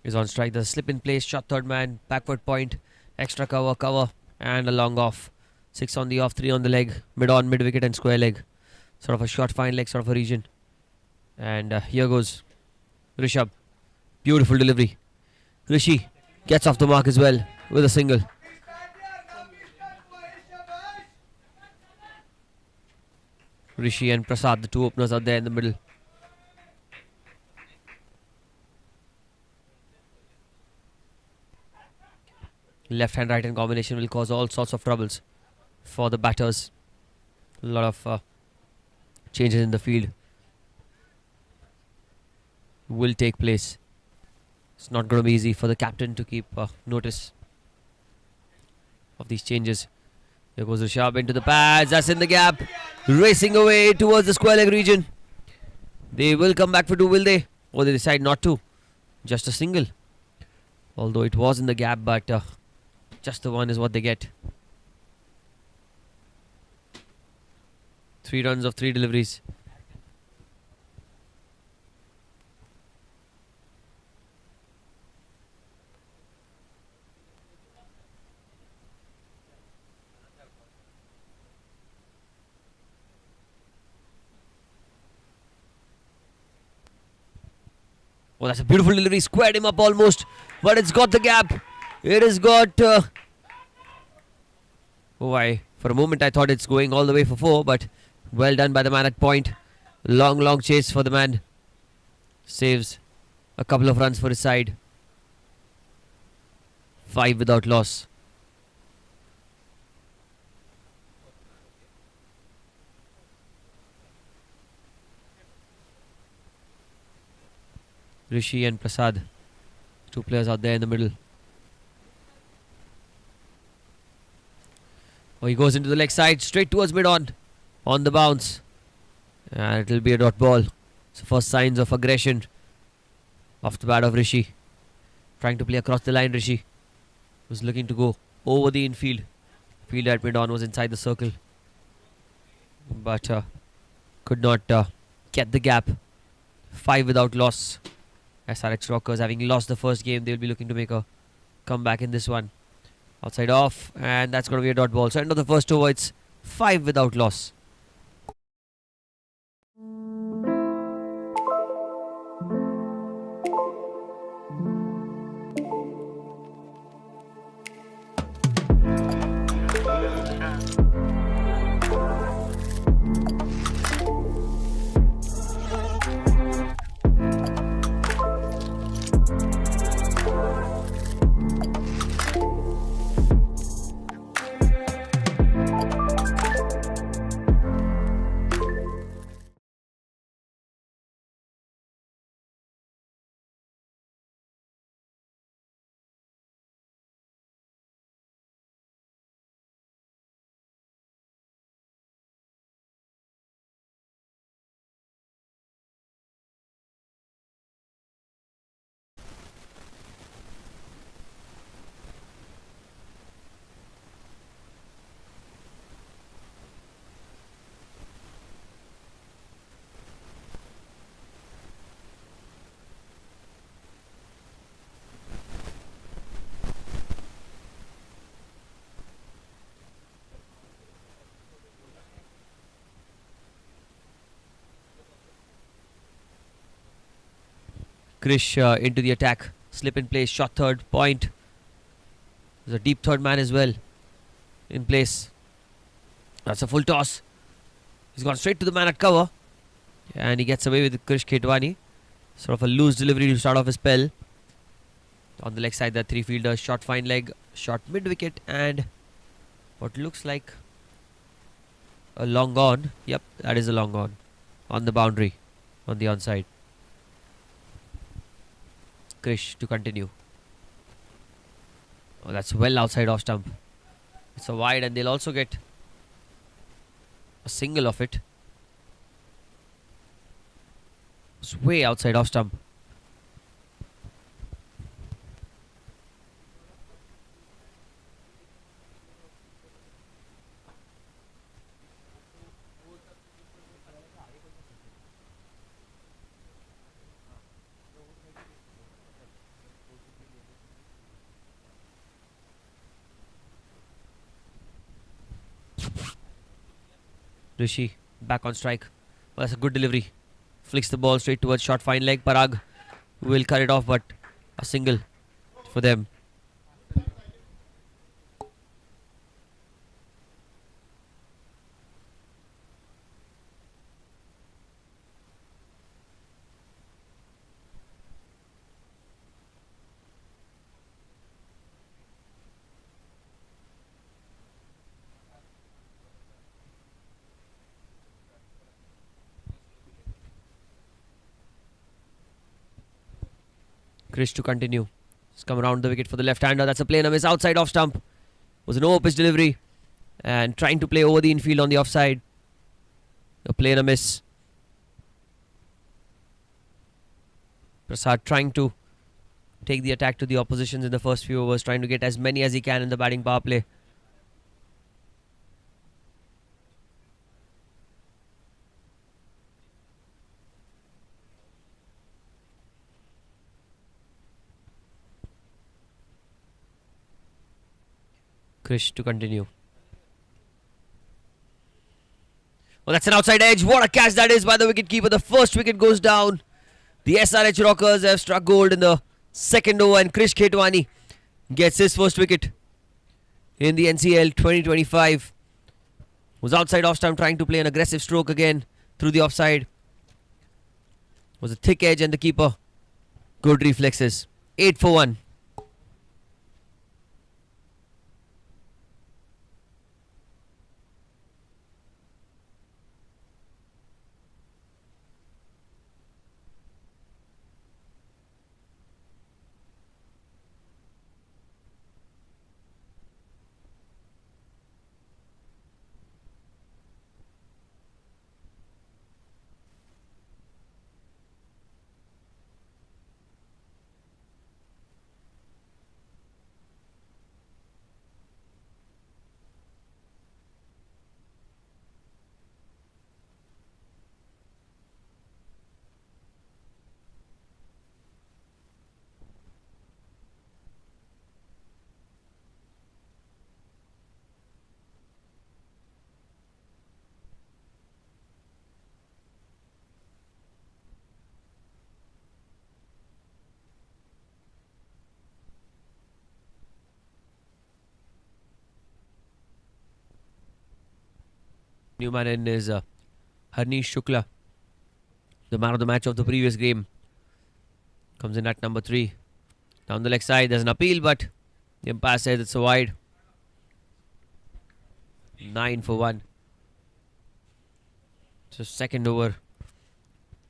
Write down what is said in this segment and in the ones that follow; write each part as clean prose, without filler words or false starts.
is on strike. The slip in place, shot third man, backward point, extra cover, and a long off. 6 on the off, 3 on the leg, mid on, mid wicket and square leg. Sort of a short fine leg sort of a region. And here goes Rishabh. Beautiful delivery. Rishi gets off the mark as well with a single. Rishi and Prasad, the two openers, are there in the middle. Left hand, right hand combination will cause all sorts of troubles for the batters. A lot of changes in the field will take place. It's not going to be easy for the captain to keep notice of these changes. There goes Rishabh into the pads. That's in the gap. Racing away towards the square leg region. They will come back for two, will they? Or they decide not to. Just a single. Although it was in the gap, but just the one is what they get. 3 runs of 3 deliveries. Oh, that's a beautiful delivery. Squared him up almost. But it's got the gap. It has got... for a moment I thought it's going all the way for 4. But well done by the man at point. Long chase for the man. Saves a couple of runs for his side. 5 without loss. Rishi and Prasad, 2 players out there in the middle. Oh, he goes into the leg side, straight towards mid-on, on the bounce. And it will be a dot ball. So first signs of aggression off the bat of Rishi. Trying to play across the line, Rishi was looking to go over the infield. Fielder at mid-on was inside the circle. But could not get the gap. 5 without loss. SRH Rockers, having lost the first game, they will be looking to make a comeback in this one. Outside off, and that's going to be a dot ball. So end of the first over, it's 5 without loss. Krish into the attack. Slip in place. Shot third. Point. There's a deep third man as well in place. That's a full toss. He's gone straight to the man at cover. And he gets away with Krish Khetwani. Sort of a loose delivery to start off his spell. On the leg side, there are 3 fielders. Shot fine leg. Shot mid wicket. And what looks like a long on. Yep, that is a long on. On the boundary. On the onside. Krish to continue. Oh, that's well outside off stump. It's a wide and they'll also get a single of it. It's way outside off stump. Rishi back on strike. Well, that's a good delivery. Flicks the ball straight towards short fine leg. Parag will cut it off, but a single for them. Krish to continue. Just come around the wicket for the left-hander. That's a plainer miss outside off stump. Was an over-pitch delivery. And trying to play over the infield on the offside. A plainer miss. Prasad trying to take the attack to the oppositions in the first few overs. Trying to get as many as he can in the batting power play. Krish to continue. Oh, that's an outside edge. What a catch that is by the wicketkeeper. The first wicket goes down. The SRH Rockers have struck gold in the second over, and Krish Khetwani gets his first wicket in the NCL 2025. Was outside off stump trying to play an aggressive stroke again through the offside. Was a thick edge and the keeper. Good reflexes. 8 for 1. New man in is Harnish Shukla, the man of the match of the previous game. Comes in at number 3. Down the leg side, there's an appeal, but the umpire says it's a wide. 9 for 1. So second over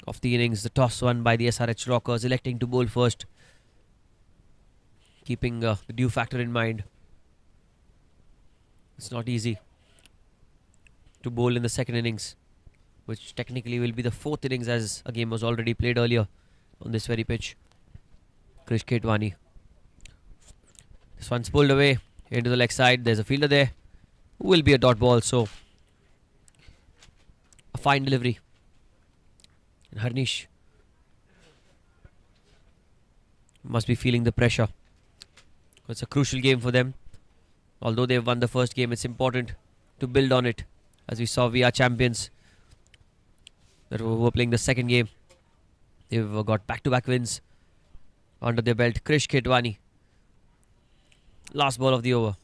of the innings. The toss won by the SRH Rockers, electing to bowl first, keeping the due factor in mind. It's not easy to bowl in the second innings, which technically will be the fourth innings, as a game was already played earlier on this very pitch. Krish Khetwani. This one's pulled away into the leg side. There's a fielder there. Will be a dot ball, so a fine delivery. And Harnish must be feeling the pressure. It's a crucial game for them. Although they've won the first game, it's important to build on it. As we saw, we are champions that were playing the second game. They've got back-to-back wins under their belt. Krish Khetwani. Last ball of the over.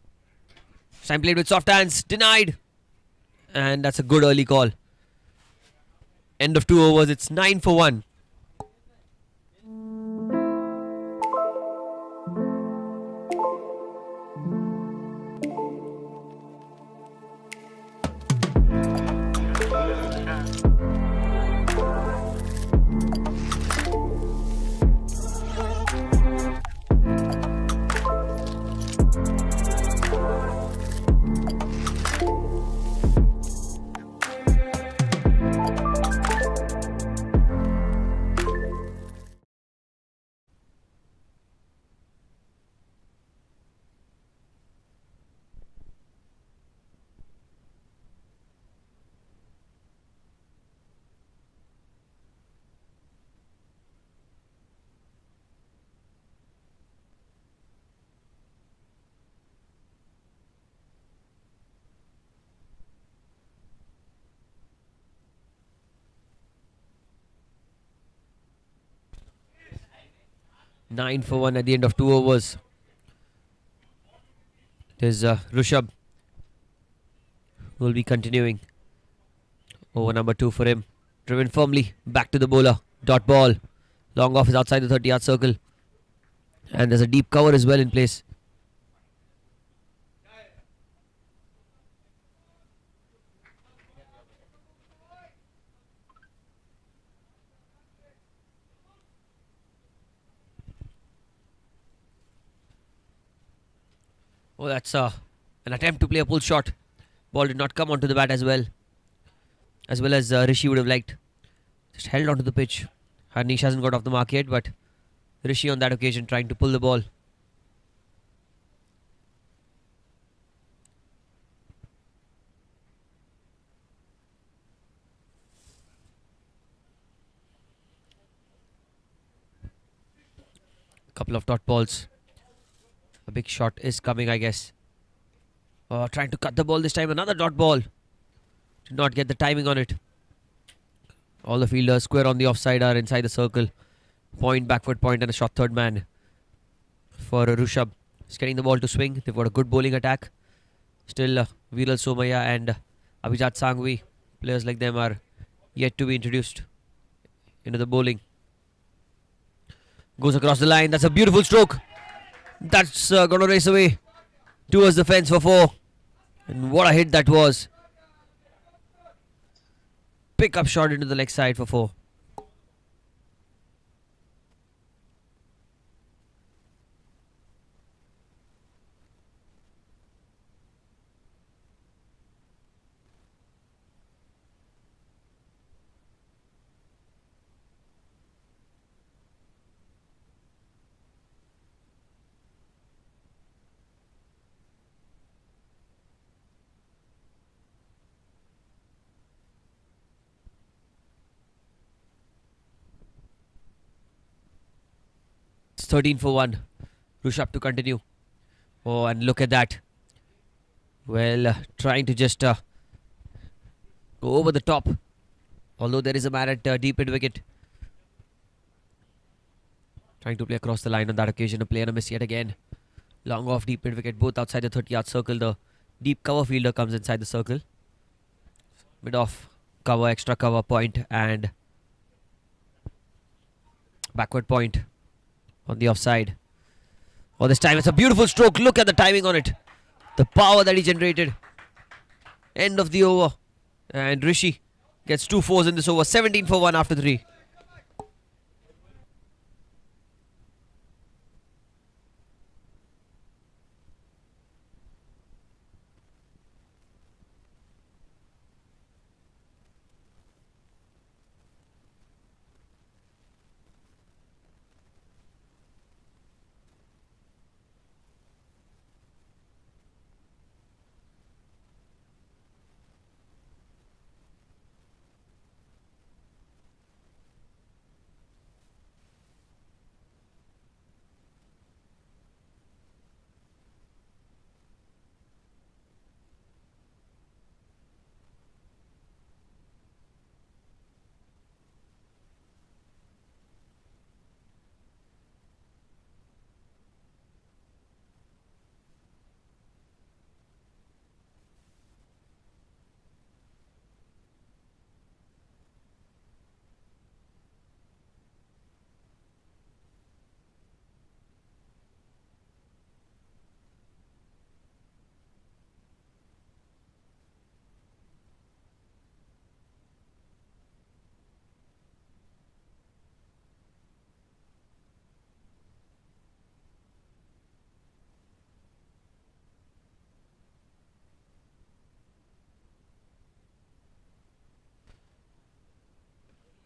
Time played with soft hands. Denied. And that's a good early call. End of 2 overs. It's 9 for 1. 9 for 1 at the end of 2 overs. There's Rishabh who will be continuing. Over number 2 for him. Driven firmly back to the bowler. Dot ball. Long off is outside the 30-yard circle. And there's a deep cover as well in place. Oh, that's an attempt to play a pull shot. Ball did not come onto the bat as well as Rishi would have liked. Just held onto the pitch. Harnish hasn't got off the mark yet, but Rishi on that occasion trying to pull the ball. Couple of dot balls. A big shot is coming, I guess. Trying to cut the ball this time. Another dot ball. Did not get the timing on it. All the fielders square on the offside are inside the circle. Point, backward point, and a shot third man for Rishabh. He's getting the ball to swing. They've got a good bowling attack. Still, Viral Somaya and Abhijat Sangvi, players like them are yet to be introduced into the bowling. Goes across the line. That's a beautiful stroke. That's going to race away towards the fence for 4. And what a hit that was. Pick up shot into the leg side for 4. It's 13 for 1. Rishabh to continue. Oh, and look at that. Well, trying to just go over the top. Although there is a man at deep mid wicket. Trying to play across the line on that occasion. A play and a miss yet again. Long off, deep mid wicket, both outside the 30-yard circle. The deep cover fielder comes inside the circle. Mid off, cover, extra cover, point, and backward point on the offside. Oh, this time it's a beautiful stroke. Look at the timing on it. The power that he generated. End of the over. And Rishi gets 2 fours in this over. 17 for 1 after 3.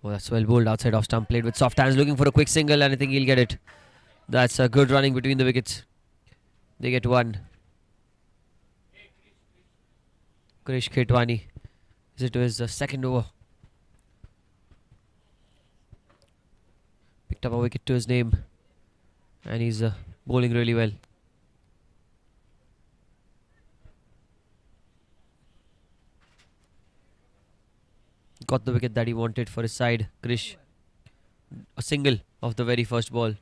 Oh, that's well bowled outside off stump. Played with soft hands, looking for a quick single, and I think he'll get it. That's a good running between the wickets. They get 1. Krish Khetwani is it to his second over. Picked up a wicket to his name, and he's bowling really well. Got the wicket that he wanted for his side. Krish, a single of the very first ball.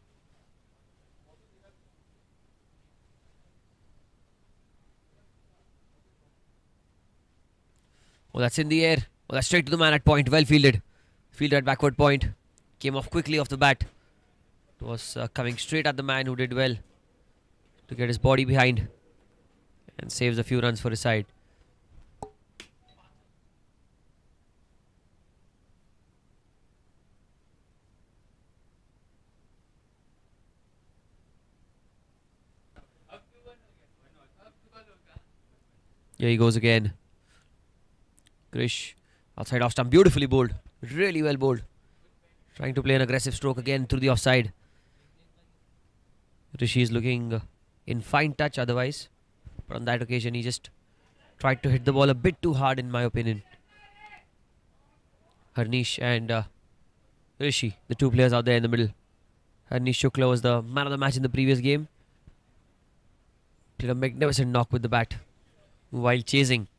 Oh, that's in the air. Oh, that's straight to the man at point. Well fielded. Fielded at backward point. Came off quickly off the bat. It was coming straight at the man who did well to get his body behind and saves a few runs for his side. Here he goes again. Krish outside off stump. Beautifully bowled. Really well bowled. Trying to play an aggressive stroke again through the offside. Rishi is looking in fine touch otherwise. But on that occasion he just tried to hit the ball a bit too hard in my opinion. Harnish and Rishi, the two players out there in the middle. Harnish Shukla was the man of the match in the previous game. Did a magnificent knock with the bat while chasing.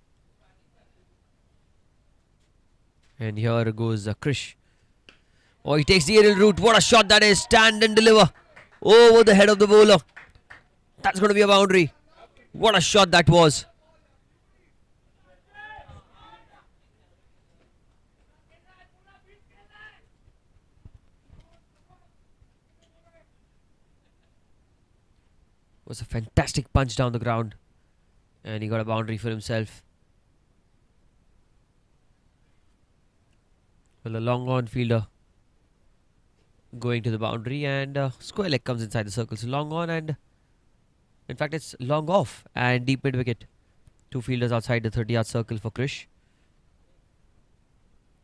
And here goes Krish. Oh, he takes the aerial route. What a shot that is. Stand and deliver. Over the head of the bowler. That's going to be a boundary. What a shot that was. It was a fantastic punch down the ground. And he got a boundary for himself. Well, a long on fielder going to the boundary, and square leg comes inside the circle. So long on, and in fact it's long off and deep mid wicket. Two fielders outside the 30-yard circle for Krish.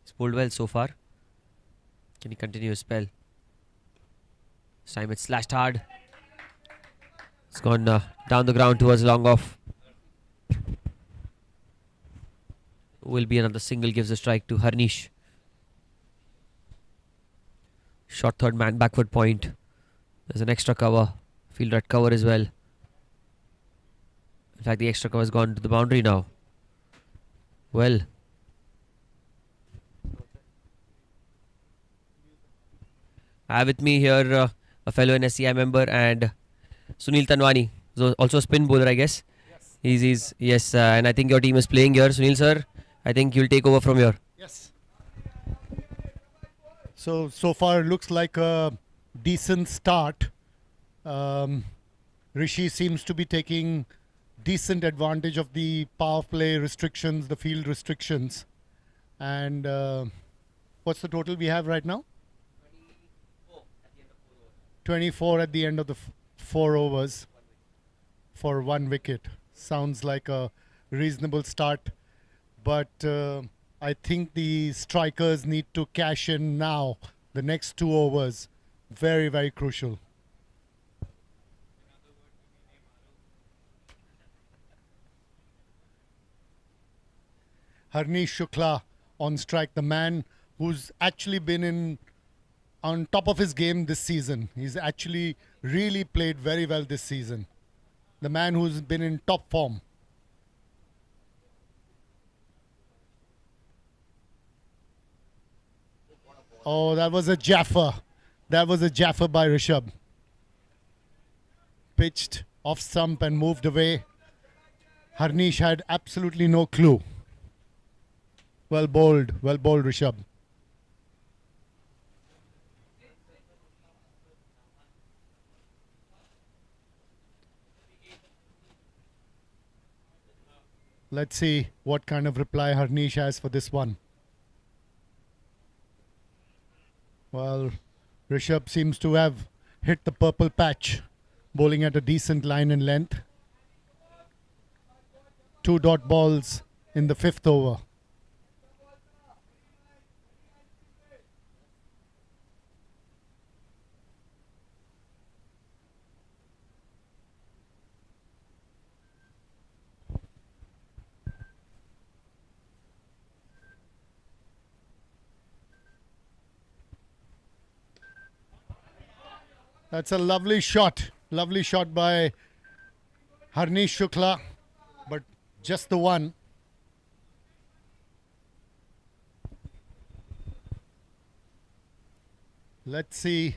He's bowled well so far. Can he continue his spell? This time it's slashed hard. It's gone down the ground towards long off. Will be another single, gives a strike to Harnish. Short third man, backward point. There's an extra cover. Fielder at cover as well. In fact, the extra cover has gone to the boundary now. Well. I have with me here a fellow Nsci member and Sunil Tanwani, also a spin bowler, I guess. Yes. And I think your team is playing here. Sunil sir, I think you'll take over from here. Yes. So far looks like a decent start. Rishi seems to be taking decent advantage of the power play restrictions, the field restrictions. And what's the total we have right now? 24 at the end of the 4 overs for 1 wicket. Sounds like a reasonable start, but I think the strikers need to cash in now. The next 2 overs, very, very crucial. Harnish Shukla on strike, the man who's actually been on top of his game this season. He's actually really played very well this season. The man who's been in top form. Oh, that was a Jaffa. That was a Jaffa by Rishabh. Pitched off stump and moved away. Harnish had absolutely no clue. Well bowled Rishabh. Let's see what kind of reply Harnish has for this one. Well, Rishabh seems to have hit the purple patch, bowling at a decent line and length. 2 dot balls in the 5th over. That's a lovely shot by Harnish Shukla, but just the one. Let's see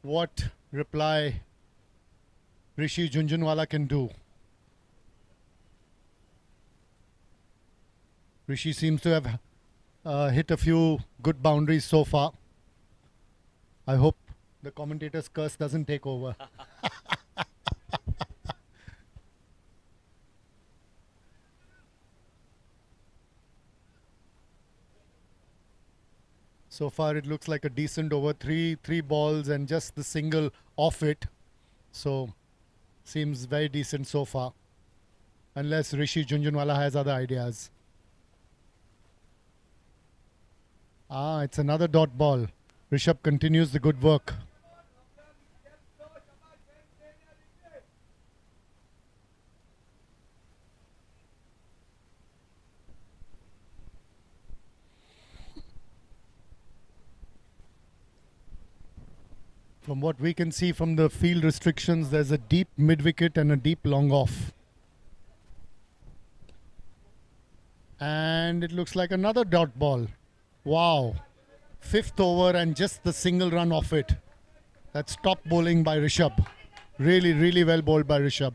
what reply Rishi Jhunjhunwala can do. Rishi seems to have hit a few good boundaries so far. I hope the commentator's curse doesn't take over. So far it looks like a decent over. Three balls and just the single off it. So seems very decent so far. Unless Rishi Jhunjhunwala has other ideas. It's another dot ball. Rishabh continues the good work. From what we can see from the field restrictions, there's a deep mid-wicket and a deep long off. And it looks like another dot ball. Wow. 5th over and just the single run off it. That's top bowling by Rishabh. Really, really well bowled by Rishabh.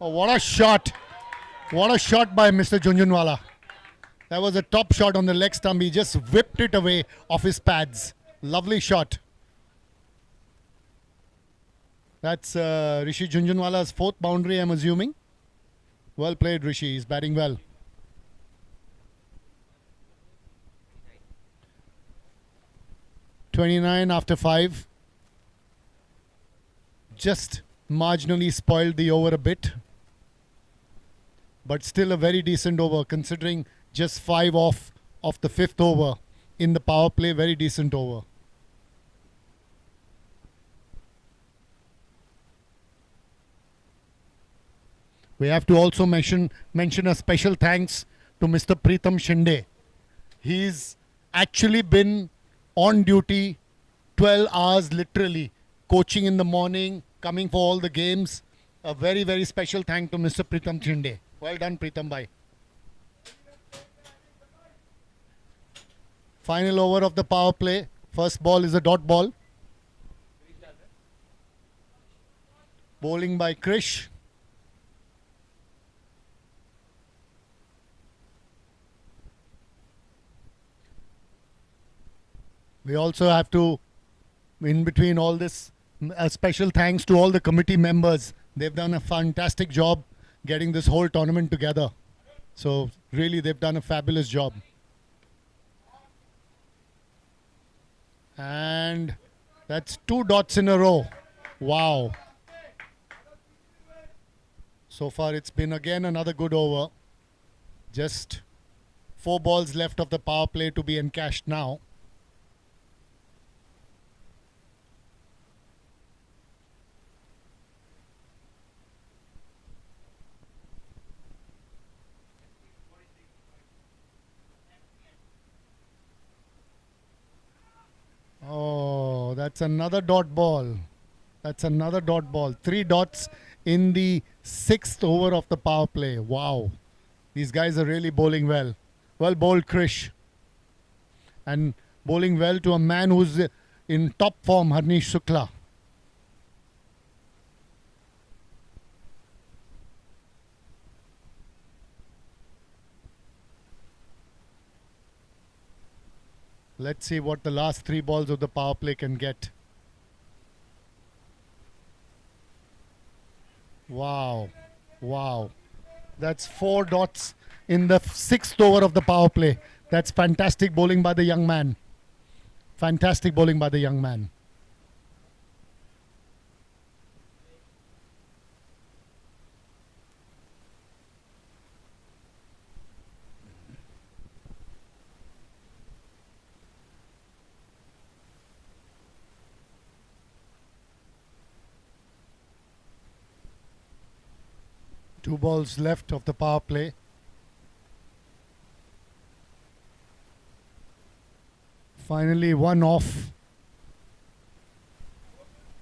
Oh, what a shot. What a shot by Mr. Jhunjhunwala. That was a top shot on the leg stump. He just whipped it away off his pads. Lovely shot. That's Rishi Jhunjhunwala's 4th boundary, I'm assuming. Well played, Rishi. He's batting well. (29 after 5). Just marginally spoiled the over a bit. But still a very decent over, considering just 5 off of the 5th over in the power play. Very decent over. We have to also mention a special thanks to Mr. Pritam Shinde. He's actually been on duty 12 hours literally, coaching in the morning, coming for all the games. A very, very special thank to Mr. Pritam Shinde. Well done, Pritam bhai. Final over of the power play. First ball is a dot ball. Bowling by Krish. We also have to, in between all this, a special thanks to all the committee members. They've done a fantastic job getting this whole tournament together. So really, they've done a fabulous job. And that's 2 dots in a row. Wow. So far, it's been again another good over. Just 4 balls left of the power play to be encashed now. Oh, that's another dot ball. That's another dot ball. 3 dots in the 6th over of the power play. Wow. These guys are really bowling well. Well bowled, Krish. And bowling well to a man who's in top form, Harnish Shukla. Let's see what the last 3 balls of the power play can get. Wow. Wow. That's 4 dots in the 6th over of the power play. That's fantastic bowling by the young man. Fantastic bowling by the young man. Two balls left of the power play. Finally, 1 off.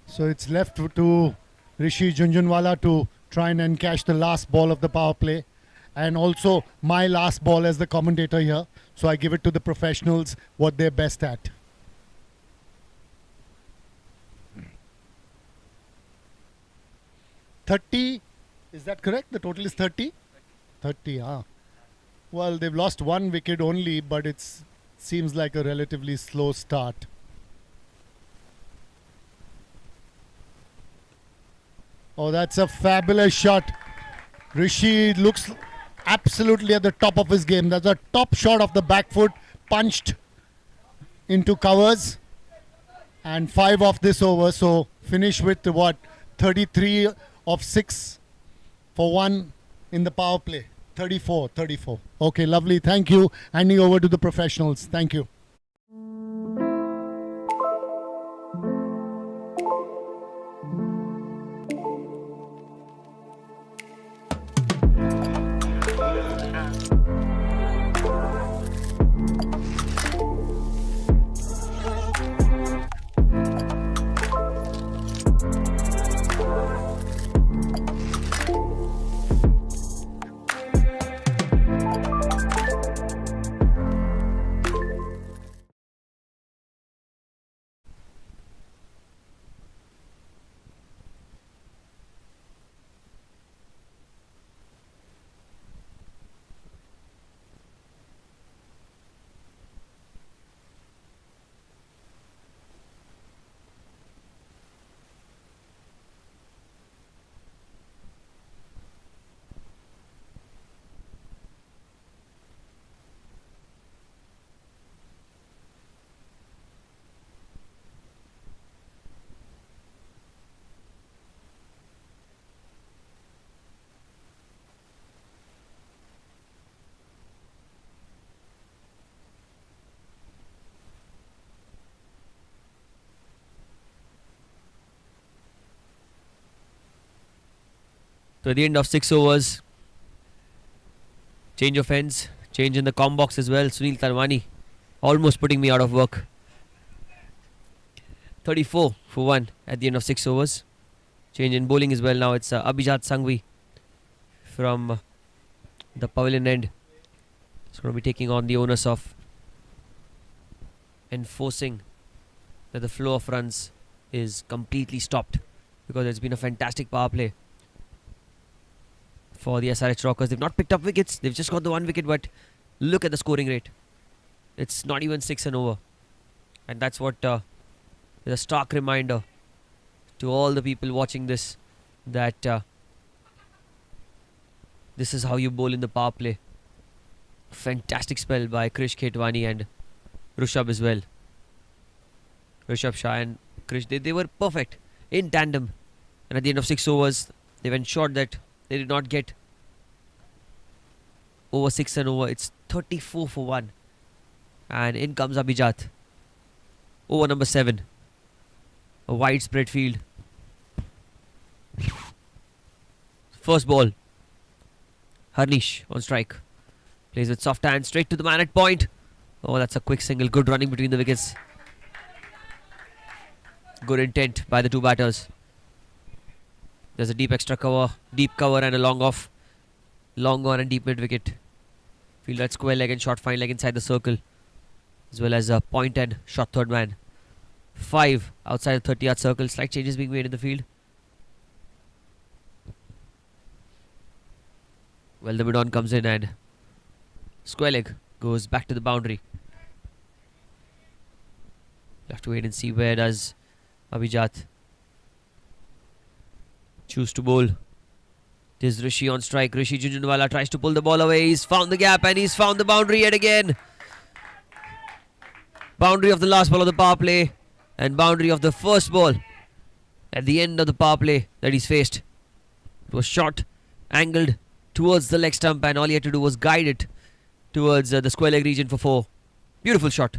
So it's left to Rishi Jhunjhunwala to try and encash the last ball of the power play. And also my last ball as the commentator here. So I give it to the professionals, what they're best at. "30, is that correct? The total is 30? 30, ah. Well, they've lost 1 wicket only, but it seems like a relatively slow start. Oh, that's a fabulous shot. Rishi looks absolutely at the top of his game. That's a top shot of the back foot, punched into covers. And 5 off this over, so finish with what? 33 of 6 for 1 in the power play. 34. Okay, lovely. Thank you. Handing over to the professionals. Thank you. So at the end of 6 overs, change of ends, change in the com box as well. Sunil Tarwani almost putting me out of work. 34 for 1 at the end of 6 overs. Change in bowling as well. Now it's Abhijat Sanghvi from the pavilion end. It's going to be taking on the onus of enforcing that the flow of runs is completely stopped, because it's been a fantastic power play for the SRH Rockers. They've not picked up wickets. They've just got the 1 wicket, but look at the scoring rate. It's not even 6 and over. And that's what is a stark reminder to all the people watching this, that this is how you bowl in the power play. Fantastic spell by Krish Khetwani and Rishabh as well. Rishabh Shah and Krish, they were perfect in tandem. And at the end of 6 overs, they've ensured that they did not get over 6 and over. It's 34 for 1. And in comes Abhijat. Over number 7. A widespread field. First ball. Harnish on strike. Plays with soft hand straight to the man at point. Oh, that's a quick single. Good running between the wickets. Good intent by the two batters. There's a deep extra cover, deep cover and a long off. Long on and deep mid wicket. Field at square leg and short fine leg inside the circle. As well as a point and shot third man. 5 outside the 30-yard circle. Slight changes being made in the field. Well, the mid-on comes in and square leg goes back to the boundary. We'll have to wait and see where does Abhijat choose to bowl. It is Rishi on strike. Rishi Jhunjhunwala tries to pull the ball away. He's found the gap and he's found the boundary yet again. Boundary of the last ball of the power play and boundary of the first ball at the end of the power play that he's faced. It was shot, angled towards the leg stump, and all he had to do was guide it towards the square leg region for 4. Beautiful shot.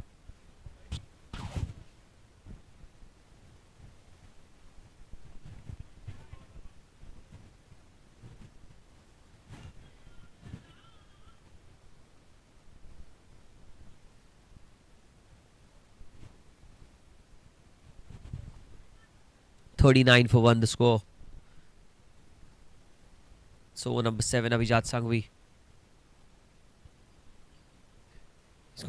.39 for 1 the score. So number 7, Abhijat Sanghvi. He's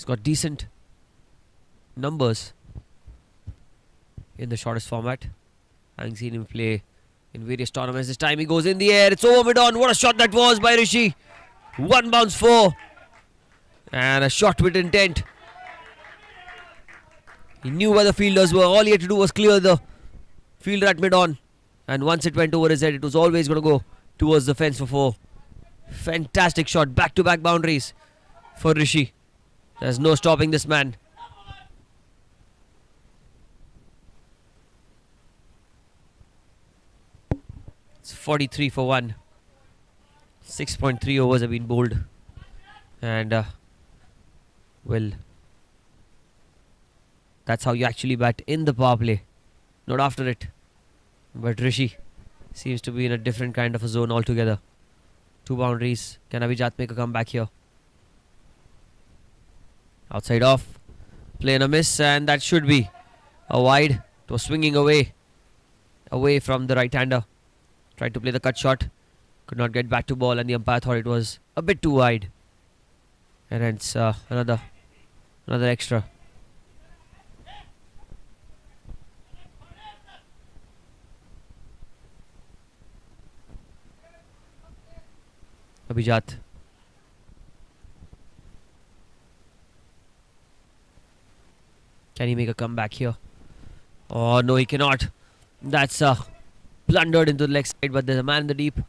got decent numbers in the shortest format. Having seen him play in various tournaments, this time he goes in the air. It's over mid-on. What a shot that was by Rishi. One bounce 4. And a shot with intent. He knew where the fielders were. All he had to do was clear the fielder at mid-on. And once it went over his head, it was always going to go towards the fence for 4. Fantastic shot. Back-to-back boundaries for Rishi. There's no stopping this man. It's 43 for 1. 6.3 overs have been bowled. And, well, that's how you actually bat in the power play, not after it. But Rishi seems to be in a different kind of a zone altogether. 2 boundaries. Can I.G.A make a comeback here? Outside off. Play and a miss, and that should be a wide. It was swinging away from the right-hander. Tried to play the cut shot. Could not get back to ball, and the umpire thought it was a bit too wide. And hence another extra. I.G.A. Can he make a comeback here? Oh no, he cannot. That's plundered into the leg side, but there's a man in the deep.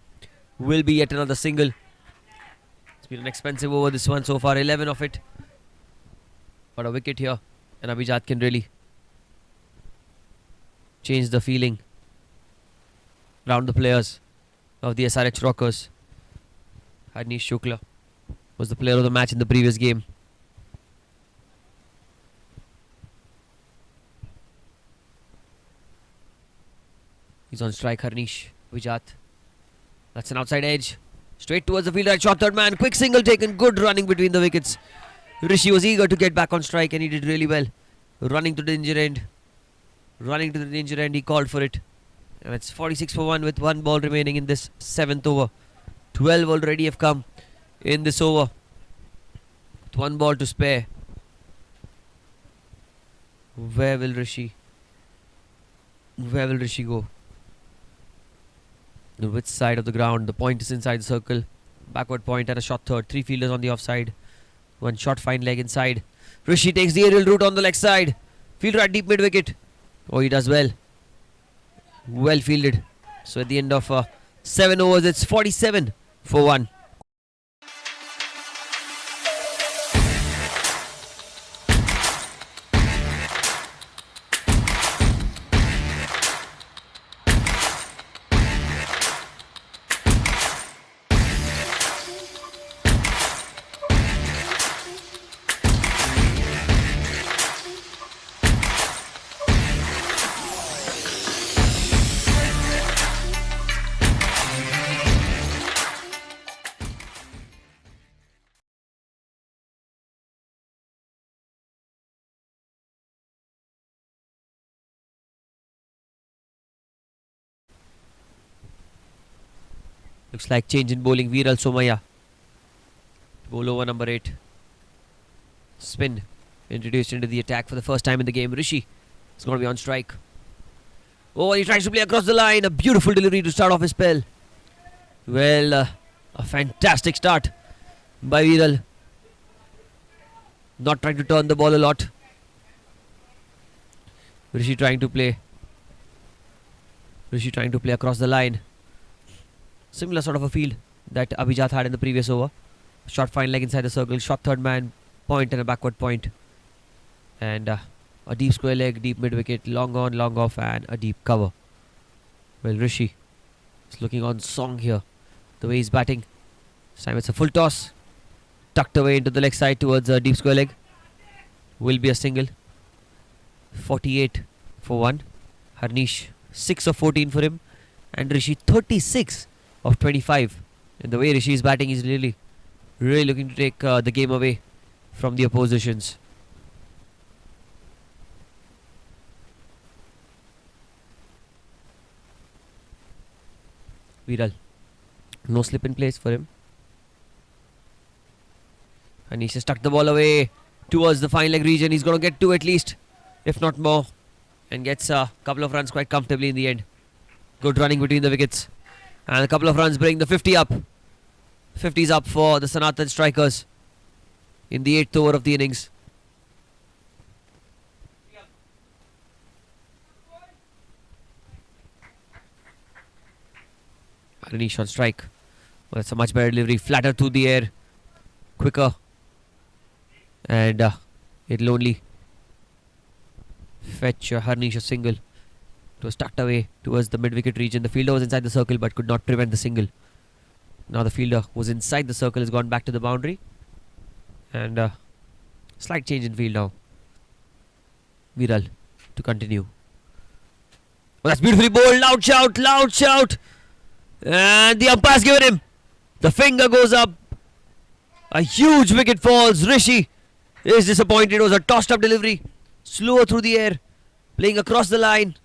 Will be yet another single. It's been an expensive over, this one so far, 11 of it. But a wicket here, and I.G.A can really change the feeling around the players of the SRH Rockers. Harnish Shukla was the player of the match in the previous game. He's on strike, Harnish. I.G.A. That's an outside edge. Straight towards the fielder. Shot third man. Quick single taken. Good running between the wickets. Rishi was eager to get back on strike, and he did really well. Running to the danger end. He called for it. And it's 46 for 1 with 1 ball remaining in this 7th over. 12 already have come in this over. With 1 ball to spare. Where will Rishi go? The width side of the ground. The point is inside the circle. Backward point and a shot third. 3 fielders on the offside. 1 shot fine leg inside. Rishi takes the aerial route on the leg side. Fielder at deep mid wicket. Oh, he does well. Well fielded. So at the end of 7 overs, it's 47 for 1. Looks like change in bowling. Viral Somaya. Bowl over number 8. Spin introduced into the attack for the first time in the game. Rishi is going to be on strike. Oh, he tries to play across the line. A beautiful delivery to start off his spell. Well, a fantastic start by Viral. Not trying to turn the ball a lot. Rishi trying to play across the line. Similar sort of a field that I.G.A had in the previous over. Shot fine leg inside the circle. Shot third man. Point and a backward point. And a deep square leg. Deep mid wicket. Long on, long off, and a deep cover. Well, Rishi is looking on song here. The way he's batting. This time it's a full toss. Tucked away into the leg side towards a deep square leg. Will be a single. 48 for 1. Harnish 6 of 14 for him. And Rishi 36 of 25. And the way Rishi is batting, is really looking to take the game away from the oppositions. Viral. No slip in place for him. Anish has tucked the ball away towards the fine leg region. He's going to get two at least, if not more, and gets a couple of runs quite comfortably in the end. Good running between the wickets. And a couple of runs bring the 50 up. 50's up for the Sanatan strikers in the 8th over of the innings. Anish on strike. Well, that's a much better delivery. Flatter through the air. Quicker. And it'll only fetch Harnish a single. It was tucked away towards the mid-wicket region. The fielder was inside the circle but could not prevent the single. Now the fielder who's inside the circle has gone back to the boundary. And slight change in field now. Viral to continue. Oh, that's beautifully bowled. Loud shout, loud shout. And the umpire's given him. The finger goes up. A huge wicket falls. Rishi is disappointed. It was a tossed up delivery. Slower through the air. Playing across the line.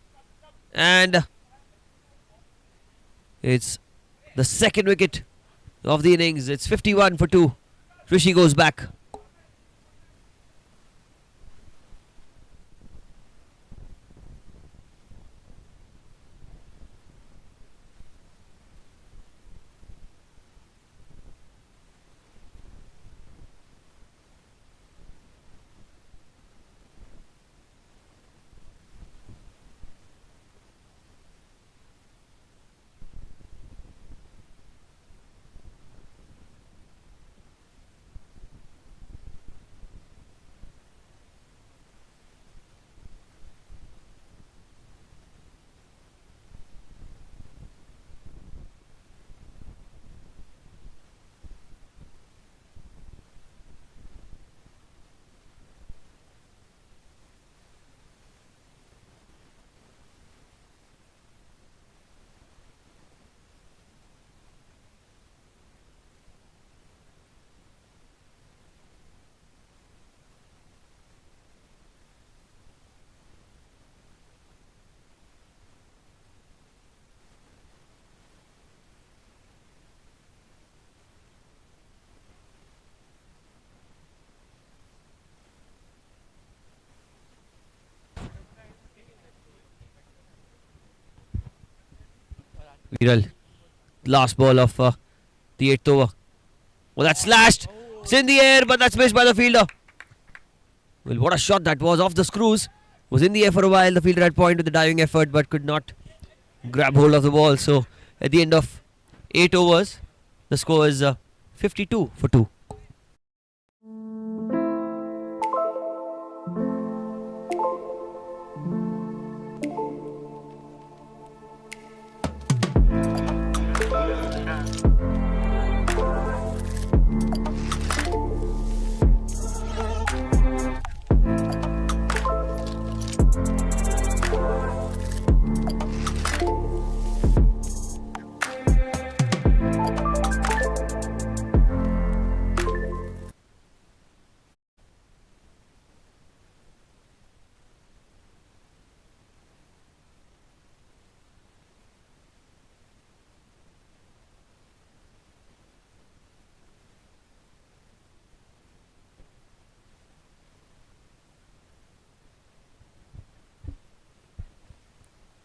And it's the second wicket of the innings. It's 51 for 2. Rishi goes back. Viral. Last ball of the 8th over. Oh, that's slashed. It's in the air, but that's missed by the fielder. Well, what a shot that was off the screws. Was in the air for a while. The fielder had point with the diving effort, but could not grab hold of the ball. So, at the end of 8 overs, the score is 52 for 2.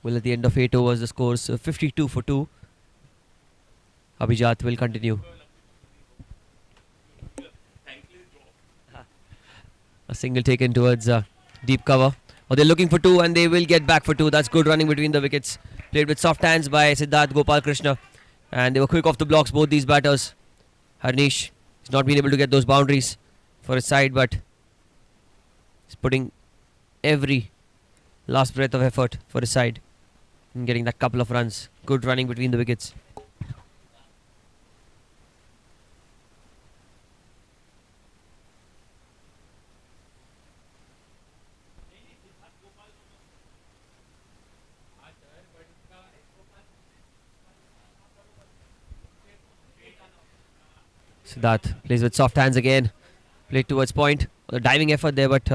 Well, at the end of 8 overs, the score is 52 for 2. I.G.A will continue. A single taken towards deep cover. Oh, they're looking for 2 and they will get back for 2. That's good running between the wickets. Played with soft hands by Siddharth Gopal Krishna. And they were quick off the blocks, both these batters. Harnish has not been able to get those boundaries for his side, but he's putting every last breath of effort for his side and getting that couple of runs. Good running between the wickets. Siddharth plays with soft hands again. Played towards point. The diving effort there, but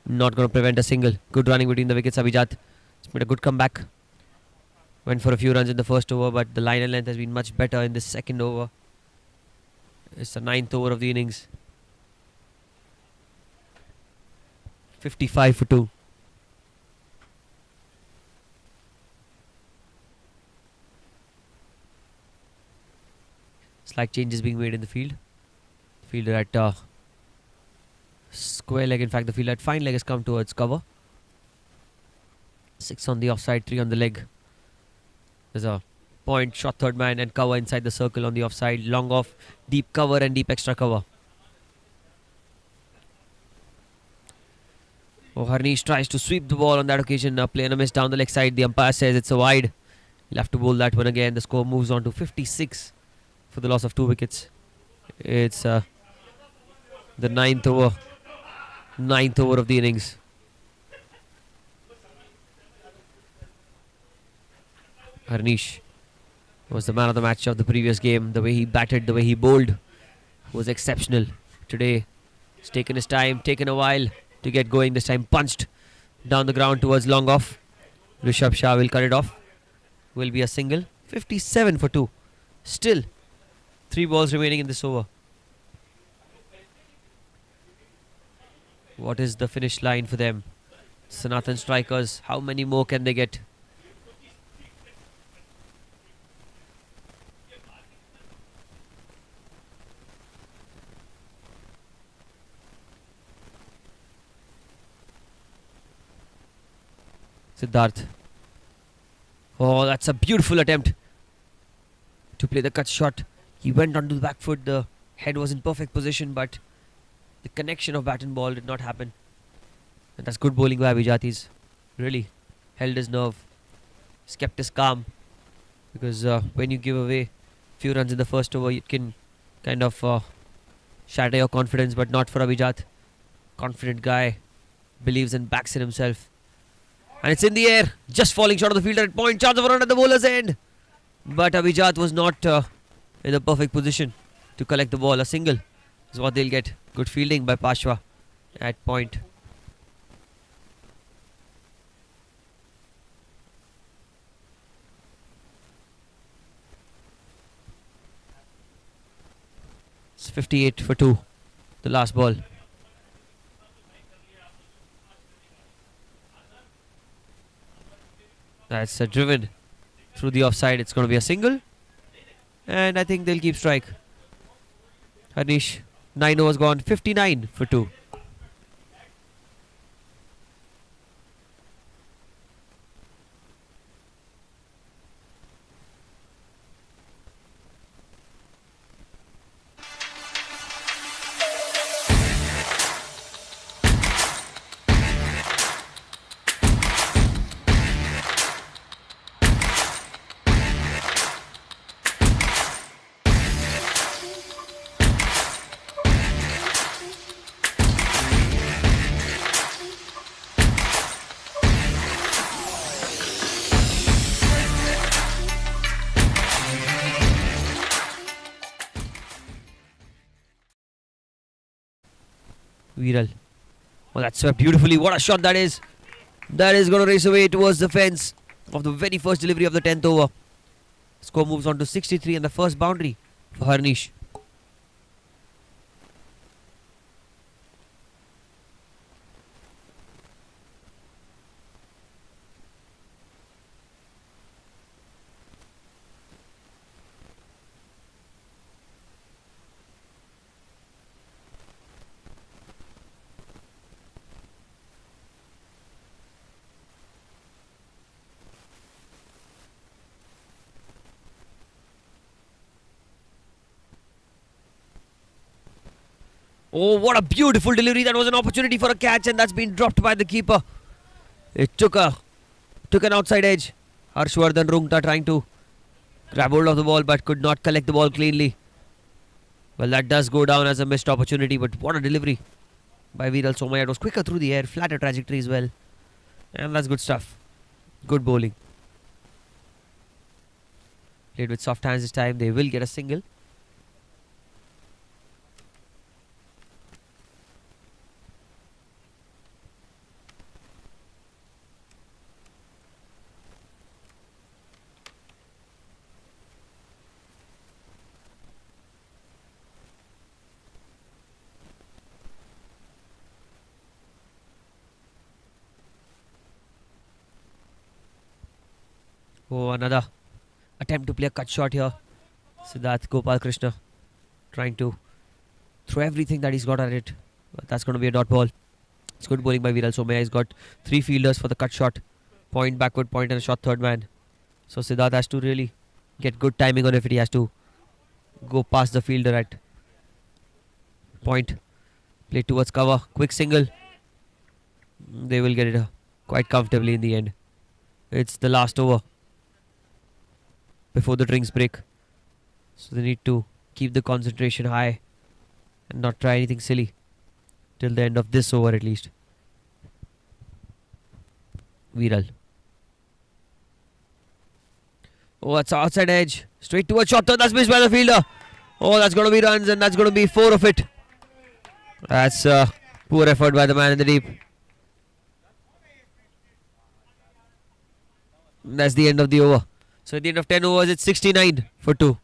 not going to prevent a single. Good running between the wickets. I.G.A has made a good comeback. Went for a few runs in the first over, but the line and length has been much better in this second over. It's the 9th over of the innings. 55 for 2. Slight changes being made in the field. Fielder at square leg. In fact, the fielder at fine leg has come towards cover. 6 on the offside, 3 on the leg. There's a point, shot third man and cover inside the circle on the offside. Long off, deep cover and deep extra cover. Oh, Harnish tries to sweep the ball on that occasion. Play and a miss down the leg side. The umpire says it's a wide. He'll have to bowl that one again. The score moves on to 56 for the loss of 2 wickets. It's the ninth over of the innings. Harnish was the man of the match of the previous game. The way he batted, the way he bowled was exceptional. Today, it's taken his time, taken a while to get going. This time punched down the ground towards long off. Rishabh Shah will cut it off. Will be a single. 57 for 2. Still 3 balls remaining in this over. What is the finish line for them? Sanatan strikers, how many more can they get? Siddharth. Oh, that's a beautiful attempt to play the cut shot. He went onto the back foot. The head was in perfect position, but the connection of bat and ball did not happen. And that's good bowling by I.G.A. He's really held his nerve. He's kept his calm. Because when you give away few runs in the first over, it can kind of shatter your confidence, but not for I.G.A. Confident guy. Believes and backs in himself. And it's in the air. Just falling short of the fielder at point. Chance of a run at the bowler's end. But I.G.A. was not in the perfect position to collect the ball. A single is what they'll get. Good fielding by Pashwa at point. It's 58 for 2. The last ball. That's driven through the offside. It's going to be a single. And I think they'll keep strike. Harnish, 9 overs gone. 59 for 2. Viral. Oh, that's beautifully. What a shot that is. That is going to race away towards the fence of the very first delivery of the 10th over. Score moves on to 63 and the first boundary for Harnish. Oh, what a beautiful delivery. That was an opportunity for a catch and that's been dropped by the keeper. It took an outside edge. Harshvardhan Rungta trying to grab hold of the ball but could not collect the ball cleanly. Well, that does go down as a missed opportunity, but what a delivery by Viral Somaya. It was quicker through the air, flatter trajectory as well. And that's good stuff. Good bowling. Played with soft hands this time. They will get a single. Oh, another attempt to play a cut shot here. Siddharth Gopal Krishna trying to throw everything that he's got at it. But that's going to be a dot ball. It's good bowling by Viral Somaya. He's got 3 fielders for the cut shot. Point, backward point and a shot third man. So Siddharth has to really get good timing on if he has to go past the fielder at point. Play towards cover. Quick single. They will get it quite comfortably in the end. It's the last over before the drinks break. So they need to keep the concentration high and not try anything silly till the end of this over at least. Viral. Oh, that's outside edge. Straight towards shot. That's missed by the fielder. Oh, that's going to be runs and that's going to be 4 of it. That's poor effort by the man in the deep. That's the end of the over. So at the end of 10 overs, it's 69 for 2.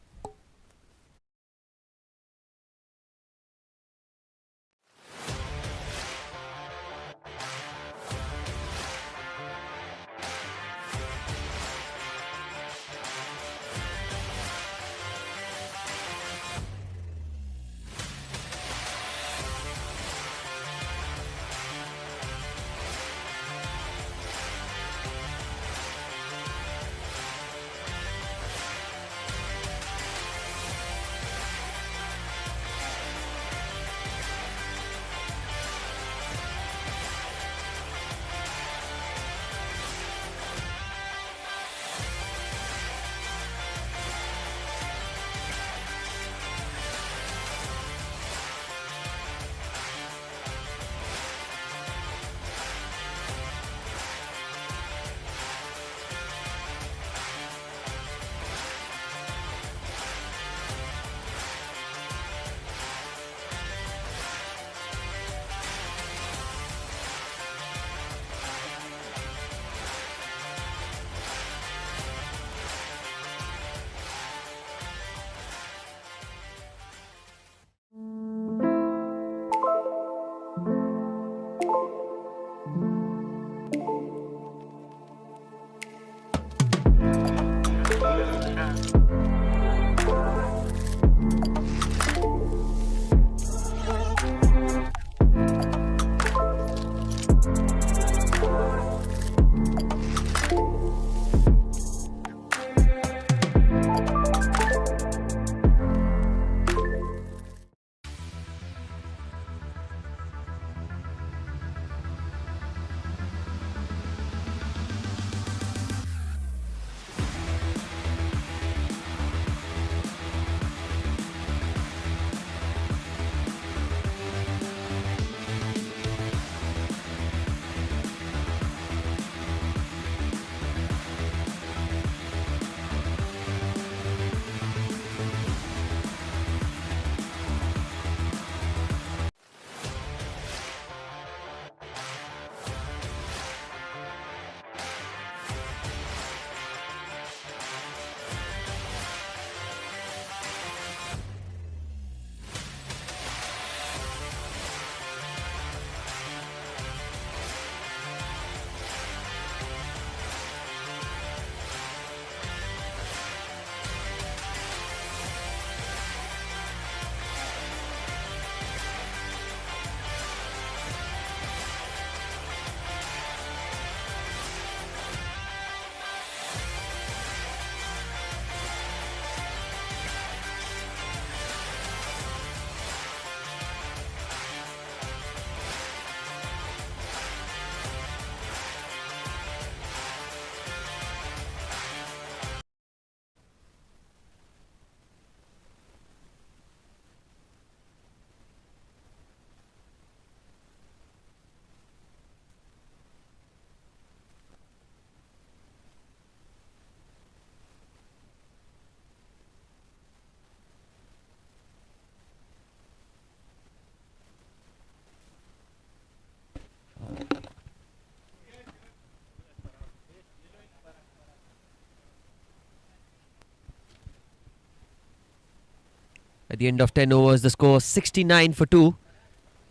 At the end of 10 overs, the score 69 for 2.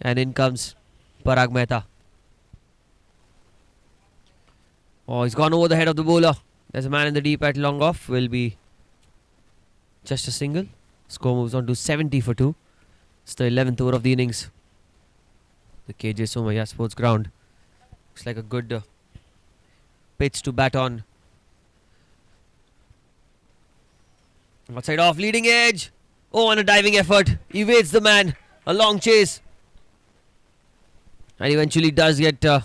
And in comes Parag Mehta. Oh, he's gone over the head of the bowler. There's a man in the deep at long off. Will be just a single. Score moves on to 70 for 2. It's the 11th over of the innings. The KJ Somaya Sports Ground. Looks like a good pitch to bat on. Outside off, leading edge. Oh, and a diving effort. Evades the man. A long chase. And eventually does get a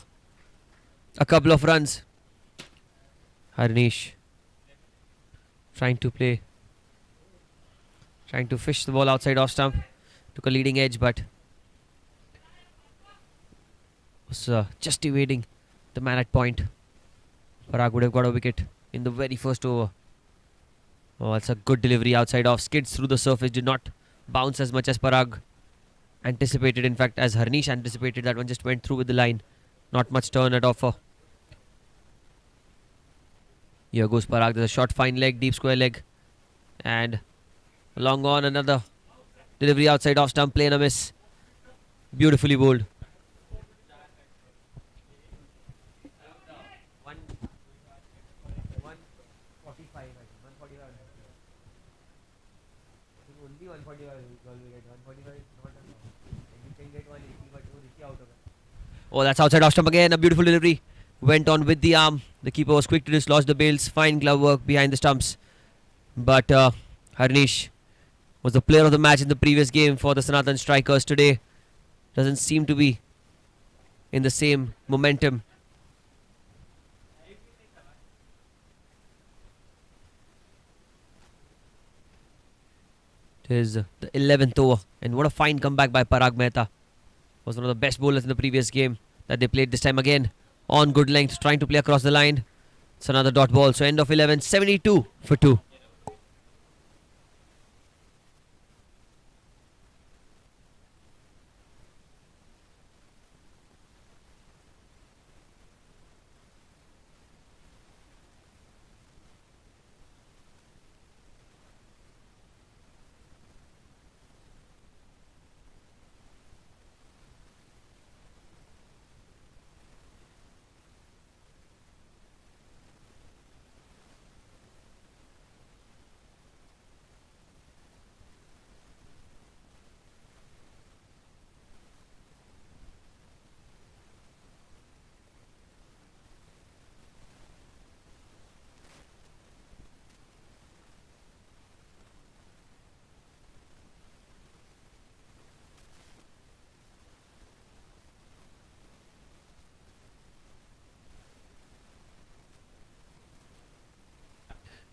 couple of runs. Harnish trying to fish the ball outside off stump. Took a leading edge, but was just evading the man at point. Parag would have got a wicket in the very first over. Oh, it's a good delivery outside off. Skids through the surface. Did not bounce as much as Parag anticipated. In fact, as Harnish anticipated, that one just went through with the line. Not much turn at offer. Here goes Parag. There's a short fine leg, deep square leg. And long on, another delivery outside off stump. Play and a miss. Beautifully bowled. Oh, that's outside off stump again. A beautiful delivery. Went on with the arm. The keeper was quick to dislodge the bails. Fine glove work behind the stumps. But Harnish was the player of the match in the previous game for the Sanatan Strikers. Today doesn't seem to be in the same momentum. It is the 11th over. And what a fine comeback by Parag Mehta. Was one of the best bowlers in the previous game that they played this time again. On good length, trying to play across the line. It's another dot ball. So end of 11, 72 for 2.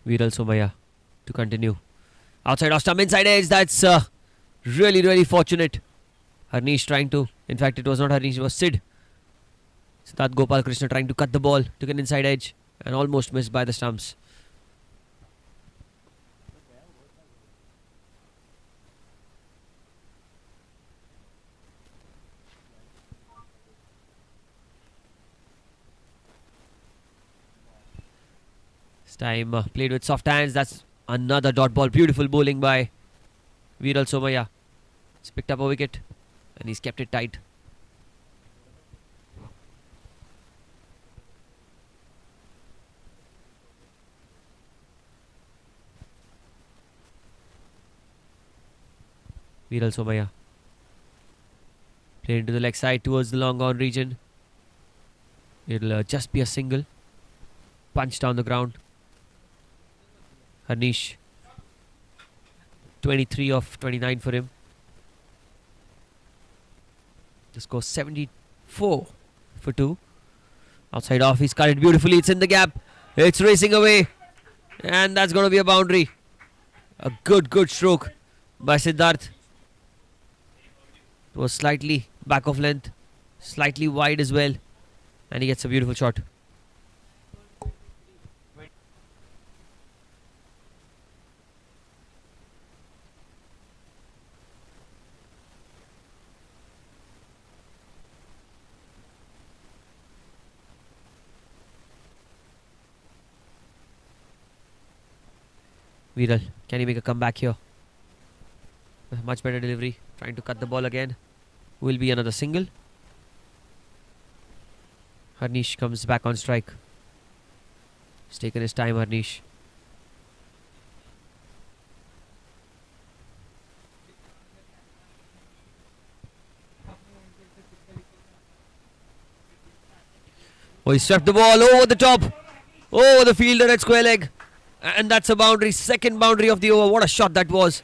Viral Somaya to continue. Outside off stump, inside edge. That's really, really fortunate. Harnish trying to. In fact, it was not Harnish, it was Sid. Siddharth Gopal Krishna trying to cut the ball. Took an inside edge and almost missed by the stumps. Time played with soft hands. That's another dot ball. Beautiful bowling by Viral Somaya. He's picked up a wicket and he's kept it tight. Viral Somaya played into the leg side towards the long on region. It'll just be a single. Punch down the ground. Harnish, 23 of 29 for him. The score 74 for 2. Outside off, he's cut it beautifully. It's in the gap. It's racing away. And that's going to be a boundary. A good stroke by Siddharth. It was slightly back of length. Slightly wide as well. And he gets a beautiful shot. Viral, can he make a comeback here? Much better delivery. Trying to cut the ball again. Will be another single. Harnish comes back on strike. He's taken his time, Harnish. Oh, he swept the ball over the top. Over the fielder at square leg. And that's a boundary. Second boundary of the over. What a shot that was.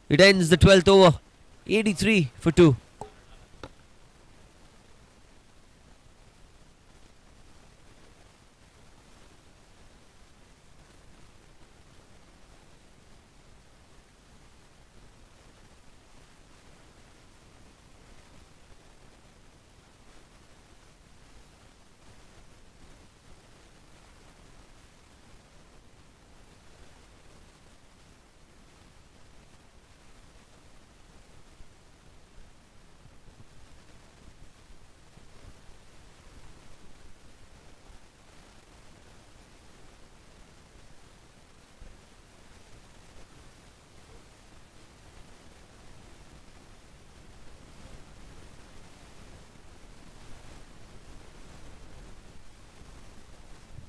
It ends the 12th over. 83 for 2.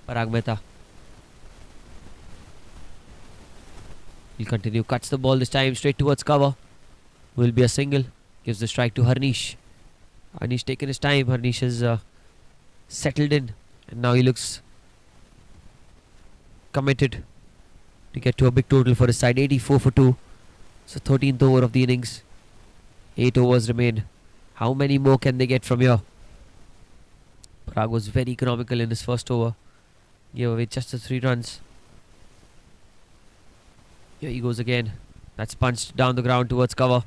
Parag Mehta. He'll continue. Cuts the ball this time straight towards cover. Will be a single. Gives the strike to Harnish. Harnish taken his time. Harnish has settled in. And now he looks committed to get to a big total for his side. 84 for 2. So 13th over of the innings. 8 overs remain. How many more can they get from here? Parag was very economical in his first over. Gave away just the 3 runs. Here he goes again. That's punched down the ground towards cover.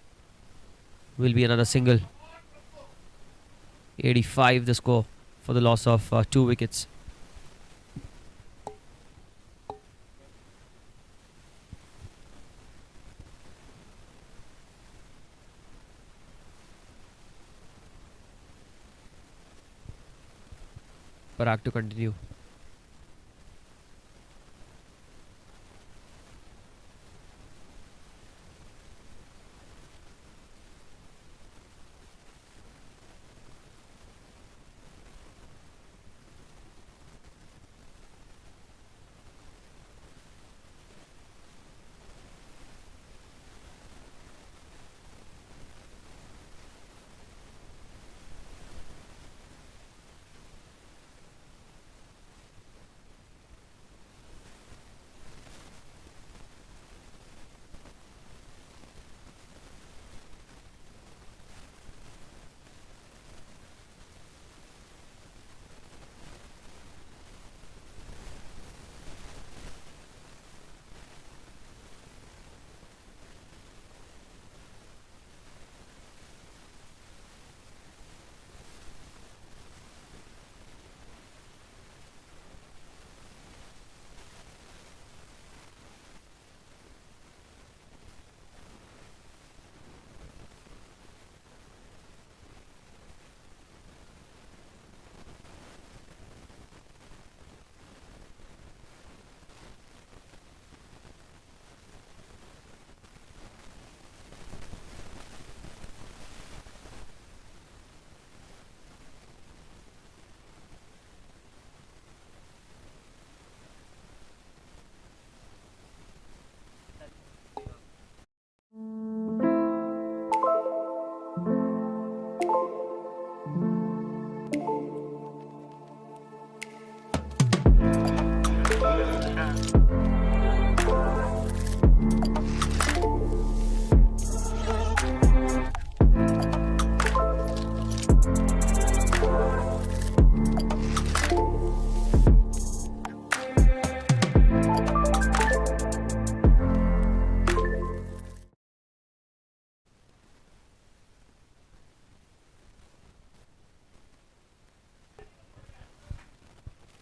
Will be another single. 85 the score for the loss of 2 wickets. Parag to continue.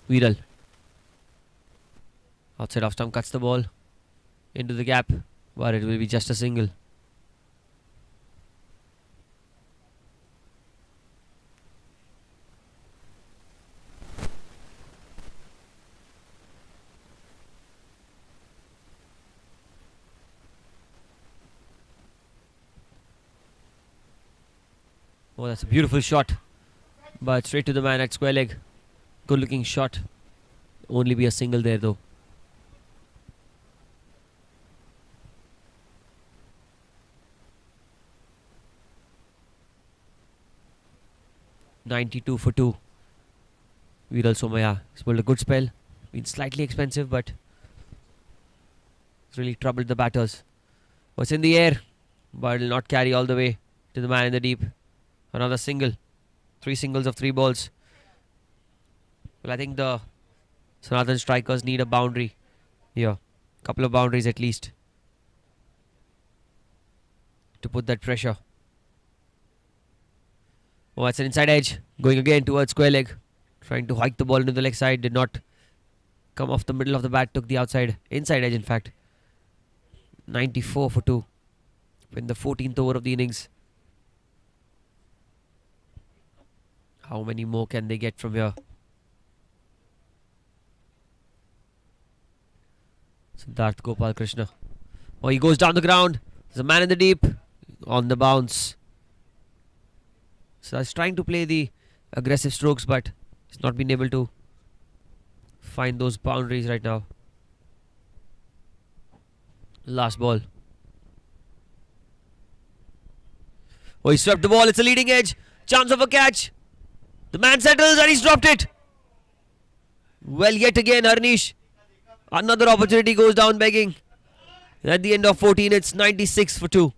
Viral. Outside off stump cuts the ball into the gap, but it will be just a single. Oh, that's a beautiful shot, but straight to the man at square leg. Good looking shot. only be a single there though. $92 for 2. Viral Somaya has pulled a good spell. Been slightly expensive, but it's really troubled the batters. Was in the air, but will not carry all the way to the man in the deep. Another single. 3 singles of 3 balls. Well, I think the Sanatan strikers need a boundary here. Couple of boundaries at least to put that pressure. Oh, that's an inside edge. Going again towards square leg. Trying to hike the ball into the leg side. Did not come off the middle of the bat. Took the outside. Inside edge, in fact. 94 for 2. In the 14th over of the innings. How many more can they get from here? Siddharth Gopal Krishna. Oh, he goes down the ground. There's a man in the deep. On the bounce. So he's trying to play the aggressive strokes, but he's not been able to find those boundaries right now. Last ball. Oh, he swept the ball. It's a leading edge. Chance of a catch. The man settles and he's dropped it. Well, yet again, Harnish. Another opportunity goes down begging. At the end of 14, it's 96 for 2.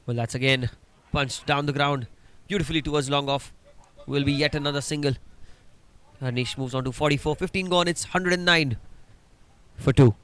Well, that's again punched down the ground beautifully towards long off. Will be yet another single. Harnish moves on to 44. 15 gone. It's 109 for 2.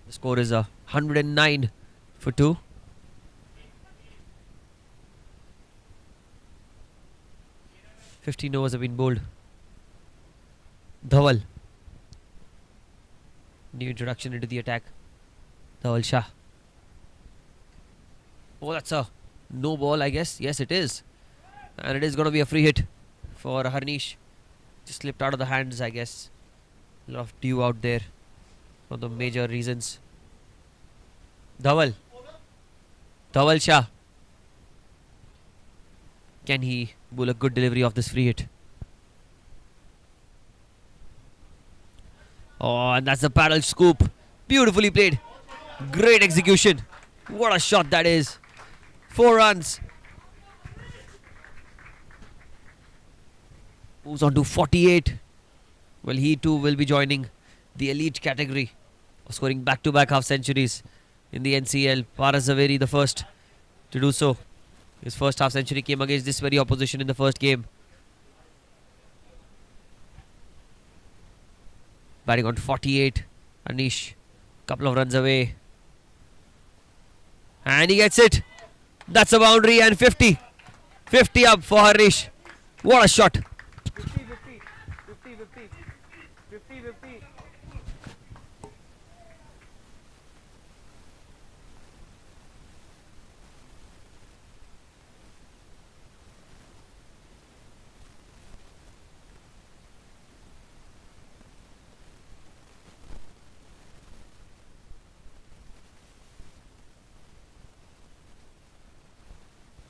The score is 109 for 2. Overs have been bowled. Dhawal. New introduction into the attack. Dhawal Shah. Oh, that's a no ball, I guess. Yes, it is. And it is going to be a free hit for Harnish. Just slipped out of the hands, I guess. A lot of dew out there. For the major reasons. Dhawal. Dhawal Shah. Can he bowl a good delivery of this free hit? Oh, and that's the parallel scoop. Beautifully played. Great execution. What a shot that is. 4 runs. Moves on to 48. Well, he too will be joining the elite category of scoring back-to-back half centuries in the NCL. Paras Zaveri, the first to do so. His first half century came against this very opposition in the first game. Batting on 48. Anish, couple of runs away. And he gets it. That's a boundary and 50. 50 up for Harish. What a shot. 50-50. 50-50. 50-50.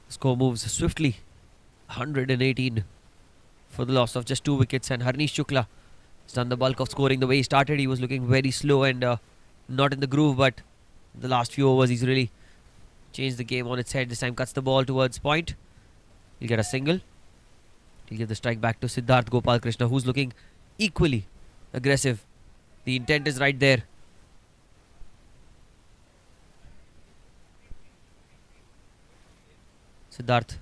Score moves swiftly. 118 for the loss of just 2 wickets. And Harnish Shukla has done the bulk of scoring. The way he started, he was looking very slow and not in the groove. But the last few overs, he's really changed the game on its head. This time cuts the ball towards point. He'll get a single. He'll give the strike back to Siddharth Gopalkrishna, who's looking equally aggressive. The intent is right there. Siddharth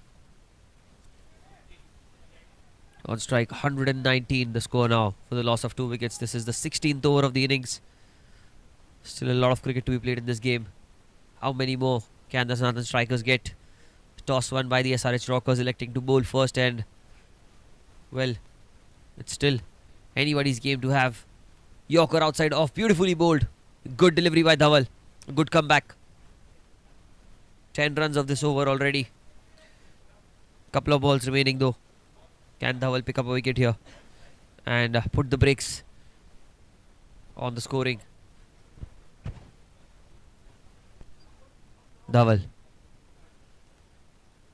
on strike. 119 the score now for the loss of 2 wickets. This is the 16th over of the innings. Still a lot of cricket to be played in this game. How many more can the Sanathan strikers get? Toss won by the SRH Rockers, electing to bowl first, and well, it's still anybody's game to have. Yorker outside off, beautifully bowled. Good delivery by Dhawal. Good comeback. 10 runs of this over already. Couple of balls remaining though. Can Dhaval pick up a wicket here and put the brakes on the scoring? Dhaval.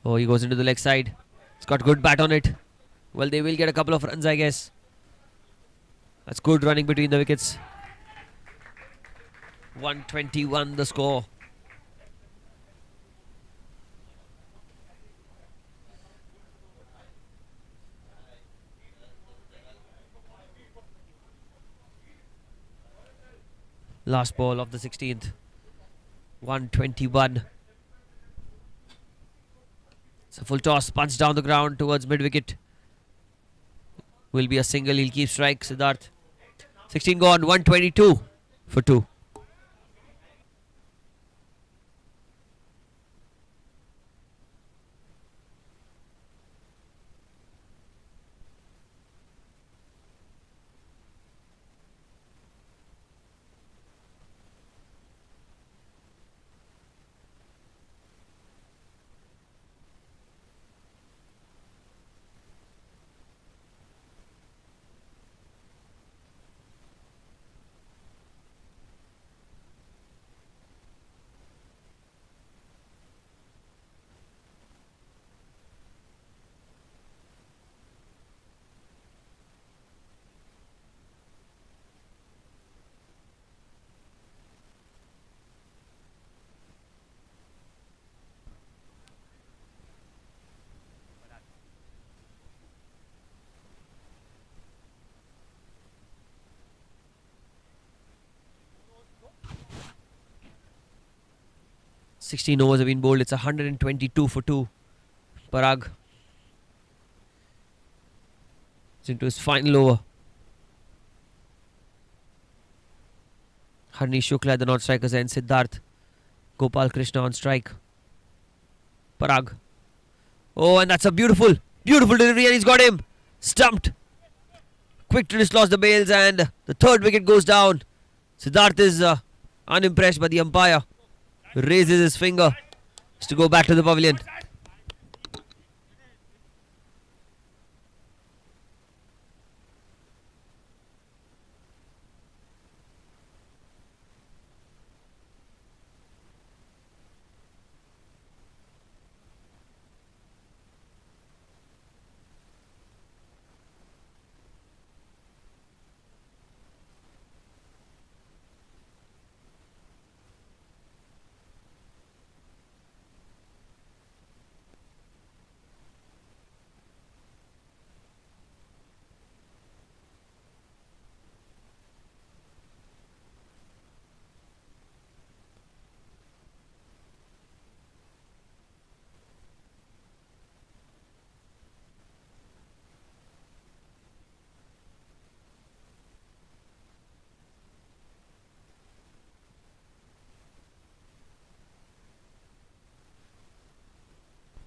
Oh, he goes into the leg side. He's got good bat on it. Well, they will get a couple of runs, I guess. That's good running between the wickets. 121 the score. Last ball of the 16th. 121. It's a full toss, punch down the ground towards mid-wicket. Will be a single, he'll keep strike, Siddharth. 16 gone, 122 for 2. Sixteen overs have been bowled. It's 122 for 2. Parag is into his final over. Harnish Shukla, the non-strikers, and Siddharth. Gopal Krishna on strike. Parag. Oh, and that's a beautiful delivery, and he's got him. Stumped. Quick to dislodge the bails, and the third wicket goes down. Siddharth is unimpressed by the umpire. Raises his finger to go back to the pavilion.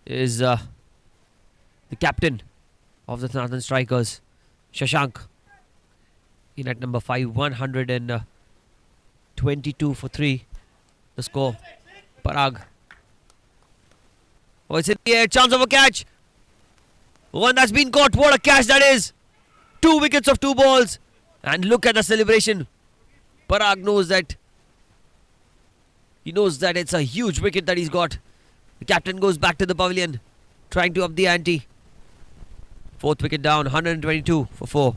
Is the captain of the Northern Strikers, Shashank, in at number 5, 122 for 3. The score. Parag. Oh, it's in the air. Chance of a catch. One that's been caught. What a catch that is. 2 wickets of 2 balls. And look at the celebration. Parag knows that. He knows that it's a huge wicket that he's got. The captain goes back to the pavilion, trying to up the ante. 4th wicket down, 122 for 4.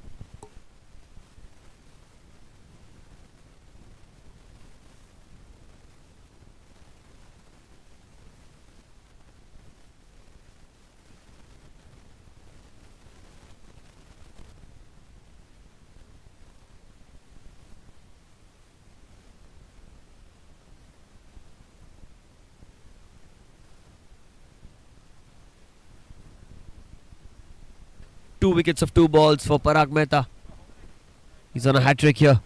Two wickets of 2 balls for Parag Mehta. He's on a hat-trick here.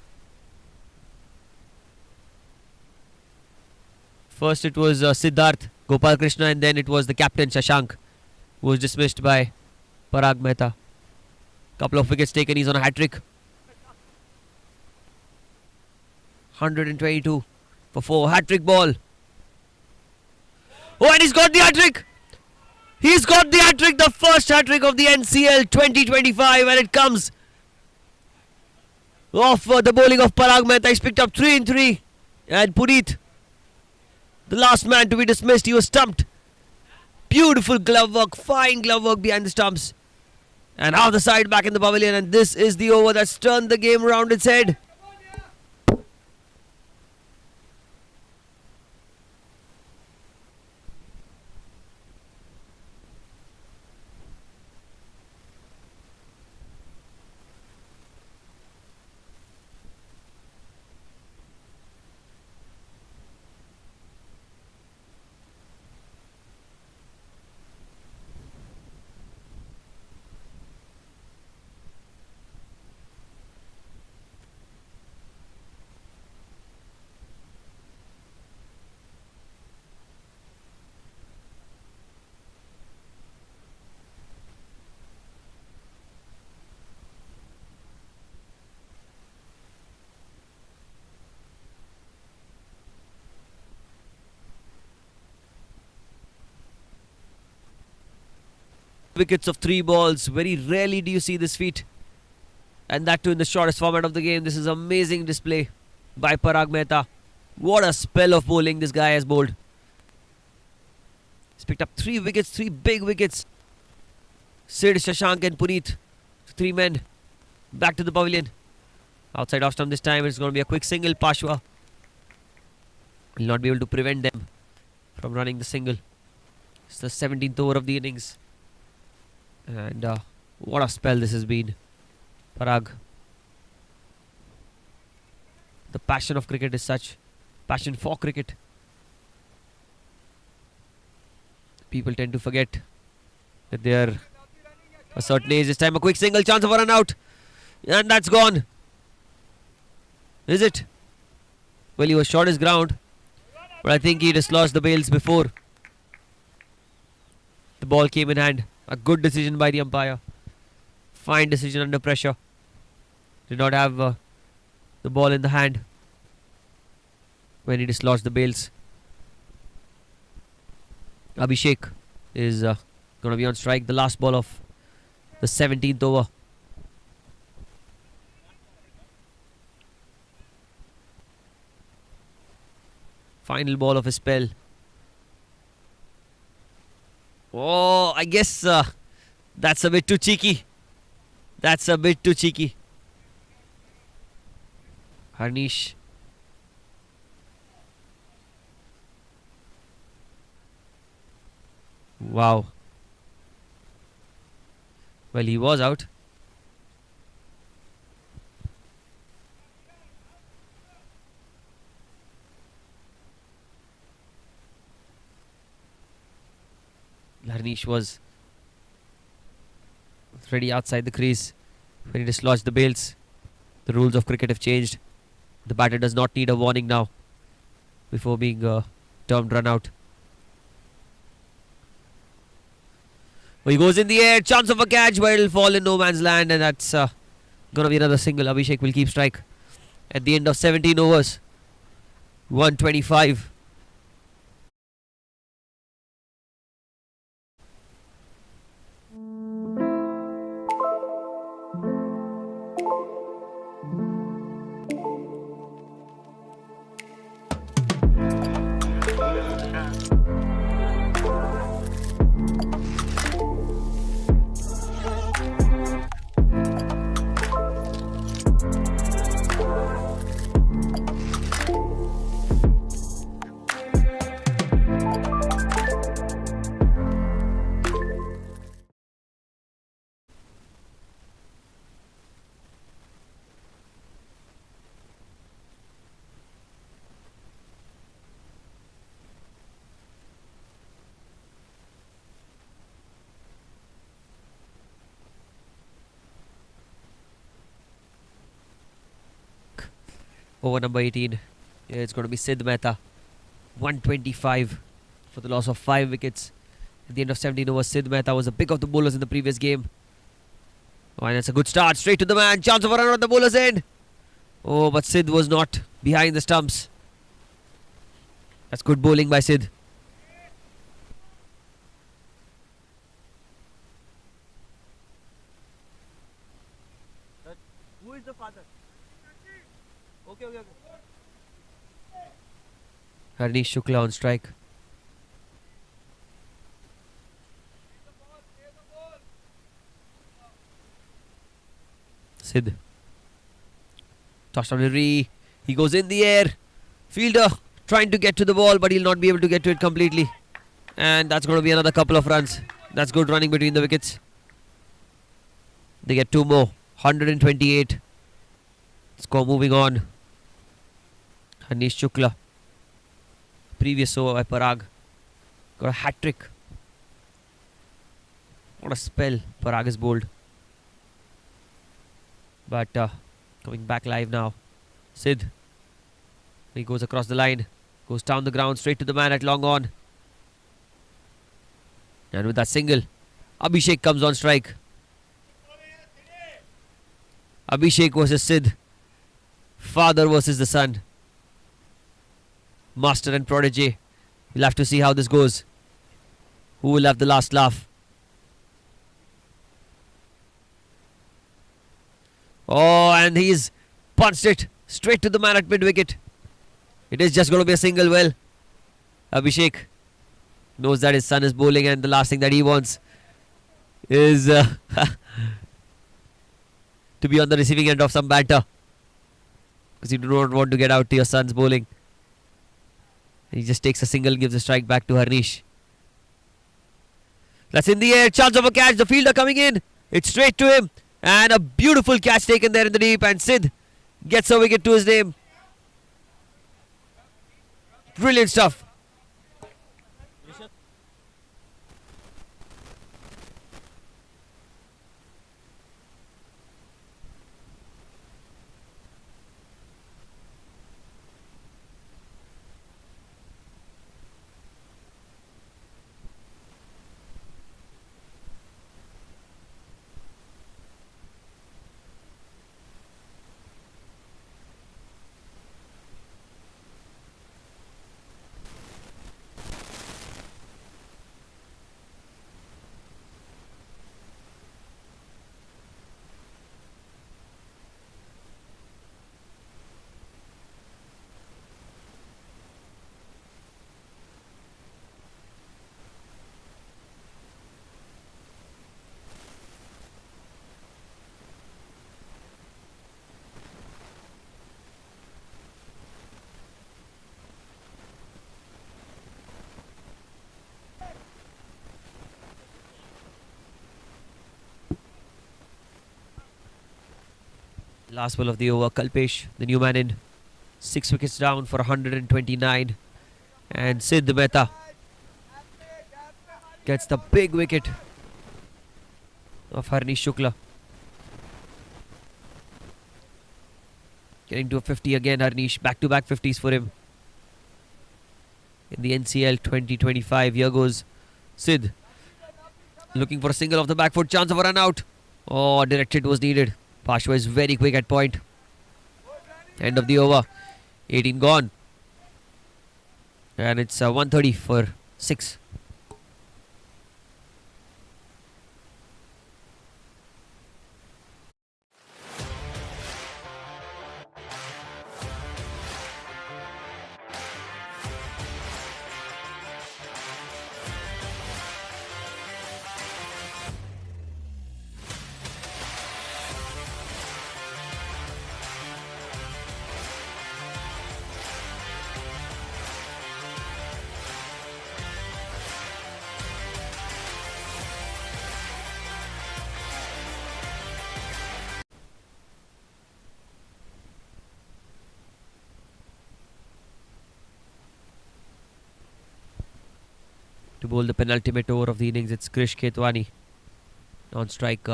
First it was Siddharth, Gopal Krishna, and then it was the captain Shashank, who was dismissed by Parag Mehta. Couple of wickets taken, he's on a hat-trick. 122 for 4, hat-trick ball. Oh, and he's got the hat-trick! He's got the hat-trick, the first hat-trick of the NCL 2025, and it comes off the bowling of Parag Mehta. He's picked up 3 in 3, and Puneet, the last man to be dismissed, he was stumped. Beautiful glove work, fine glove work behind the stumps. And out the side back in the pavilion, and this is the over that's turned the game around its head. Wickets of 3 balls. Very rarely do you see this feat, and that too in the shortest format of the game. This is amazing display by Parag Mehta. What a spell of bowling this guy has bowled. He's picked up 3 wickets, 3 big wickets. Sid, Shashank and Puneet, 3 men back to the pavilion. Outside off stump this time. It's going to be a quick single. Pashwa will not be able to prevent them from running the single. It's the 17th over of the innings. And what a spell this has been. Parag. The passion of cricket is such. Passion for cricket. People tend to forget that they are a certain age. This time a quick single, chance of a run out. And that's gone. Is it? Well, he was short his ground, but I think he dislodged the bails before the ball came in hand. A good decision by the umpire. Fine decision under pressure. Did not have the ball in the hand when he dislodged the bails. Abhishek is going to be on strike. The last ball of the 17th over. Final ball of his spell. Oh, I guess that's a bit too cheeky. That's a bit too cheeky. Harnish. Wow. Well, he was out. Harnish was ready outside the crease when he dislodged the bails. The rules of cricket have changed. The batter does not need a warning now before being termed run out. Well, he goes in the air, chance of a catch, but it'll fall in no man's land, and that's gonna be another single. Abhishek will keep strike at the end of 17 overs. 125. Over number 18. Yeah, it's going to be Sid Mehta. 125 for the loss of 5 wickets. At the end of 17 overs, Sid Mehta was the pick of the bowlers in the previous game. Oh, and that's a good start. Straight to the man. Chance of a run on the bowler's end. Oh, but Sid was not behind the stumps. That's good bowling by Sid. Harnish Shukla on strike. Sid. Touchdown delivery. He goes in the air. Fielder trying to get to the ball, but he'll not be able to get to it completely. And that's going to be another couple of runs. That's good running between the wickets. They get two more. 128. Score moving on. Harnish Shukla. Previous over by Parag. Got a hat trick. What a spell. Parag is bowled. But coming back live now. Sid. He goes across the line. Goes down the ground straight to the man at long on. And with that single, Abhishek comes on strike. Abhishek versus Sid. Father versus the son. Master and prodigy. We'll have to see how this goes. Who will have the last laugh? Oh, and he's punched it straight to the man at mid-wicket. It is just going to be a single. Well, Abhishek knows that his son is bowling, and the last thing that he wants is to be on the receiving end of some banter, because you do not want to get out to your son's bowling. And he just takes a single and gives a strike back to Harnish. That's in the air. Chance of a catch. The fielder coming in. It's straight to him. And a beautiful catch taken there in the deep. And Sid gets a wicket to his name. Brilliant stuff. Last ball of the over. Kalpesh, the new man in. 6 wickets down for 129. And Sid Mehta gets the big wicket of Harnish Shukla. Getting to a 50 again, Harnish. Back-to-back 50s for him. In the NCL 2025, here goes Sid. Looking for a single off the back foot. Chance of a run out. Oh, directed was needed. Pashwa is very quick at point. End of the over. 18 gone. And it's 130 for 6. To bowl the penultimate over of the innings, it's Krish Ketwani. On strike,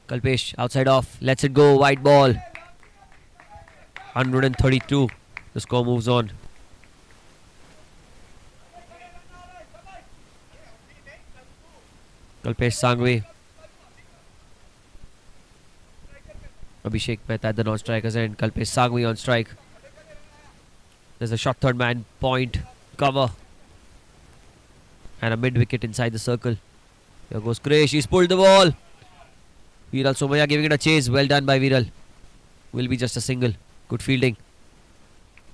Kalpesh outside off, lets it go, wide ball. 132. The score moves on. Kalpesh Sangwe. Abhishek Mehta at the non-strikers end. Kalpesh Sangwe on strike. There's a short third man, point, cover. And a mid-wicket inside the circle. Here goes Krish. He's pulled the ball. Viral Somaya giving it a chase. Well done by Viral. Will be just a single. Good fielding.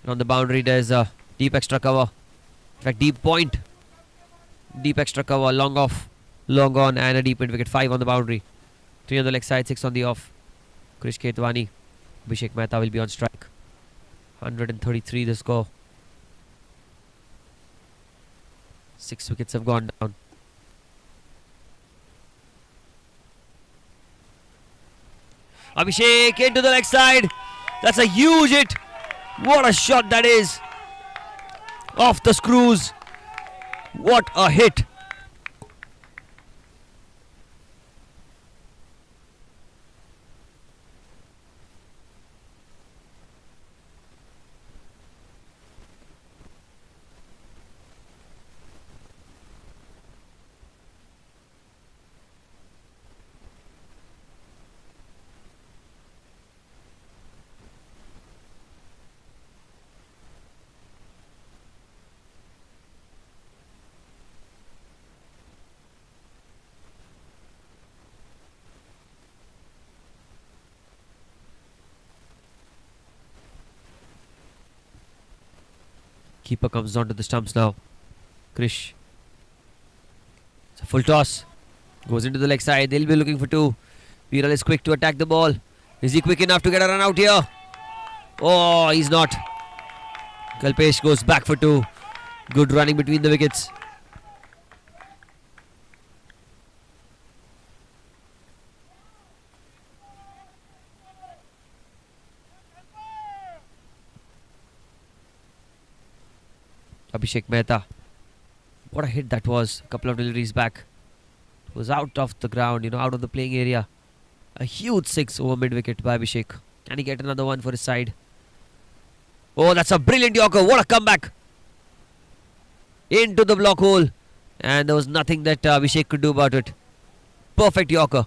And on the boundary, there's Deep extra cover. In fact, deep point. Deep extra cover. Long off. Long on and a deep mid wicket. 5 on the boundary. 3 on the leg side. 6 on the off. Krish Ketwani. Abhishek Mehta will be on strike. 133 the score. 6 wickets have gone down. Abhishek into the leg side. That's a huge hit. What a shot that is. Off the screws. What a hit. Keeper comes down to the stumps now. Krish. It's a full toss. Goes into the leg side. They'll be looking for 2. Viral is quick to attack the ball. Is he quick enough to get a run out here? Oh, he's not. Kalpesh goes back for 2. Good running between the wickets. Abhishek Mehta. What a hit that was. A couple of deliveries back. It was out of the ground, out of the playing area. A huge 6 over mid wicket by Abhishek. Can he get another one for his side? Oh, that's a brilliant Yorker. What a comeback. Into the block hole. And there was nothing that Abhishek could do about it. Perfect Yorker.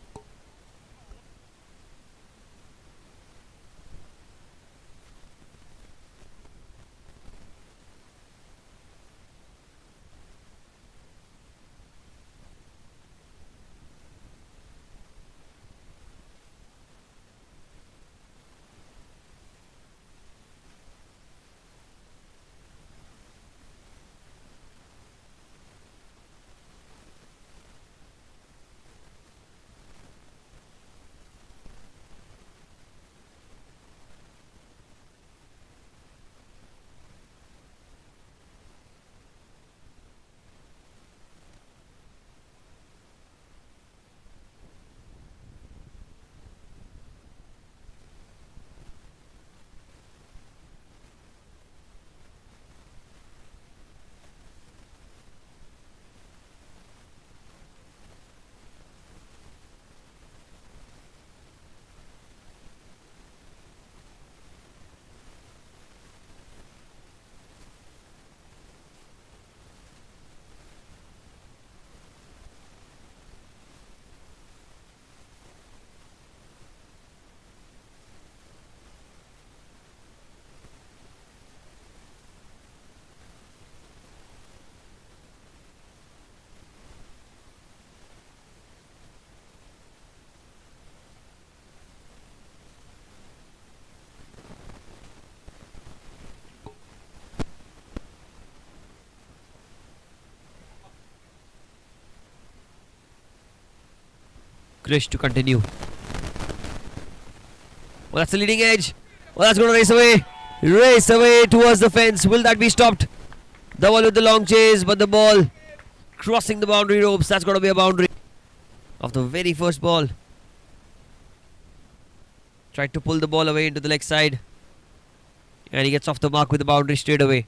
Krish to continue. Well, that's the leading edge. Well, that's going to race away. Race away towards the fence. Will that be stopped? The one with the long chase, but the ball crossing the boundary ropes. That's going to be a boundary of the very first ball. Tried to pull the ball away into the leg side. And he gets off the mark with the boundary straight away.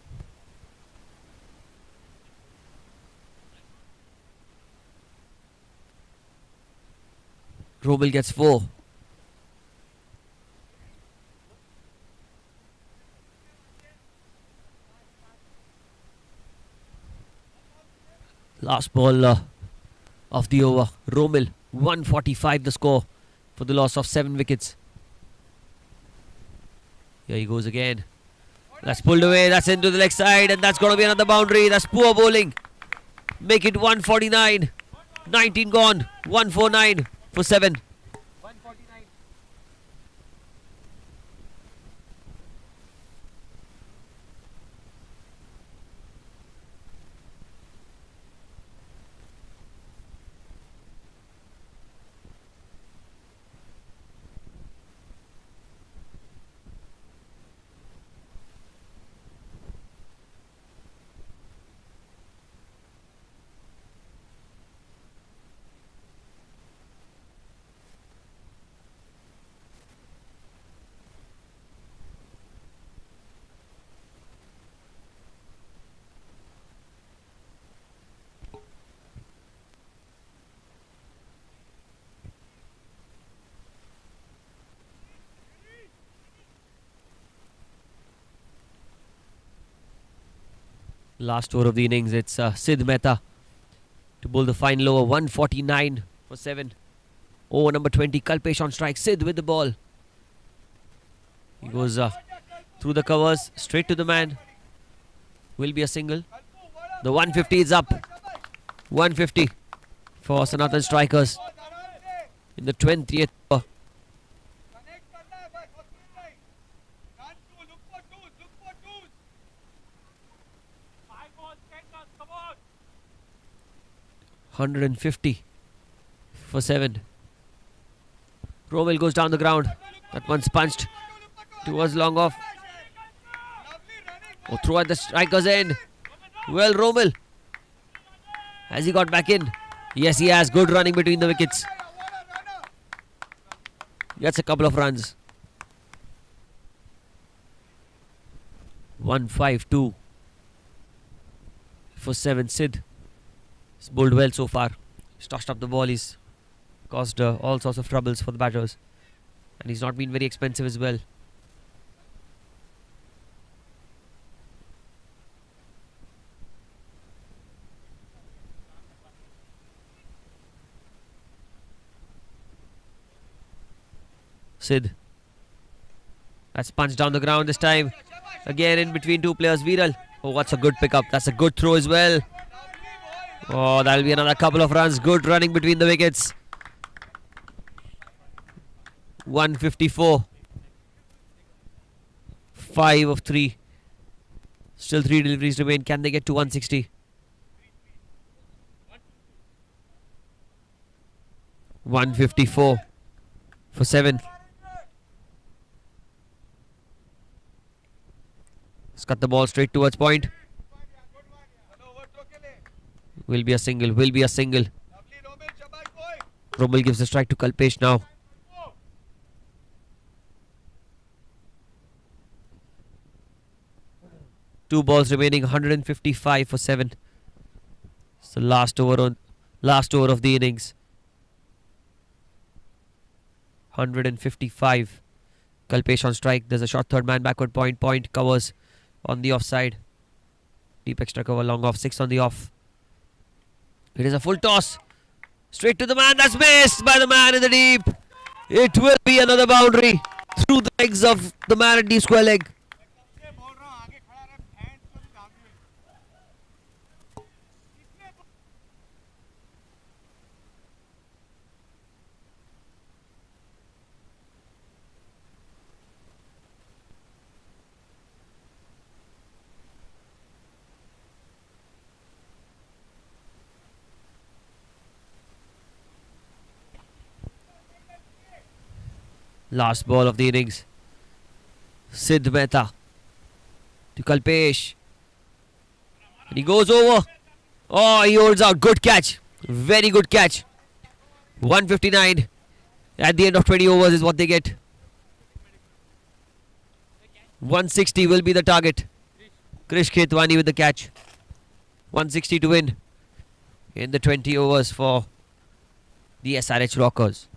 Romil gets 4. Last ball of the over. Romil, 145 the score for the loss of 7 wickets. Here he goes again. That's pulled away. That's into the leg side. And that's going to be another boundary. That's poor bowling. Make it 149. 19 gone. 149 for 7. 149. Last over of the innings, it's Sid Mehta to bowl the final over. 149 for 7. Over number 20, Kalpesh on strike. Sid with the ball. He goes through the covers, straight to the man. Will be a single. The 150 is up. 150 for Sanatan Strikers in the 20th over. Connect करना है भाई first नहीं run to look for twos 5 balls 10 runs come on 150 for 7. Romil goes down the ground. That one's punched towards long off. Oh, throw at the striker's end. Well, Romil. Has he got back in? Yes, he has. Good running between the wickets. Gets a couple of runs. 152 for 7. Sid has bowled well so far. He's tossed up the ball. He's caused all sorts of troubles for the batters. And he's not been very expensive as well. Sid. That's punched down the ground this time. Again in between two players. Viral. Oh, what's a good pickup. That's a good throw as well. Oh, that'll be another couple of runs. Good running between the wickets. 154. 5 of 3. Still 3 deliveries remain. Can they get to 160? 154 for 7. He's cut the ball straight towards point. Will be a single. Will be a single. Romil gives the strike to Kalpesh now. Two balls remaining. 155 for 7. It's the last over of the innings. 155. Kalpesh on strike. There's a short third man backward point. Point covers on the offside. Deep extra cover, long off. 6 on the off. It is a full toss. Straight to the man. That's missed by the man in the deep. It will be another boundary through the legs of the man at deep square leg. Last ball of the innings. Sid Mehta to Kalpesh. And he goes over. Oh, he holds out. Good catch. Very good catch. 159 at the end of 20 overs is what they get. 160 will be the target. Krish Khetwani with the catch. 160 to win in the 20 overs for the SRH Rockers.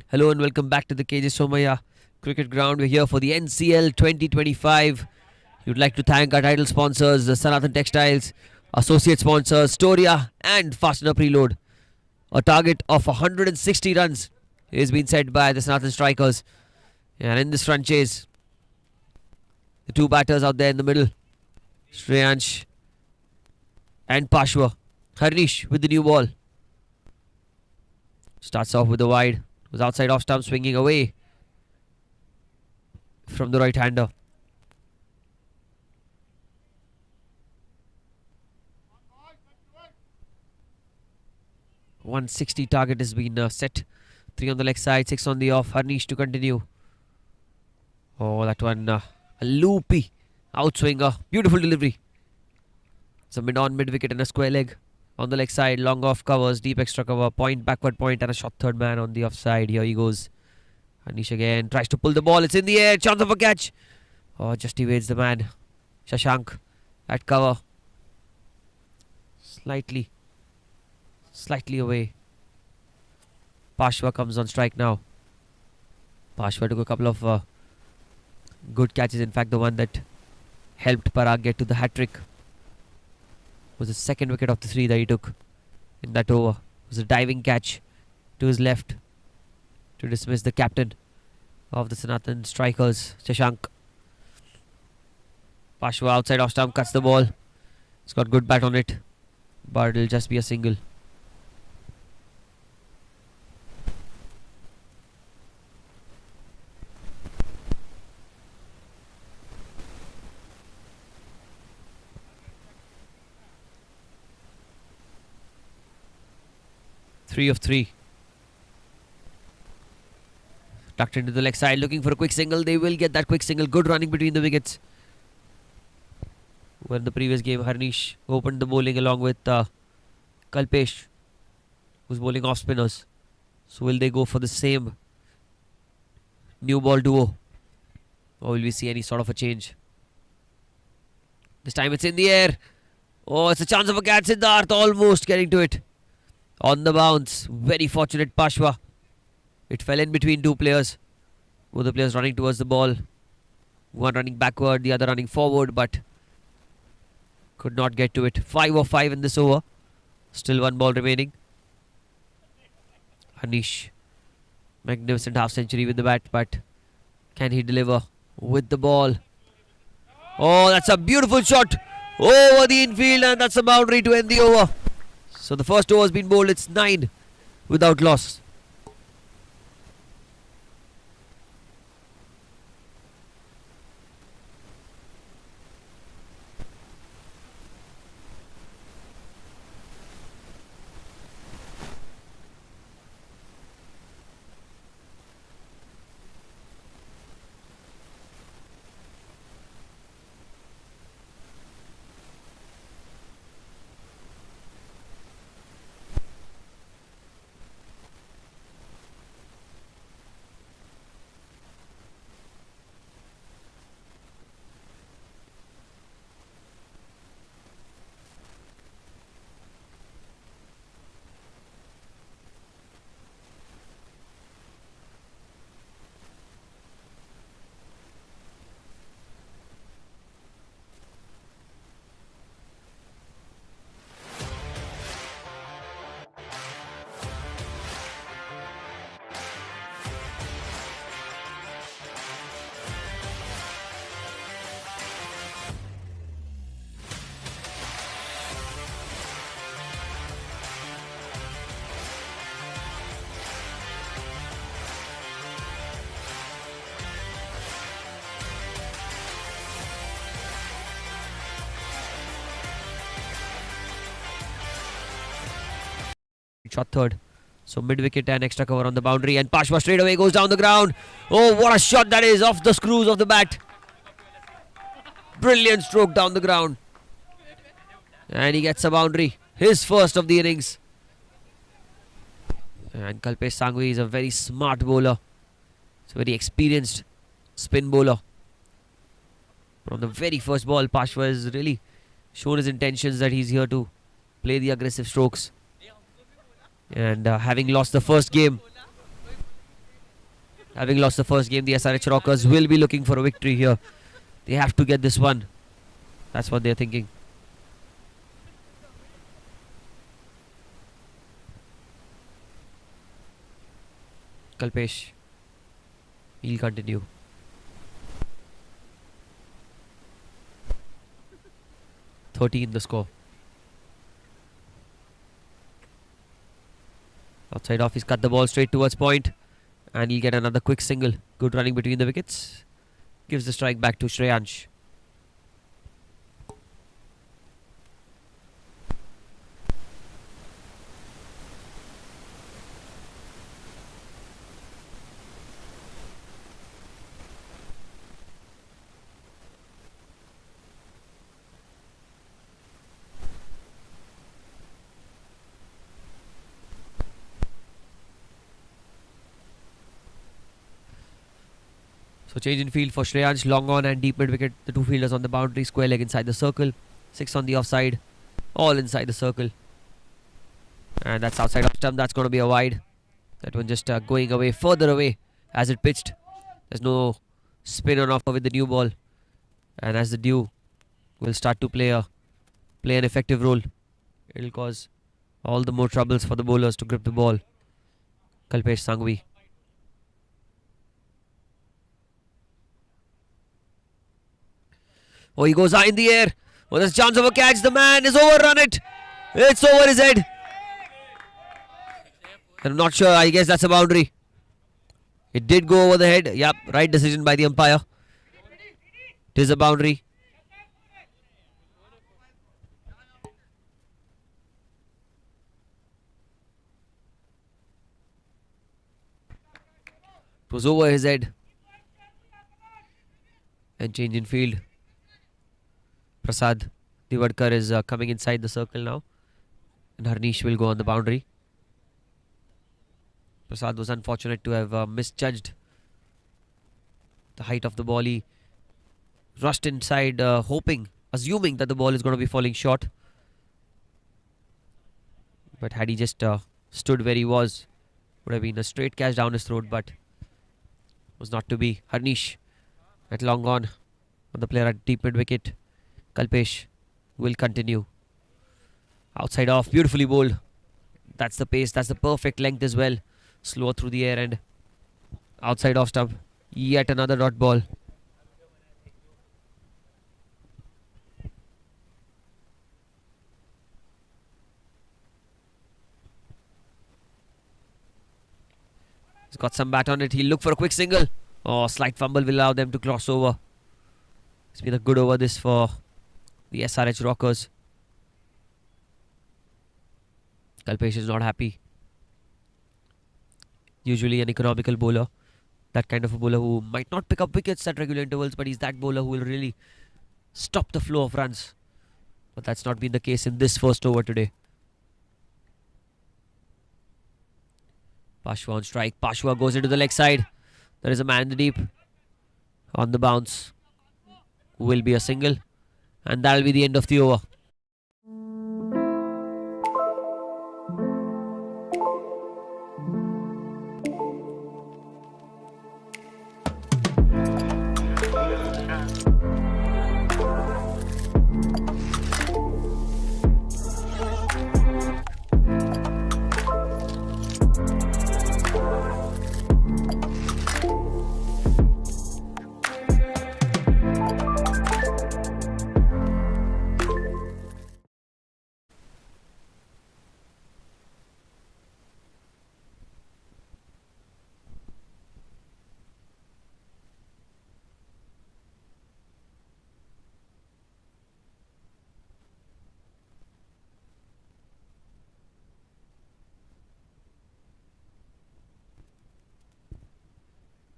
Hello and welcome back to the KJ Somaya Cricket Ground. We're here for the NCL 2025. We'd like to thank our title sponsors, the Sanathan Textiles, associate sponsors, Storia and Fastener Preload. A target of 160 runs is being set by the Sanathan Strikers. And in this front chase, the two batters out there in the middle, Shreyansh and Pashwa. Harnish with the new ball. Starts off with the wide. Was outside off stump, swinging away from the right-hander. .160 target has been set. 3 on the leg side, 6 on the off. Harnish to continue. Oh, that one a loopy outswinger. Beautiful delivery. It's a mid-on, mid-wicket and a square leg. On the leg side, long off covers, deep extra cover, point, backward point and a shot third man on the offside. Here he goes. Harnish again, tries to pull the ball. It's in the air, chance of a catch. Oh, just evades the man. Shashank at cover. Slightly away. Pashwa comes on strike now. Pashwa took a couple of good catches. In fact, the one that helped Parag get to the hat-trick was the second wicket of the 3 that he took in that over. It was a diving catch to his left to dismiss the captain of the Sanathan Strikers, Shashank. Pashwa outside off stump, cuts the ball. It's got good bat on it, but it'll just be a single. Three of 3. Tucked into the leg side, looking for a quick single. They will get that quick single. Good running between the wickets. Where in the previous game, Harnish opened the bowling along with Kalpesh, who's bowling off spinners. So will they go for the same new ball duo, or will we see any sort of a change? This time it's in the air. Oh, it's a chance of a catch. Siddharth almost getting to it. On the bounce, very fortunate Pashwa. It fell in between two players. Both the players running towards the ball. One running backward, the other running forward, but could not get to it. 5 of 5 in this over. Still one ball remaining. Harnish, magnificent half century with the bat, but can he deliver with the ball? Oh, that's a beautiful shot over the infield, and that's a boundary to end the over. So the first over has been bowled. It's 9 without loss. Shot third. So mid-wicket and extra cover on the boundary, and Pashwa straight away goes down the ground. Oh, what a shot that is, off the screws of the bat. Brilliant stroke down the ground. And he gets a boundary. His first of the innings. And Kalpesh Sangvi is a very smart bowler. He's a very experienced spin bowler. From the very first ball, Pashwa has really shown his intentions that he's here to play the aggressive strokes. And having lost the first game Having lost the first game, the SRH Rockers will be looking for a victory here. They have to get this one. That's what they're thinking. Kalpesh. He'll continue. In the score. Outside off, he's cut the ball straight towards point. And he'll get another quick single. Good running between the wickets. Gives the strike back to Shreyansh. So change in field for Shreyansh, long on and deep mid wicket. The two fielders on the boundary, square leg inside the circle. 6 on the offside, all inside the circle. And that's outside off stump, that's going to be a wide. That one just going away, further away as it pitched. There's no spin on offer with the new ball. And as the dew will start to play an effective role, it'll cause all the more troubles for the bowlers to grip the ball. Kalpesh Sanghvi. Oh, he goes high in the air. Oh, there's a chance of a catch. The man is overrun it. It's over his head. I'm not sure. I guess that's a boundary. It did go over the head. Yep, right decision by the umpire. It is a boundary. It was over his head. And change in field. Prasad Divadkar is coming inside the circle now. And Harnish will go on the boundary. Prasad was unfortunate to have misjudged the height of the ball. He rushed inside, assuming that the ball is going to be falling short. But had he just stood where he was, would have been a straight catch down his throat, but was not to be. Harnish at long on the player at deep mid wicket. Kalpesh will continue. Outside off, beautifully bowled. That's the pace, that's the perfect length as well. Slower through the air and outside off stump. Yet another dot ball. He's got some bat on it. He'll look for a quick single. Oh, slight fumble will allow them to cross over. It's been a good over this for the SRH Rockers. Kalpesh is not happy. Usually an economical bowler. That kind of a bowler who might not pick up wickets at regular intervals, but he's that bowler who will really stop the flow of runs. But that's not been the case in this first over today. Pashwa on strike. Pashwa goes into the leg side. There is a man in the deep. On the bounce. Will be a single. And that'll be the end of the over.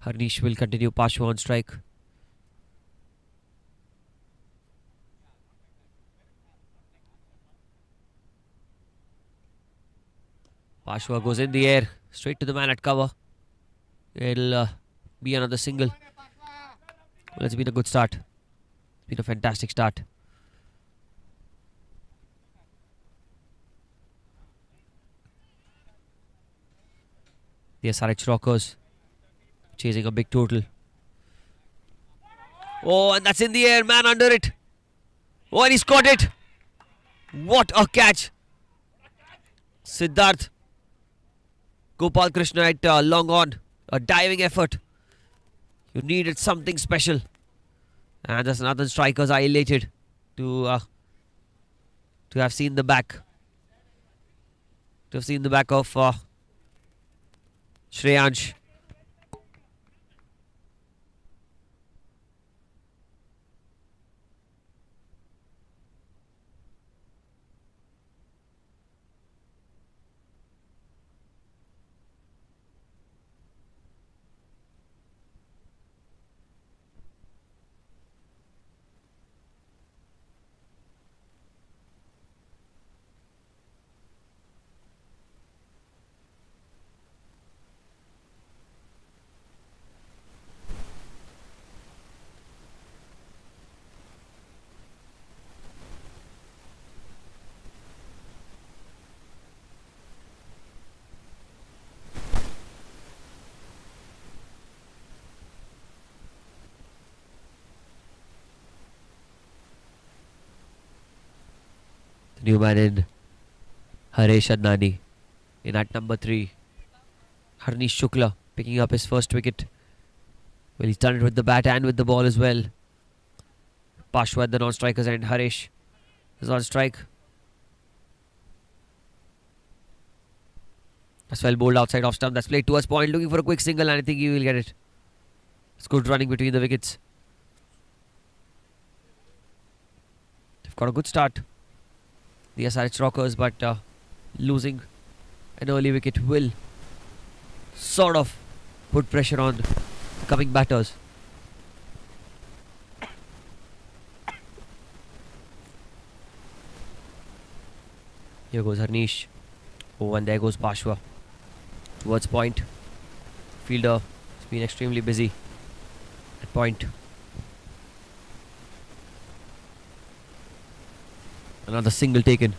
Harnish will continue. Pashwa on strike. Pashwa goes in the air. Straight to the man at cover. It'll be another single. Well, it's been a good start. It's been a fantastic start. The SRH Rockers chasing a big total. Oh, and that's in the air, man under it. Oh, and he's caught it. What a catch. Siddharth Gopal Krishna at long on. A diving effort. You needed something special. And the Sanatan strikers are elated to have seen the back. To have seen the back of Shreyansh. The new man in, Haresh Adnani. In at number 3, Harnish Shukla picking up his first wicket. Well, he's done it with the bat and with the ball as well. Pashwa at the non-strikers and Haresh is on strike. That's well bowled outside off stump. That's played towards point. Looking for a quick single, and I think he will get it. It's good running between the wickets. They've got a good start, the SRH Rockers, but losing an early wicket will sort of put pressure on the coming batters. Here goes Harnish. Oh, and there goes Pashwa towards point. Fielder has been extremely busy at point. Another single taken.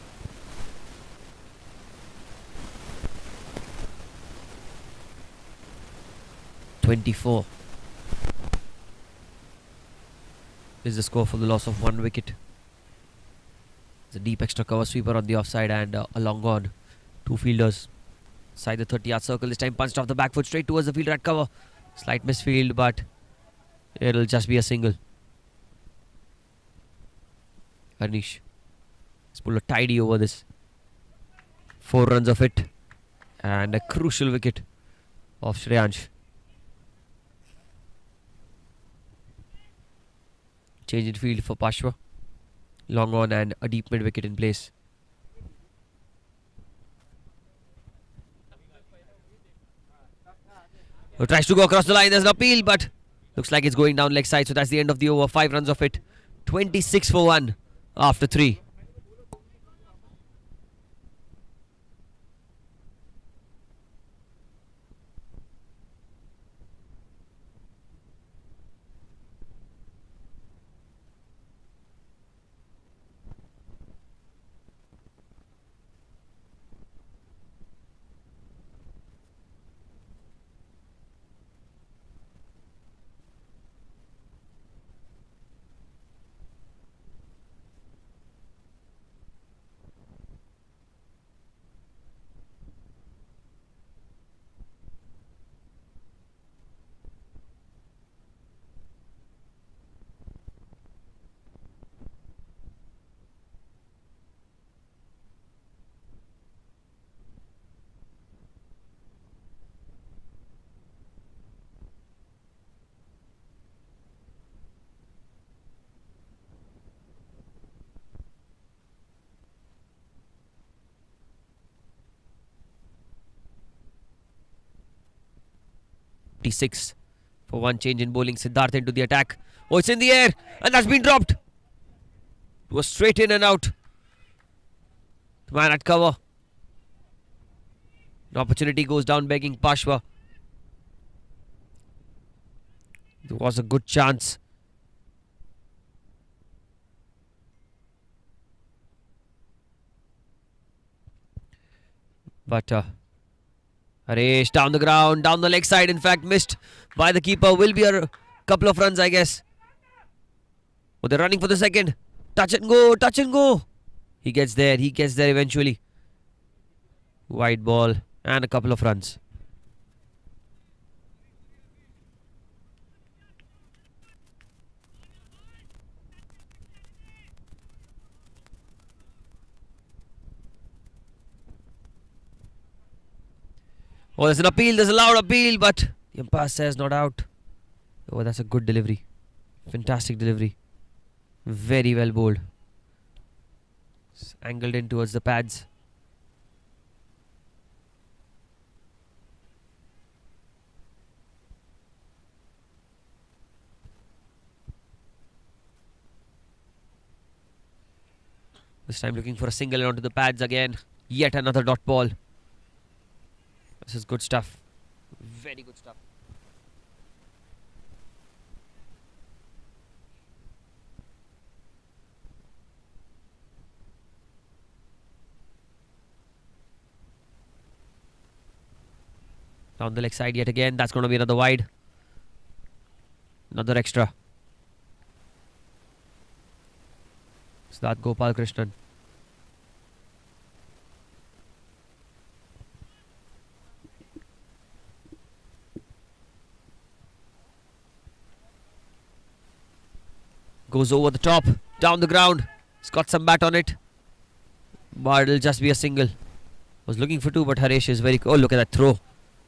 (24). This is the score for the loss of 1 wicket. There's a deep extra cover sweeper on the offside and a long on. 2 fielders inside the 30-yard circle. This time punched off the back foot straight towards the fielder at cover. Slight misfield, but it'll just be a single. Harnish has pulled a tidy over this. 4 runs of it and a crucial wicket of Shreyansh. Change in field for Pashwa. Long on and a deep mid wicket in place. Who tries to go across the line. There's an appeal, but looks like it's going down leg side. So that's the end of the over. 5 runs of it. 26 for 1 after 3. (56) for 1 change in bowling. Siddharth into the attack. Oh, it's in the air and that's been dropped. It was straight in and out. The man at cover. An opportunity goes down begging Pashwa. There was a good chance. But Haresh down the ground, down the leg side, in fact missed by the keeper. Will be a couple of runs, I guess. Oh, they're running for the second. Touch and go, touch and go. He gets there eventually. Wide ball and a couple of runs. Oh, there's an appeal, there's a loud appeal, but the umpire says not out. Oh, that's a good delivery. Fantastic delivery. Very well bowled. It's angled in towards the pads. This time looking for a single onto the pads again. Yet another dot ball. This is good stuff. Very good stuff. Down the leg side yet again. That's going to be another wide. Another extra. Siddharth Gopal Krishnan. Goes over the top, down the ground. He's got some bat on it, but it'll just be a single. Was looking for two, but Harish is very... Oh, look at that throw.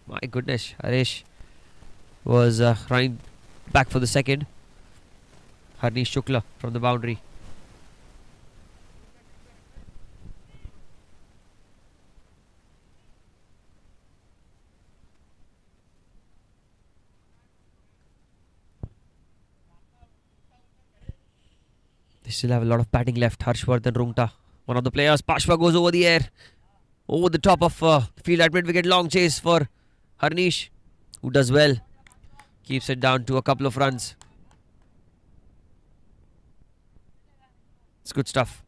My goodness, Harish was running back for the second. Harnish Shukla from the boundary. They still have a lot of batting left. Harshvardhan Rungta, one of the players. Pashwa goes over the air, over the top of field at mid-wicket. Long chase for Harnish, who does well. Keeps it down to a couple of runs. It's good stuff.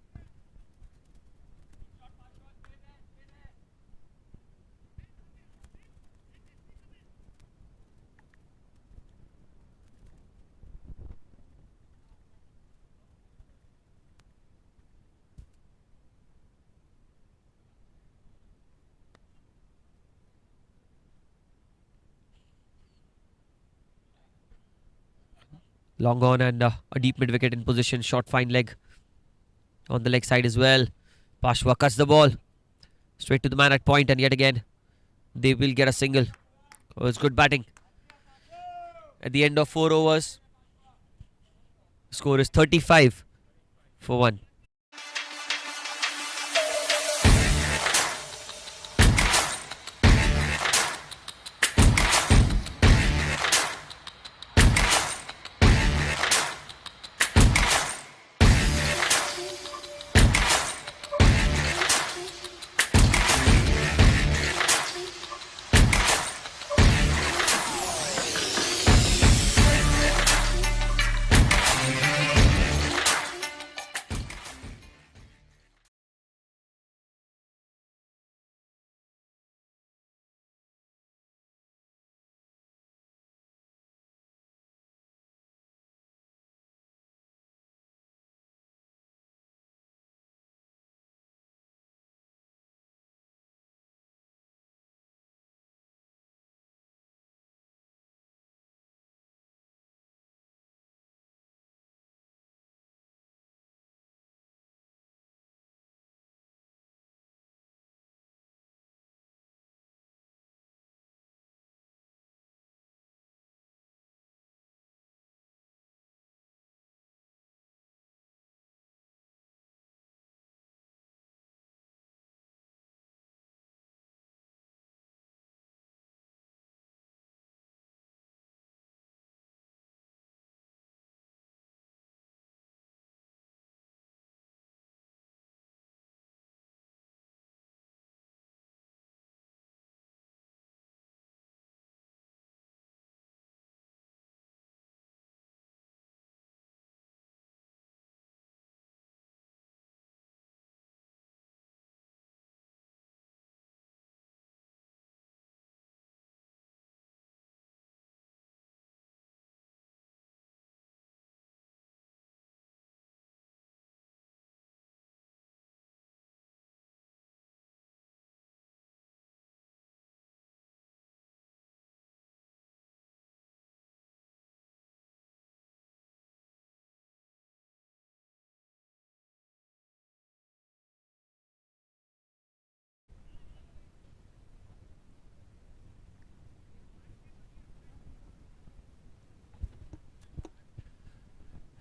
Long on and a deep mid-wicket in position. Short fine leg on the leg side as well. Pashwa cuts the ball straight to the man at point, and yet again they will get a single. Oh, it's good batting. At the end of 4 overs, score is 35 for 1.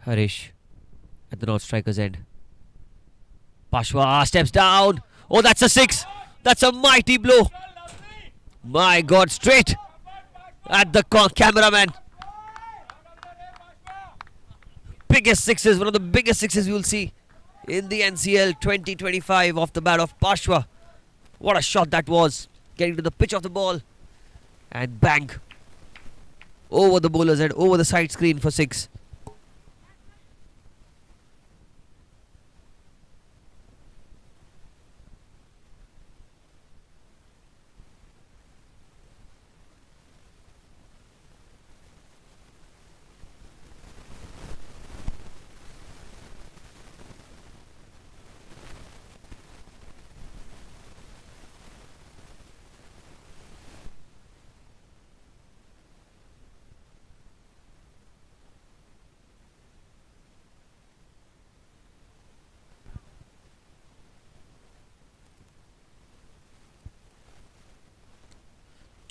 Harish at the North striker's end. Pashwa steps down. Oh, that's a 6. That's a mighty blow. My God, straight at the cameraman. Biggest sixes, one of the biggest sixes you'll see in the NCL 2025 off the bat of Pashwa. What a shot that was. Getting to the pitch of the ball. And bang. Over the bowler's head, over the side screen for 6.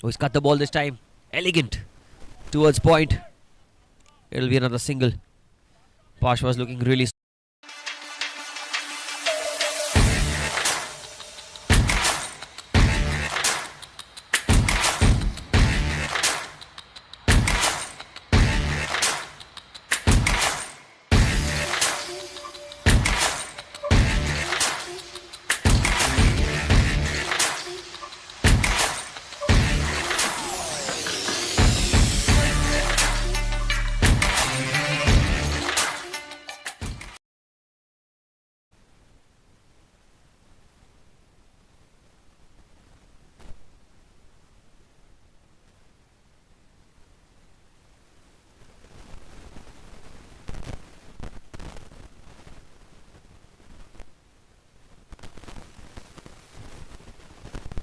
Oh, he's cut the ball this time. Elegant. Towards point. It'll be another single. Pash was looking really.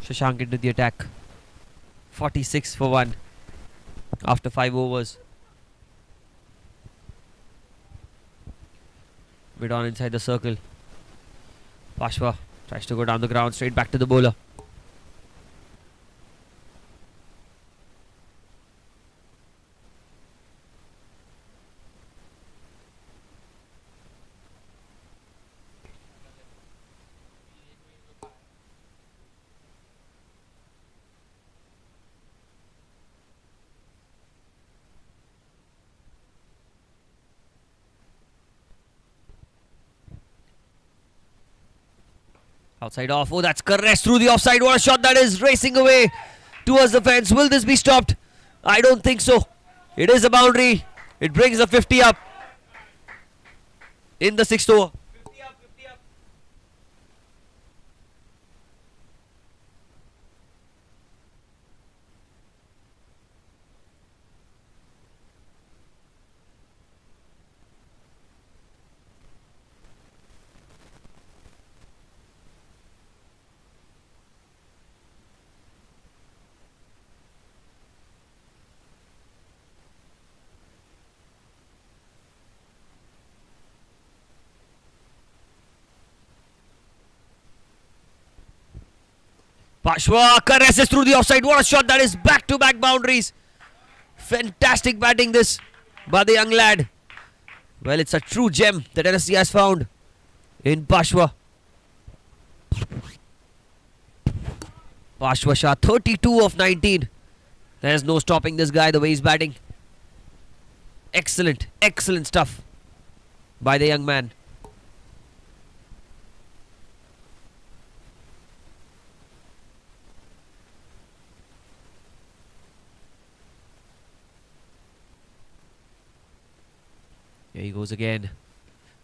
Shashank into the attack. 46 for 1 after 5 overs. Mid on inside the circle. Pashwa tries to go down the ground, straight back to the bowler. Outside off. Oh, that's caressed through the offside. What a shot that is. Racing away towards the fence. Will this be stopped? I don't think so. It is a boundary. It brings a 50 up in the 6th over. Pashwa caresses through the offside. What a shot that is. Back-to-back boundaries. Fantastic batting this by the young lad. Well, it's a true gem that Nsci has found in Pashwa. Pashwa Shah, 32 of 19. There's no stopping this guy the way he's batting. Excellent, excellent stuff by the young man. Here he goes again.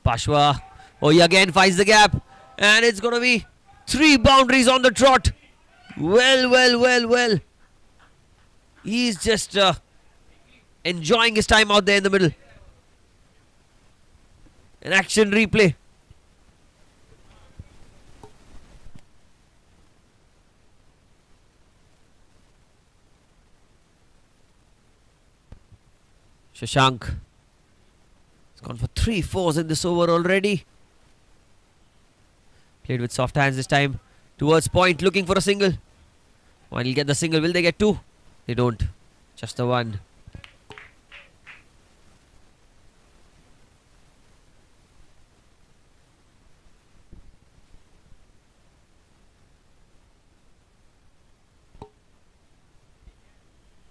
Pashwa. Oh, he again finds the gap. And it's going to be 3 boundaries on the trot. Well. He's just enjoying his time out there in the middle. An action replay. Shashank. He's gone for 3 4s in this over already. Played with soft hands this time. Towards point, looking for a single. One will get the single. Will they get 2? They don't. Just the 1.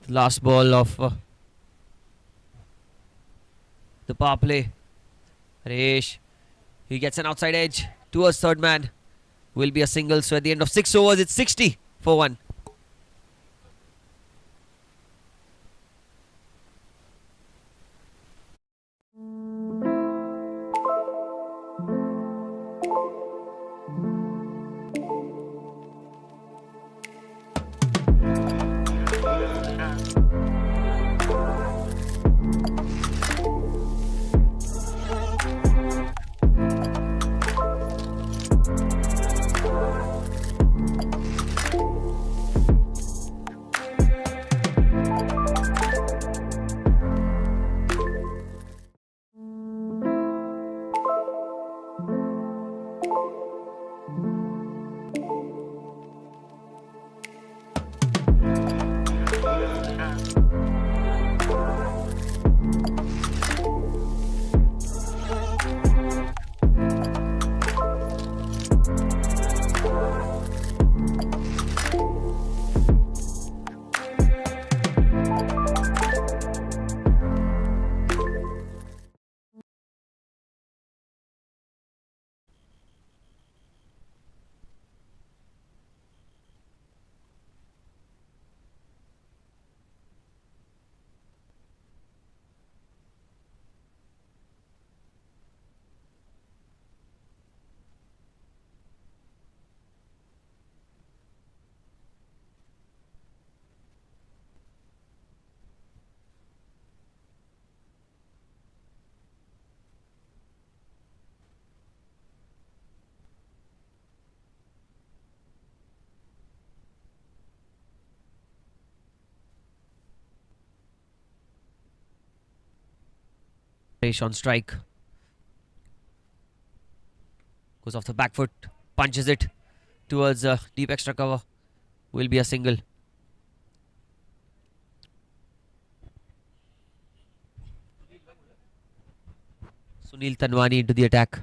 Last ball of the power play. Harish, he gets an outside edge towards third man. Will be a single. So at the end of 6 overs, it's 60 for 1. Harish on strike. Goes off the back foot. Punches it towards deep extra cover. Will be a single. Sunil Tanwani into the attack.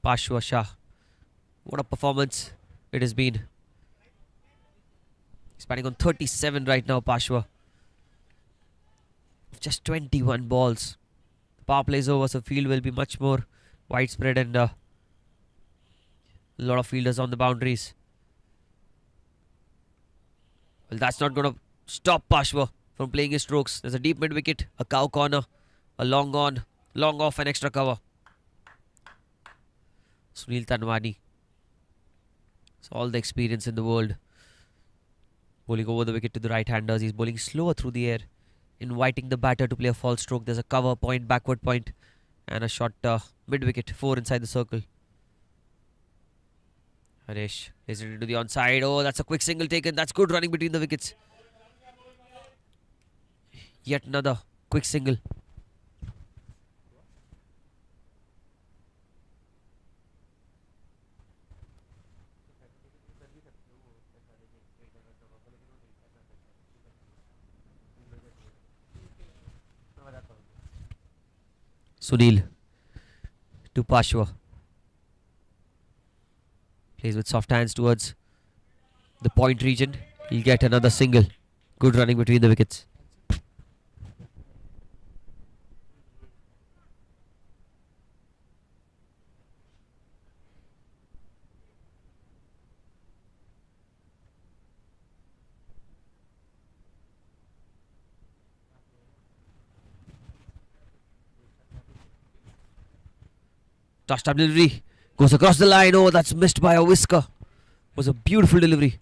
Pashwa Shah. What a performance it has been. He's batting on 37 right now, Pashwa. Just 21 balls. The power play is over, so field will be much more widespread and a lot of fielders on the boundaries. Well, that's not going to stop Pashwa from playing his strokes. There's a deep mid wicket, a cow corner, a long on, long off, and extra cover. Sunil Tanwani. It's all the experience in the world. Bowling over the wicket to the right-handers. He's bowling slower through the air, inviting the batter to play a false stroke. There's a cover point, backward point, and a shot mid-wicket, 4 inside the circle. Harish is it into the onside. Oh, that's a quick single taken. That's good running between the wickets. Yet another quick single. Sunil to Pashwa. Plays with soft hands towards the point region. He'll get another single. Good running between the wickets. Touchdown delivery. Goes across the line. Oh, that's missed by a whisker. Was a beautiful delivery.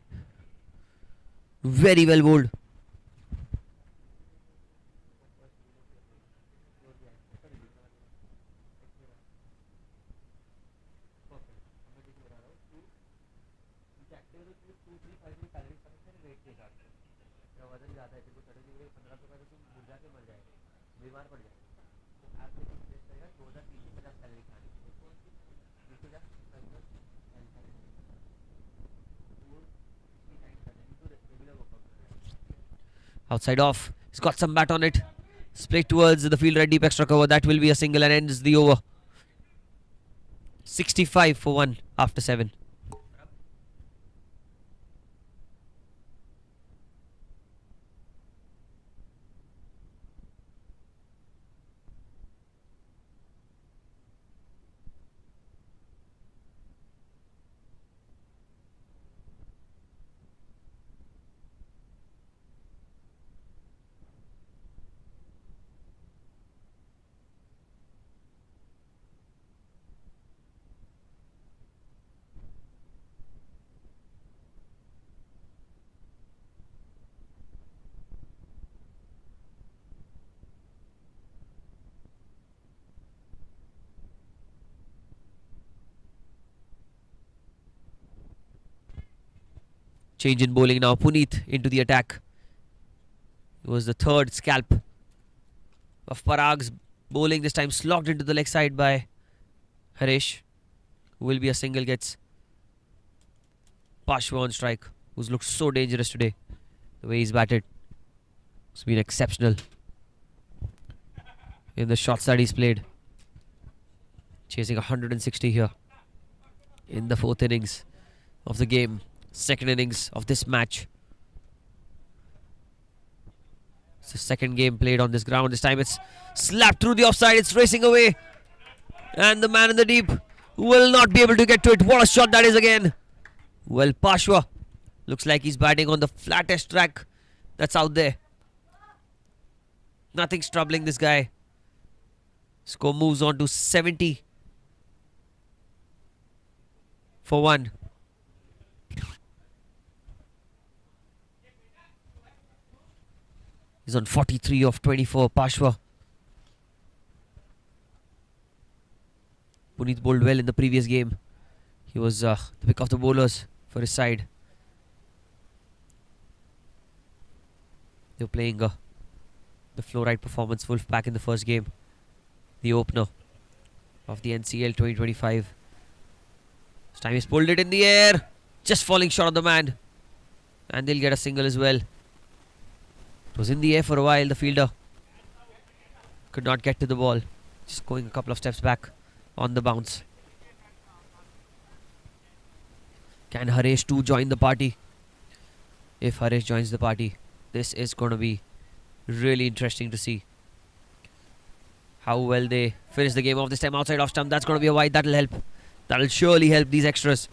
Very well bowled. Outside off. He's got some bat on it. Split towards the fielder, deep extra cover. That will be a single and ends the over. 65 for 1 after 7. Change in bowling now. Puneet into the attack. It was the third scalp of Parag's bowling. This time slogged into the leg side by Harish. Will be a single, gets Pashwa on strike, who's looked so dangerous today. The way he's batted, it's been exceptional in the shots that he's played. Chasing 160 here in the 4th innings of the game. 2nd innings of this match. It's the 2nd game played on this ground. This time it's slapped through the offside. It's racing away. And the man in the deep will not be able to get to it. What a shot that is again. Well, Pashwa looks like he's batting on the flattest track that's out there. Nothing's troubling this guy. Score moves on to 70 for 1. He's on 43 of 24. Pashwa. Puneet bowled well in the previous game. He was the pick of the bowlers for his side. They were playing the flow-right performance Wolf back in the first game. The opener of the NCL 2025. This time he's pulled it in the air. Just falling short of the man. And they'll get a single as well. It was in the air for a while. The fielder could not get to the ball. Just going a couple of steps back on the bounce. Can Harish too join the party? If Harish joins the party, this is going to be really interesting to see how well they finish the game off. This time outside off stump. That's going to be a wide. That'll help. That'll surely help these extras.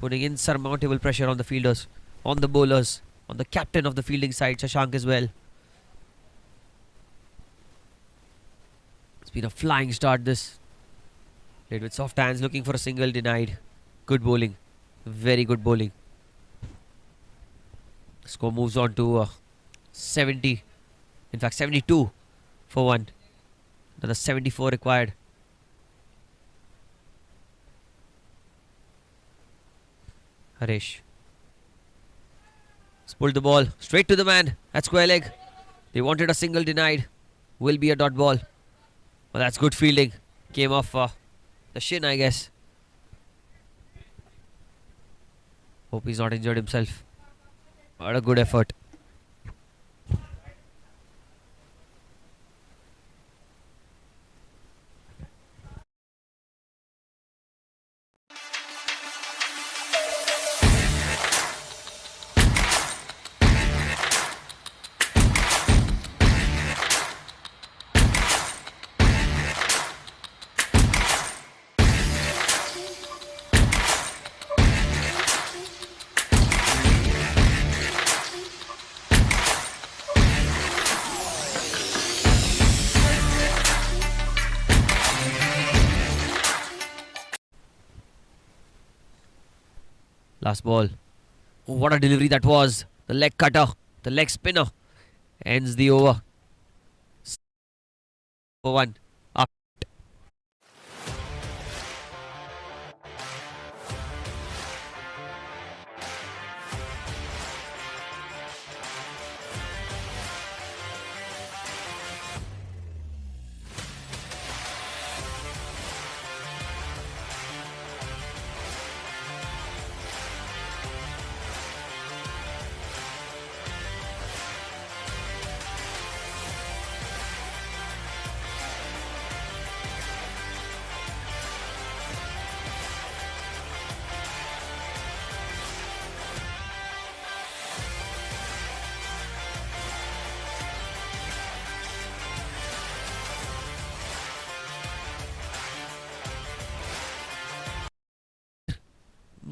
Putting insurmountable pressure on the fielders, on the bowlers, on the captain of the fielding side, Shashank, as well. It's been a flying start this. Played with soft hands, looking for a single, denied. Good bowling. Very good bowling. Score moves on to 70. In fact, 72 for 1. Another 74 required. Harish. He's pulled the ball straight to the man at square leg. They wanted a single, denied. Will be a dot ball. Well, that's good fielding. Came off the shin, I guess. Hope he's not injured himself. What a good effort. Last ball. Oh, what a delivery that was. The leg cutter, the leg spinner ends the over. For 1. Up.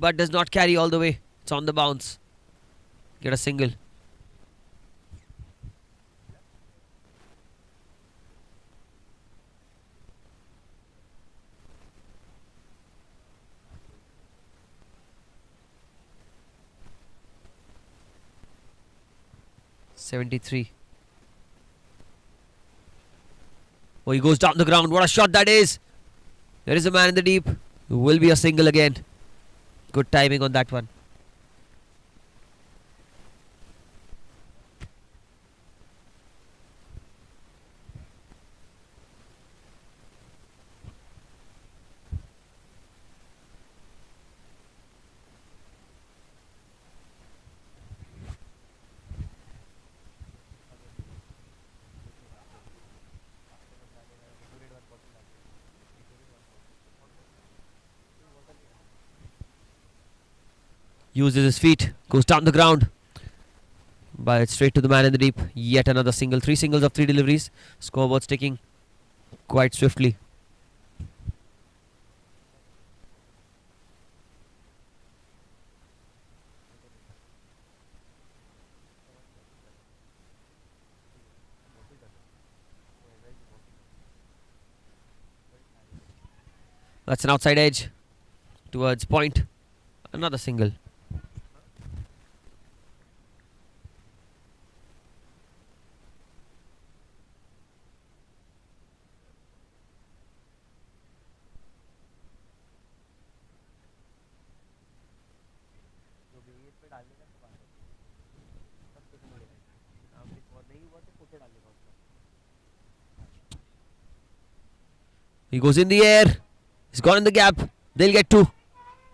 but does not carry all the way. It's on the bounce. Get a single. .73. Oh, he goes down the ground. What a shot that is. There is a man in the deep. It will be a single again. Good timing on that one. Uses his feet, goes down the ground, but straight to the man in the deep. Yet another single. 3 singles of 3 deliveries. Scoreboard's ticking quite swiftly. That's an outside edge towards point. Another single. He goes in the air. He's gone in the gap. They'll get 2.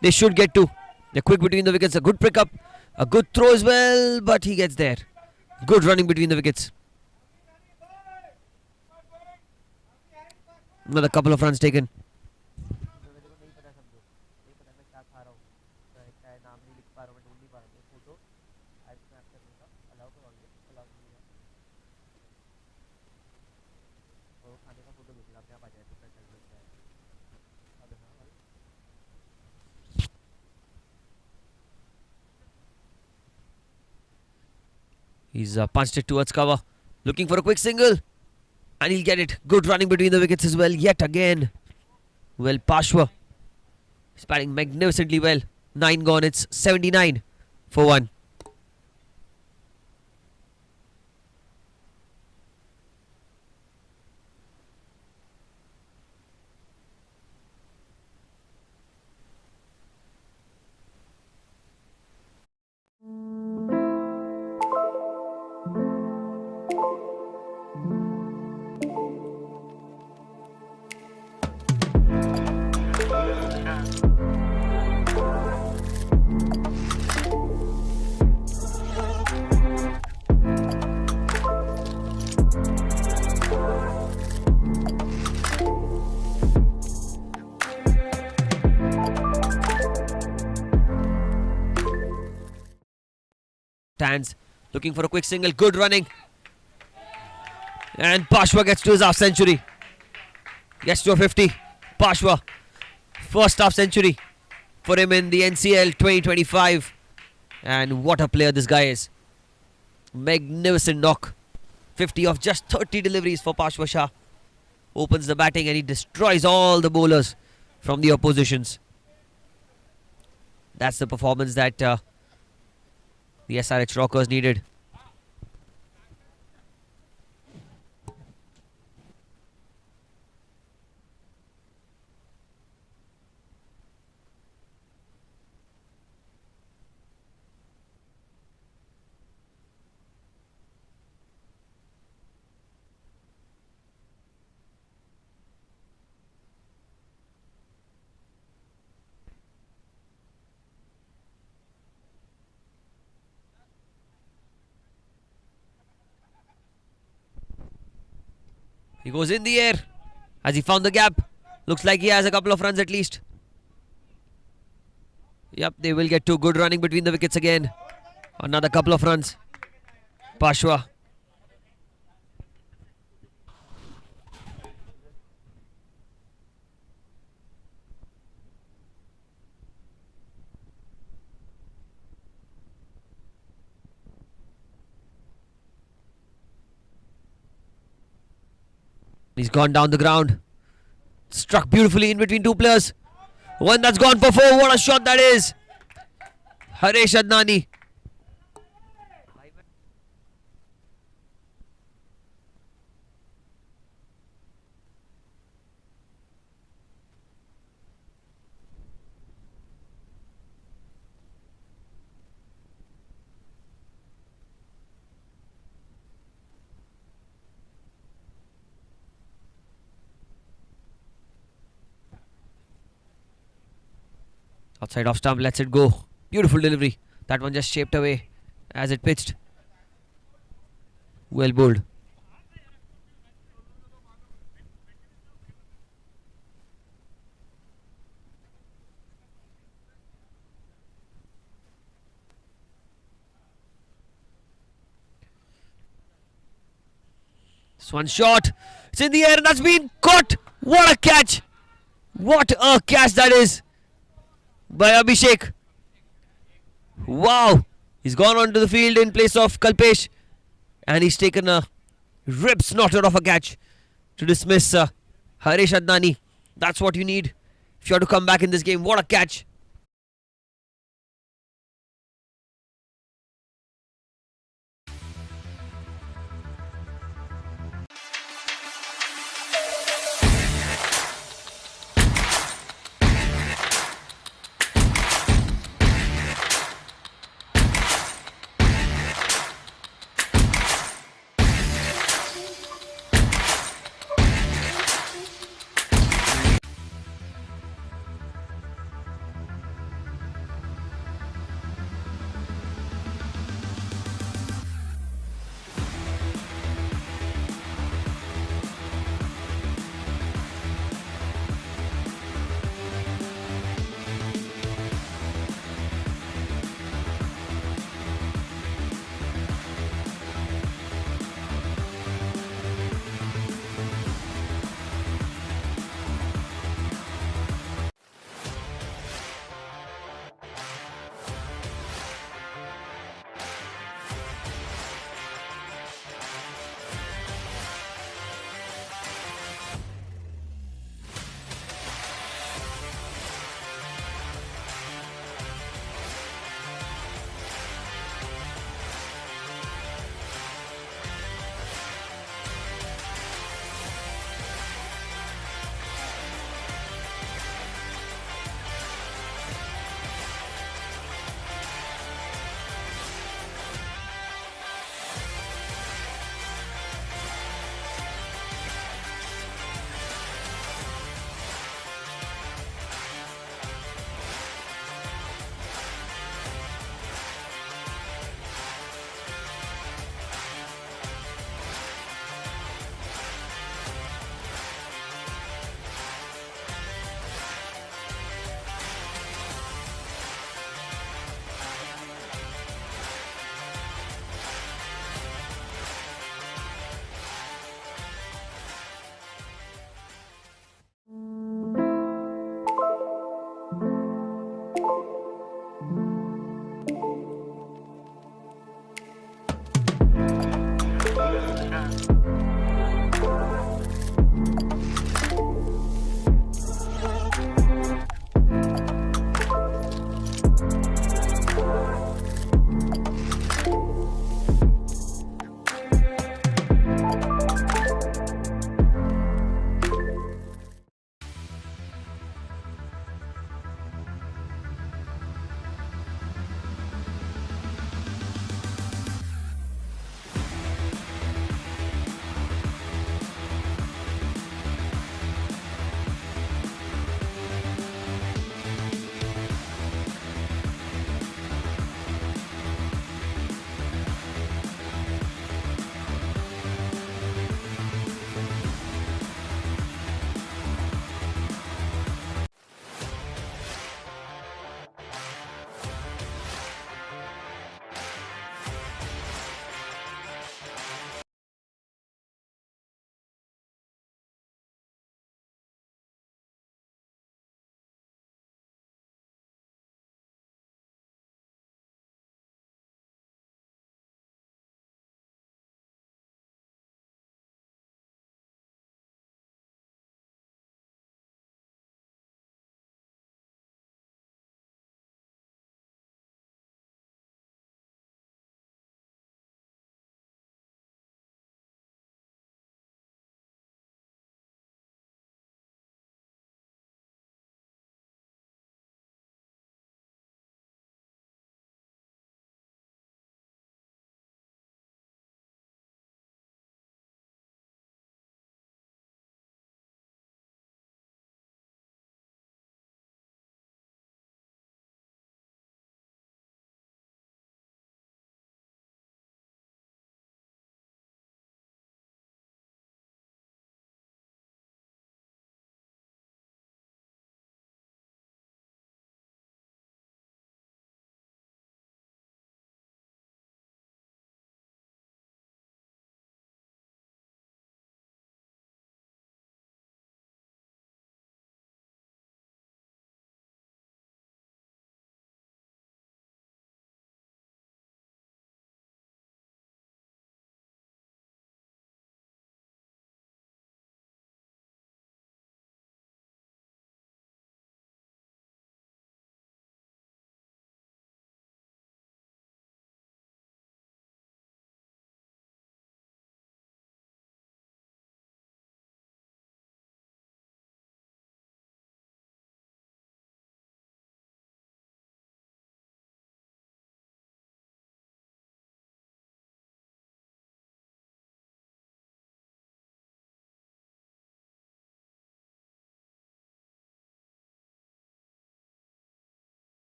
They should get 2. They're quick between the wickets. A good pick up. A good throw as well. But he gets there. Good running between the wickets. Another couple of runs taken. He's punched it towards cover. Looking for a quick single. And he'll get it. Good running between the wickets as well. Yet again. Well, Pashwa. He's batting magnificently well. 9 gone. It's 79 for 1. Stands looking for a quick single. Good running. And Pashwa gets to his half century. Gets to a 50. Pashwa. First half century for him in the NCL 2025. And what a player this guy is. Magnificent knock. 50 of just 30 deliveries for Pashwa Shah. Opens the batting and he destroys all the bowlers from the oppositions. That's the performance that the SRH Rockers needed. He goes in the air. Has he found the gap? Looks like he has a couple of runs at least. Yep, they will get 2. Good running between the wickets again. Another couple of runs. Pashwa. He's gone down the ground. Struck beautifully in between two players. One that's gone for four. What a shot that is. Harish Adnani. Outside off stump, lets it go. Beautiful delivery. That one just shaped away as it pitched. Well bowled. This one shot. It's in the air and that's been caught. What a catch. What a catch that is by Abhishek. Wow. He's gone onto the field in place of Kalpesh. And he's taken a rib snorter of a catch to dismiss Harish Adnani. That's what you need if you are to come back in this game. What a catch.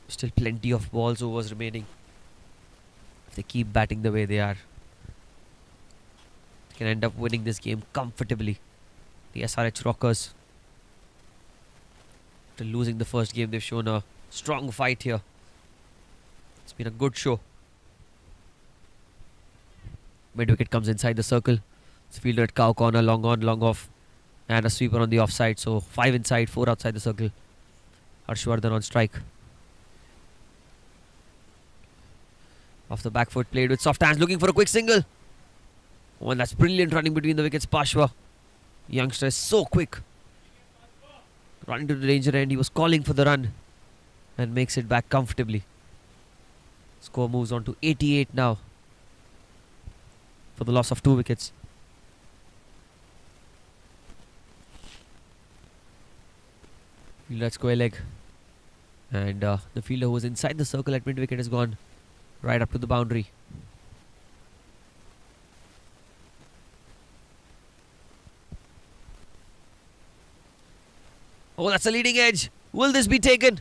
Still plenty of balls overs remaining. If they keep batting the way they are, they can end up winning this game comfortably. The SRH Rockers, after losing the first game, they've shown a strong fight here. It's been a good show. Mid wicket comes inside the circle. It's fielder at cow corner, long on, long off, and a sweeper on the offside. So 5 inside, 4 outside the circle. Harshvardhan on strike. Off the back foot, played with soft hands, looking for a quick single. Oh, and that's brilliant running between the wickets. Pashwa, youngster, is so quick. Running to the danger end, he was calling for the run and makes it back comfortably. Score moves on to 88 now for the loss of 2 wickets. Let's go a leg. And the fielder who was inside the circle at mid wicket has gone right up to the boundary. Oh, that's a leading edge. Will this be taken?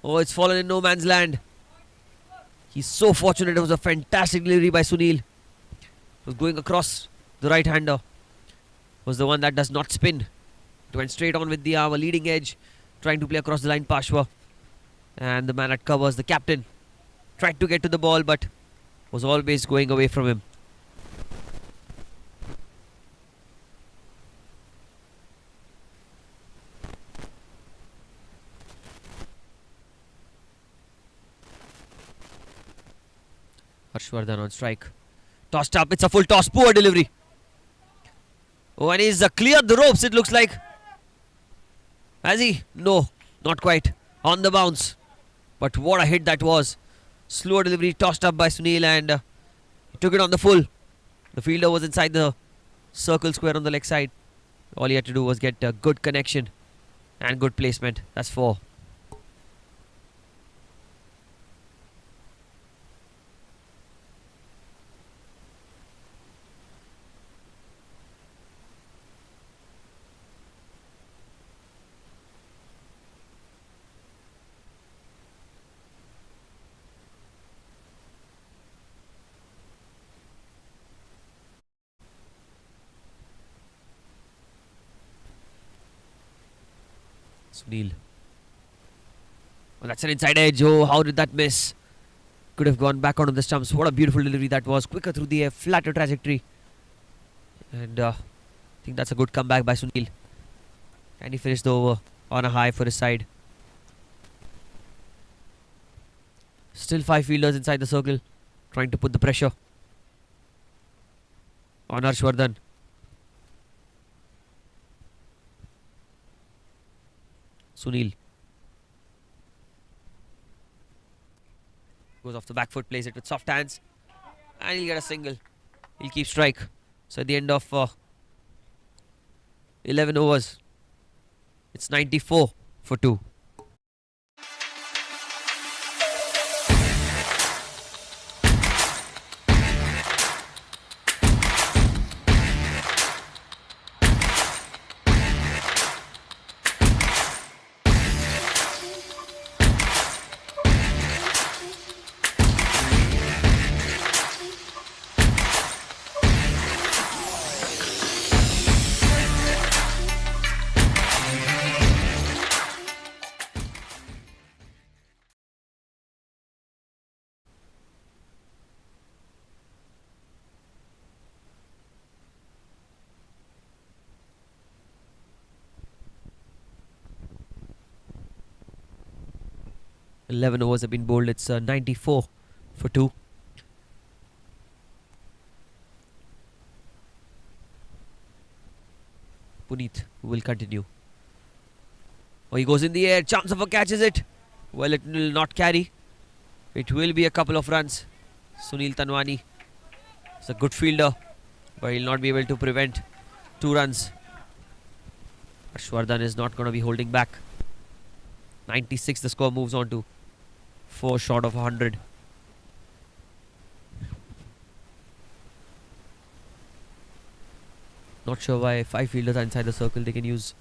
Oh, it's fallen in no man's land. He's so fortunate. It was a fantastic delivery by Sunil. It was going across the right-hander. Was the one that does not spin. It went straight on with the arm, a leading edge. Trying to play across the line, Pashwa. And the man at covers, the captain, tried to get to the ball but was always going away from him. Harshvardhan on strike. Tossed up, it's a full toss, poor delivery. Oh, and he's cleared the ropes, it looks like. Has he? No, not quite. On the bounce. But what a hit that was. Slow delivery tossed up by Sunil and he took it on the full. The fielder was inside the circle square on the leg side. All he had to do was get a good connection and good placement. That's 4. Sunil. Well, that's an inside edge. Oh, how did that miss? Could have gone back onto the stumps. What a beautiful delivery that was. Quicker through the air, flatter trajectory. And I think that's a good comeback by Sunil. Can he finish the over on a high for his side? Still 5 fielders inside the circle, trying to put the pressure on Harshvardhan. Sunil goes off the back foot, plays it with soft hands, and he'll get a single. He'll keep strike. So at the end of 11 overs, it's 94 for 2. Eleven overs have been bowled. It's 94 for 2. Puneet will continue. Oh, he goes in the air. Chance of a catch, is it? Well, it will not carry. It will be a couple of runs. Sunil Tanwani is a good fielder, but he'll not be able to prevent 2 runs. Harshvardhan is not going to be holding back. 96, the score moves on to 4 short of 100. Not sure why 5 fielders are inside the circle. They can use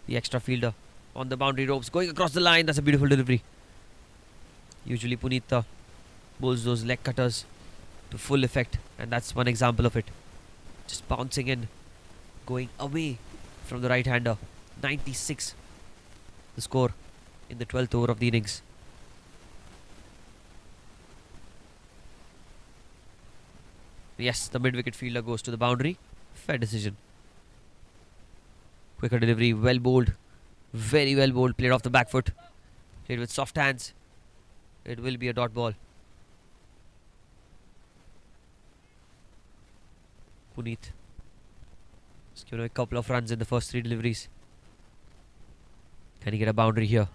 the extra fielder on the boundary ropes. Going across the line, that's a beautiful delivery. Usually Punita bowls those leg cutters to full effect, and that's one example of it. Just bouncing in, going away from the right hander. 96 the score in the 12th over of the innings. Yes, the mid-wicket fielder goes to the boundary. Fair decision. Quicker delivery, well bowled. Very well bowled, played off the back foot. Played with soft hands. It will be a dot ball. Puneet. Just given a couple of runs in the first 3 deliveries. Can he get a boundary here?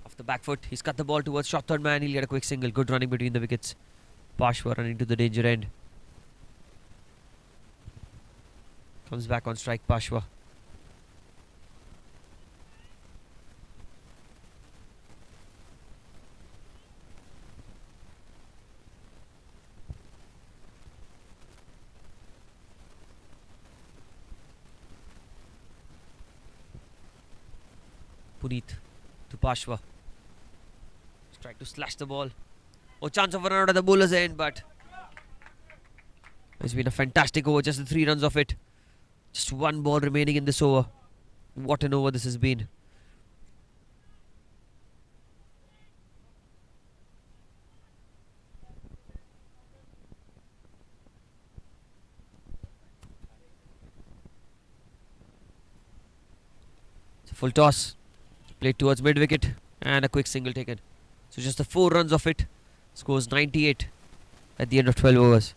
Off the back foot, he's cut the ball towards short third man. He'll get a quick single. Good running between the wickets. Pashwa running to the danger end. Comes back on strike, Pashwa. Puneet to Pashwa. He's trying to slash the ball. Oh, chance of a run out at the bowler's end, but it's been a fantastic over. Just the 3 runs of it. Just 1 ball remaining in this over. What an over this has been. It's a full toss. Played towards mid-wicket and a quick single taken. So just the 4 runs of it. Scores 98 at the end of 12 overs.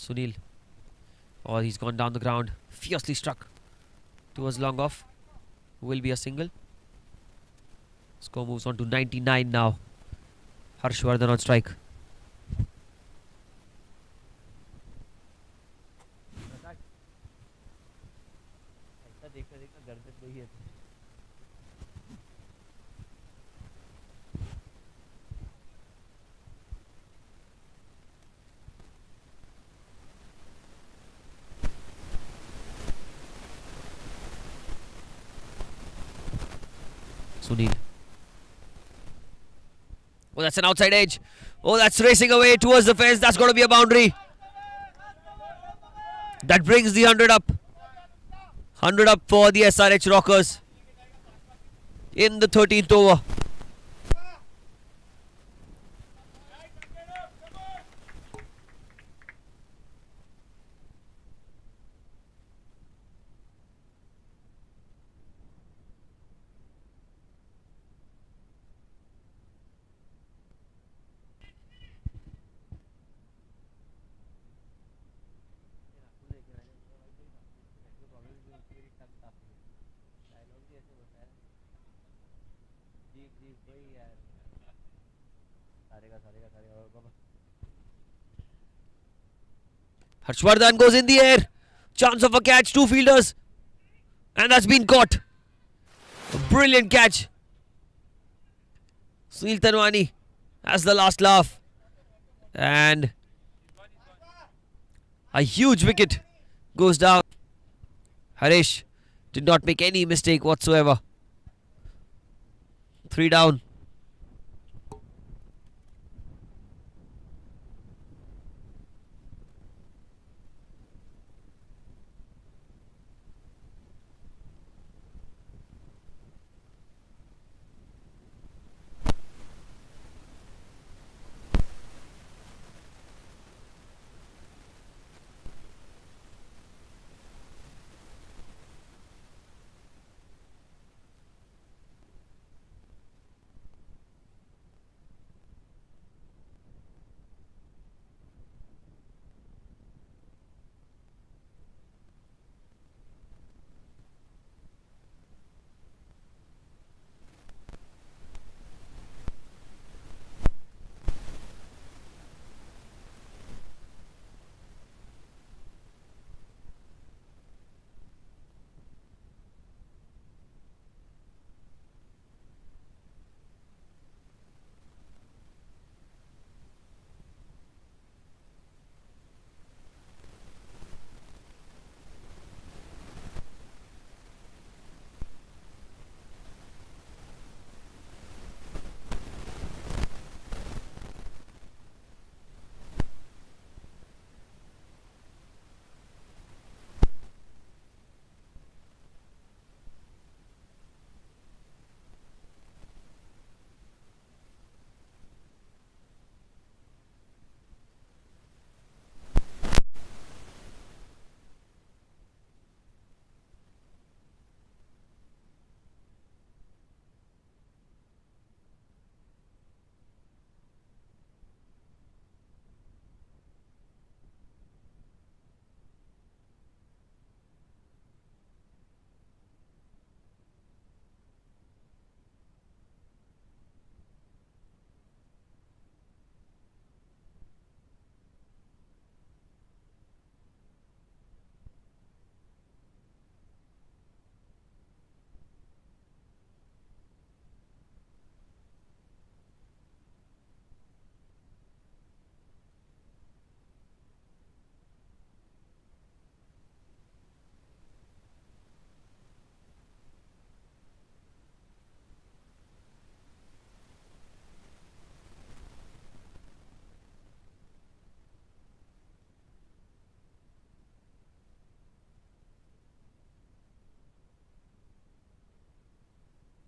Sunil. Oh, he's gone down the ground. Fiercely struck towards long off. Will be a single. Score moves on to 99 now. Harshvardhan on strike. Sunil. Oh, that's an outside edge. Oh, that's racing away towards the fence. That's got to be a boundary. That brings the 100 up. 100 up for the SRH Rockers in the 13th over. Harshvardhan goes in the air. Chance of a catch, 2 fielders. And that's been caught. A brilliant catch. Sunil Tanwani has the last laugh. And a huge wicket goes down. Harish did not make any mistake whatsoever. 3 down.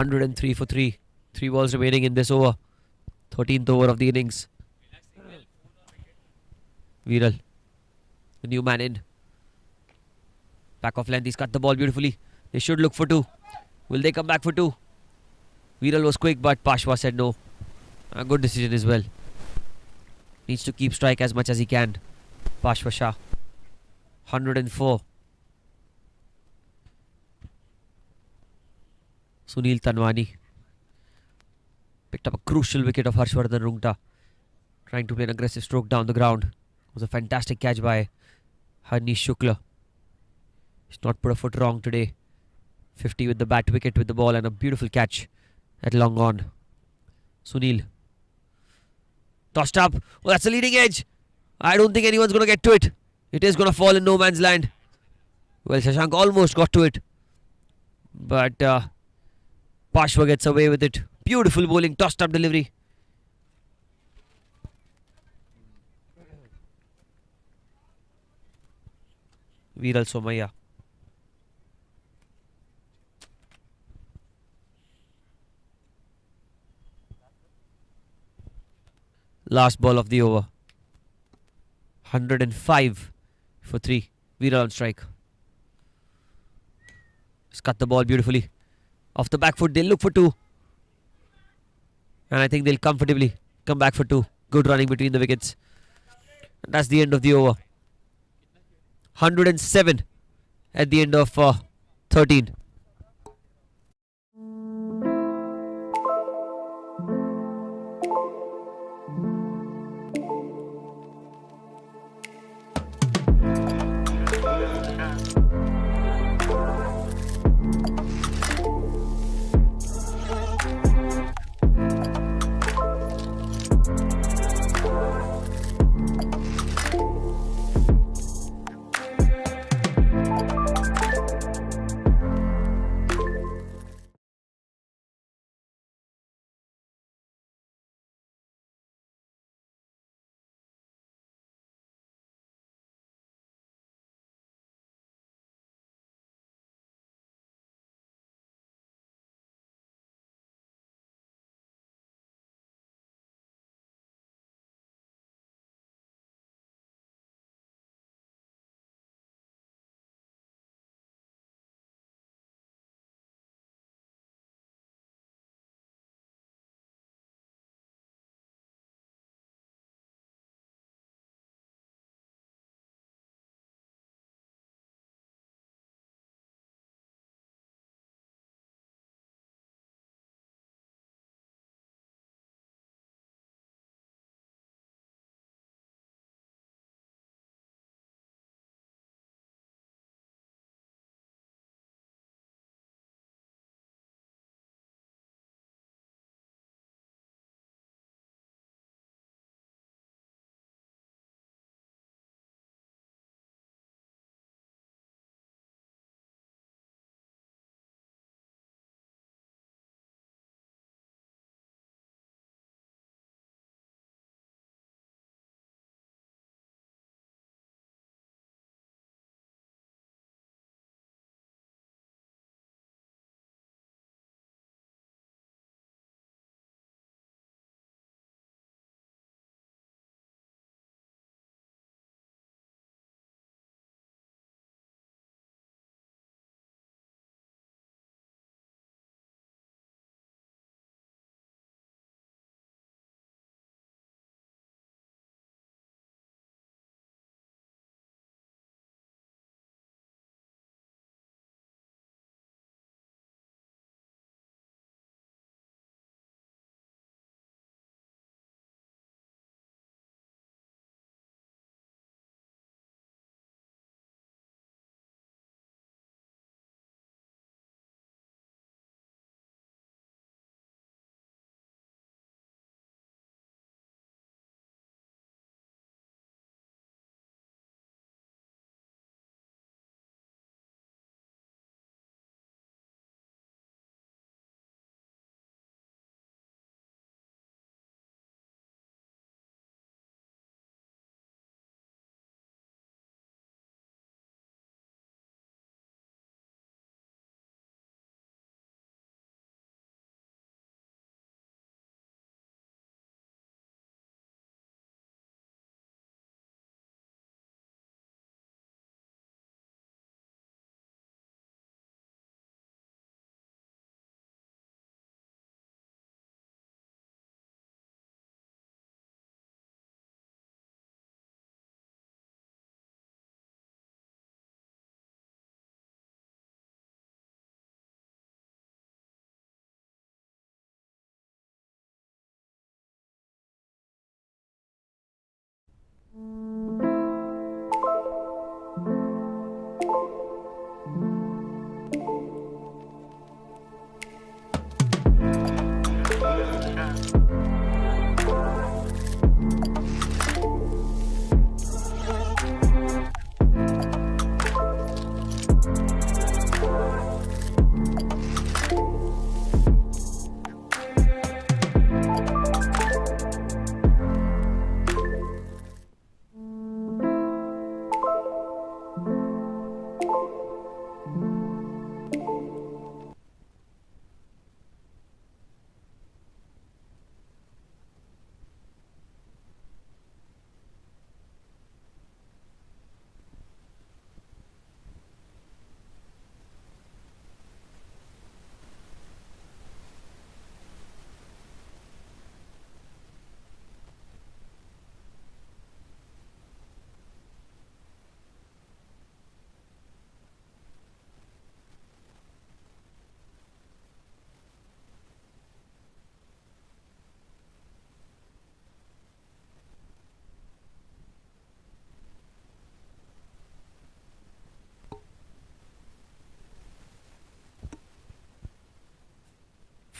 103 for 3. 3 balls remaining in this over. 13th over of the innings. Viral, the new man in. Back of length, he's cut the ball beautifully. They should look for 2. Will they come back for 2? Viral was quick, but Pashwa said no. A good decision as well. Needs to keep strike as much as he can. Pashwa Shah. 104. Sunil Tanwani picked up a crucial wicket of Harshvardhan Rungta, trying to play an aggressive stroke down the ground. It was a fantastic catch by Harnish Shukla. He's not put a foot wrong today. 50 with the bat, wicket with the ball, and a beautiful catch at long on. Sunil tossed up. Oh, that's a leading edge. I don't think anyone's going to get to it. It is going to fall in no man's land. Well, Shashank almost got to it, but Pashwa gets away with it. Beautiful bowling, tossed up delivery. Viral Somaya. Last ball of the over. 105 for 3. Viral on strike. He's cut the ball beautifully. Off the back foot, they'll look for 2. And I think they'll comfortably come back for 2. Good running between the wickets. And that's the end of the over. 107 at the end of 13.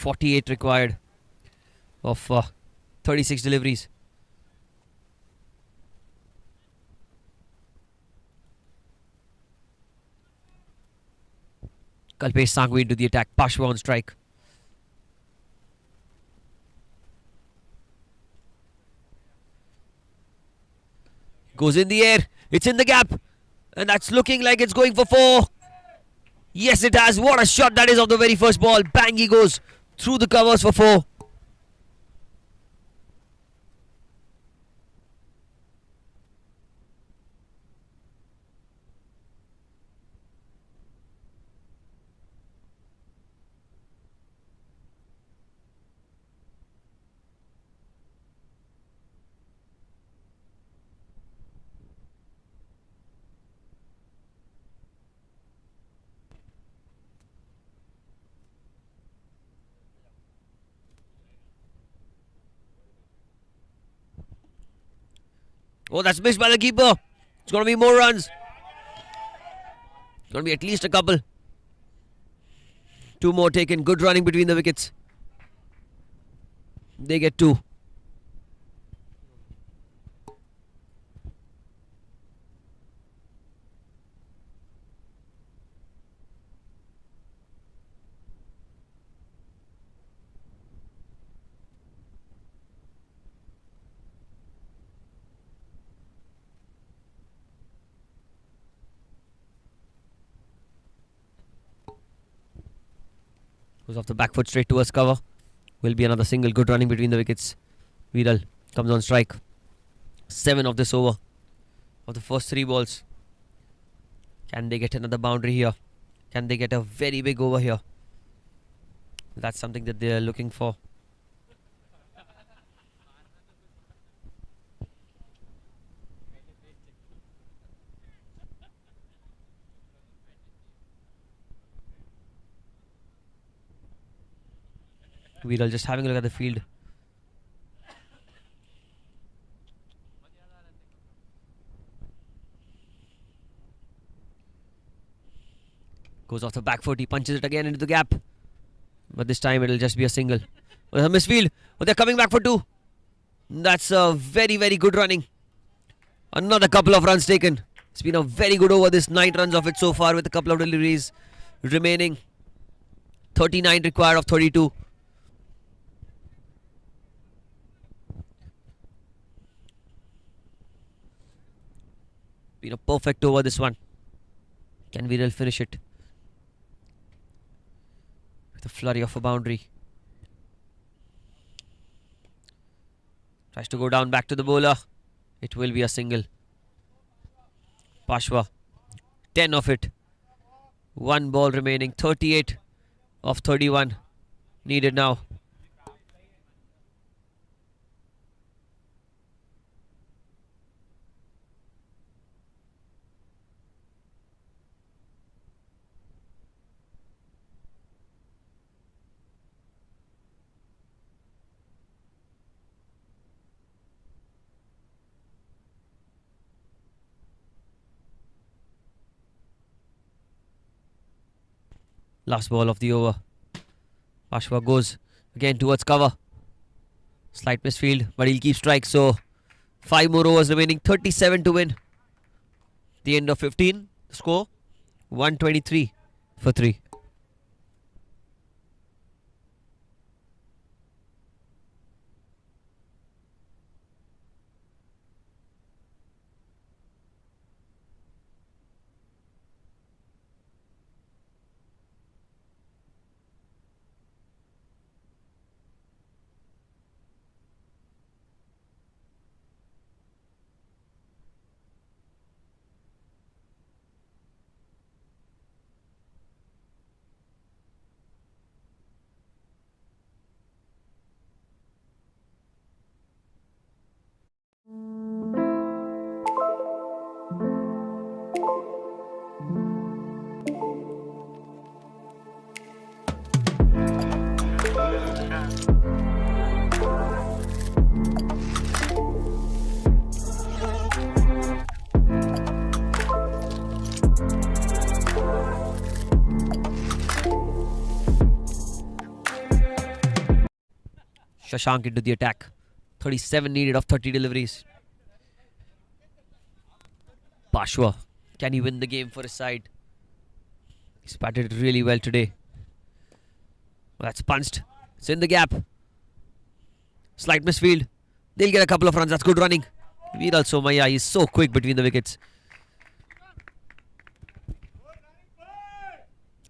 48 required of 36 deliveries. Kalpesh Sanghvi into the attack. Pashwa on strike. Goes in the air. It's in the gap. And that's looking like it's going for 4. Yes, it has. What a shot that is of the very first ball. Bang, he goes through the covers for 4. Oh, that's missed by the keeper. It's going to be more runs. It's going to be at least a couple. 2 more taken. Good running between the wickets. They get 2. Goes off the back foot straight towards cover. Will be another single. Good running between the wickets. Viral comes on strike. 7 of this over. Of the first 3 balls. Can they get another boundary here? Can they get a very big over here? That's something that they are looking for. Viral just having a look at the field. Goes off the back foot. He punches it again into the gap. But this time it'll just be a single. Oh, a misfield. Oh, they're coming back for 2. That's a very, very good running. Another couple of runs taken. It's been a very good over. This 9 runs of it so far with a couple of deliveries remaining. 39 required of 32. Been a perfect over this one. Can Viral finish it? With a flurry of a boundary. Tries to go down back to the bowler. It will be a single. Pashwa. 10 of it. 1 ball remaining. 38 of 31 needed now. Last ball of the over. Pashwa goes again towards cover. Slight misfield, but he'll keep strike. So 5 more overs remaining. 37 to win. The end of 15. Score 123 for 3. Shashank into the attack. 37 needed of 30 deliveries. Pashwa, can he win the game for his side? He's batted really well today. Well, that's punched. It's in the gap. Slight misfield. They'll get a couple of runs. That's good running. Viral Somaya is so quick between the wickets.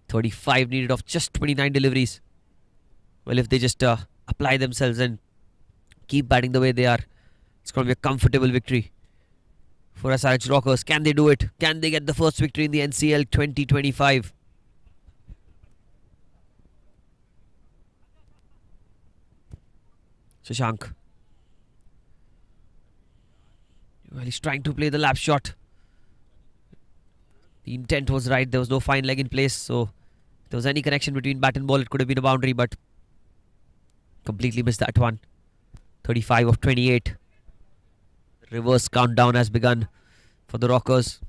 35 needed of just 29 deliveries. Well, if they just apply themselves and keep batting the way they are, it's going to be a comfortable victory for SRH Rockers. Can they do it? Can they get the first victory in the NCL 2025? Shashank. Well, he's trying to play the lap shot. The intent was right. There was no fine leg in place. So if there was any connection between bat and ball, it could have been a boundary, but completely missed that one. 35 of 28. Reverse countdown has begun for the Rockers.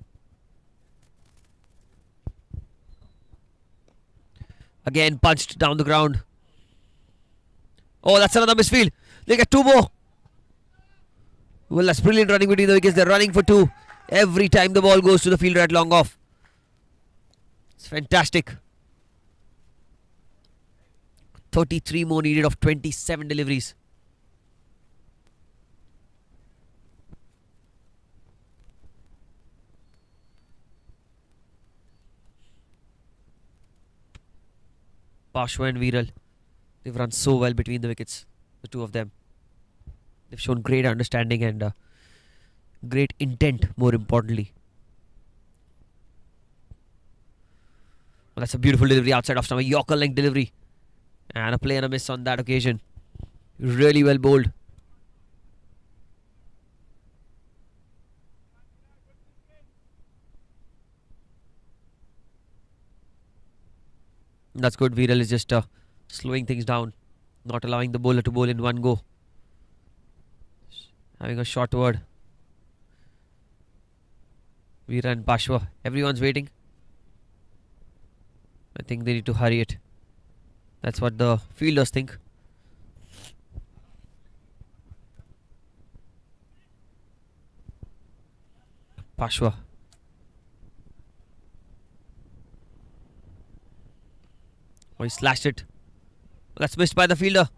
Again punched down the ground. Oh, that's another misfield. They get two more. Well, that's brilliant running between the wickets. They're running for two every time the ball goes to the fielder at long off. It's fantastic. 33 more needed of 27 deliveries. Pashwa and Viral, they've run so well between the wickets, the two of them. They've shown great understanding and great intent, more importantly. Well, that's a beautiful delivery outside off stump, a Yorker length delivery. And a play and a miss on that occasion. Really well bowled. That's good. Viral is just slowing things down, not allowing the bowler to bowl in one go. Having a short word. Veera and Pashwa, everyone's waiting. I think they need to hurry it. That's what the fielders think. Pashwa. Oh, he slashed it. That's missed by the fielder.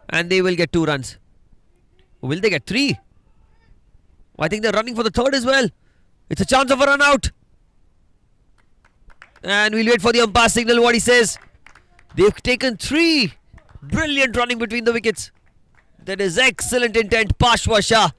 And they will get 2 runs. Will they get 3? Oh, I think they're running for the 3rd as well. It's a chance of a run out. And we'll wait for the umpire signal what he says. They've taken 3. Brilliant running between the wickets. That is excellent intent. Pashwa Shah.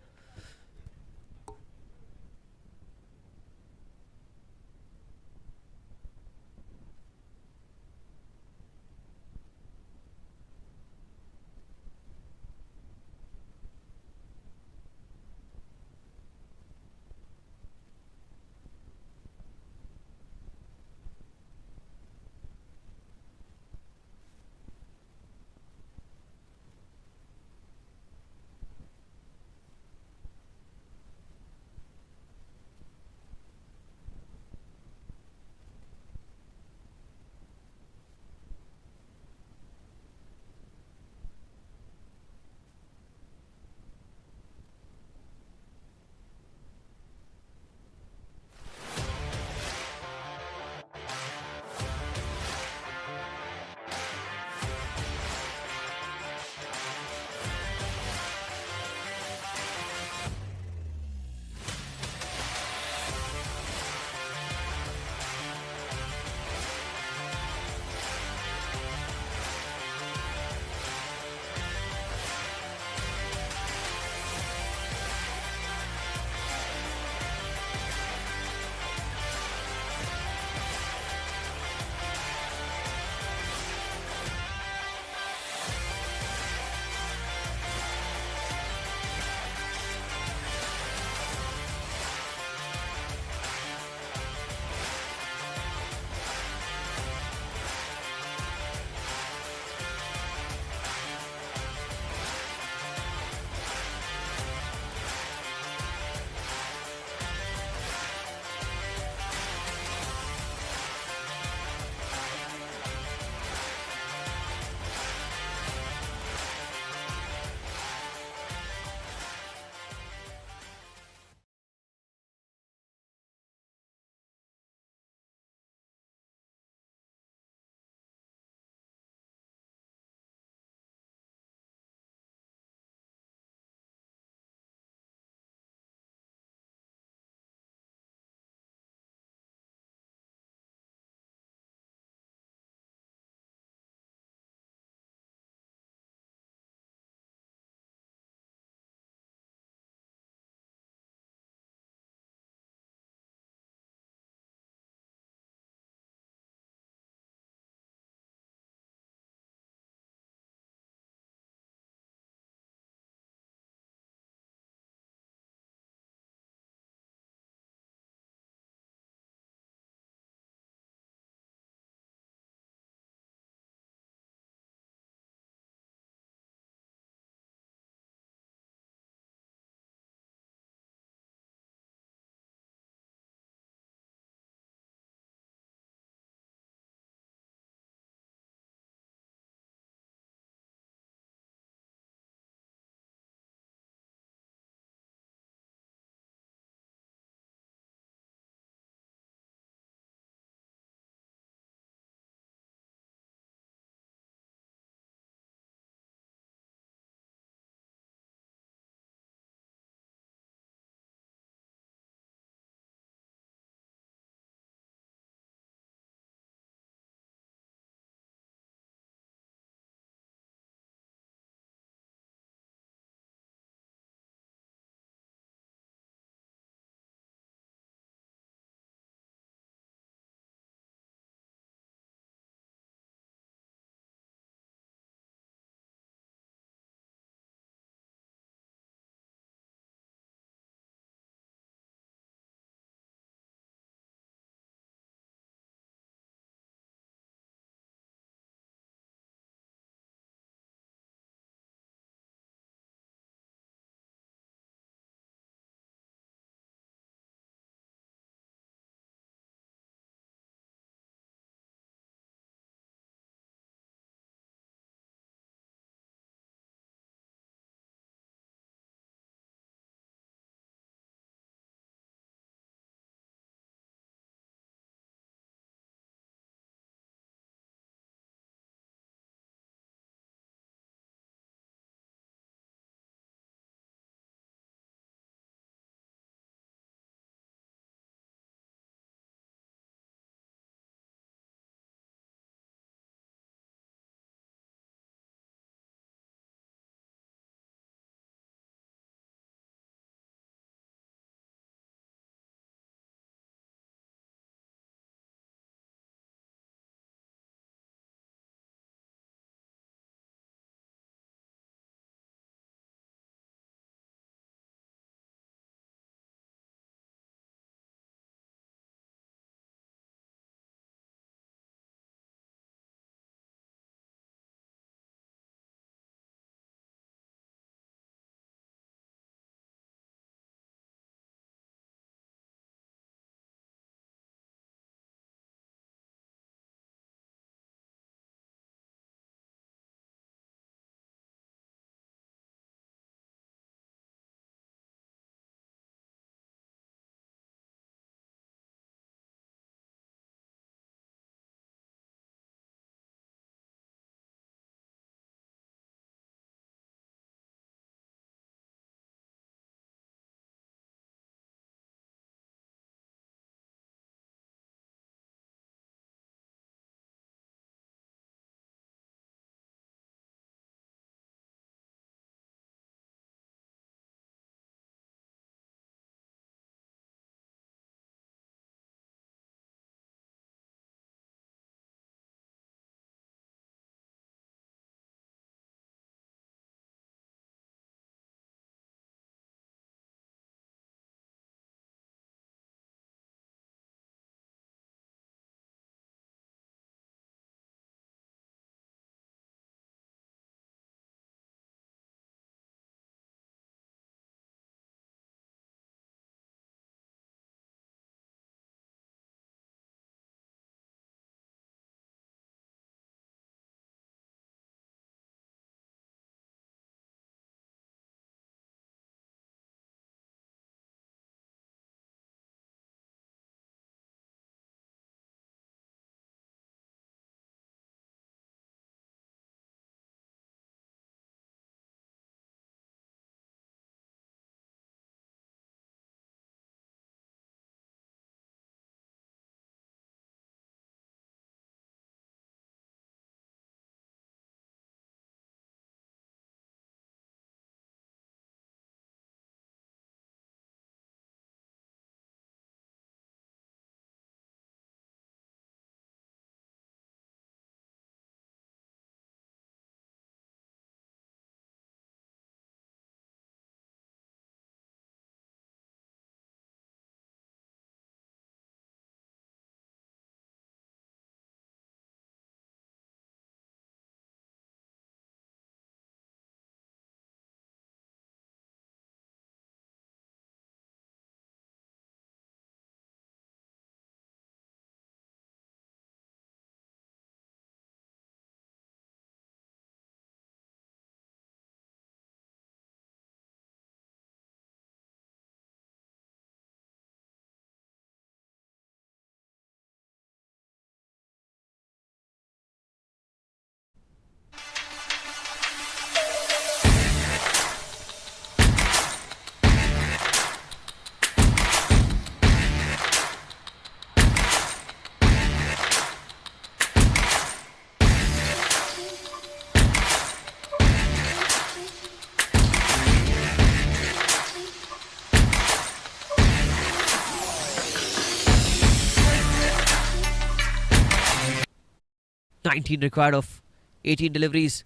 19 required of 18 deliveries.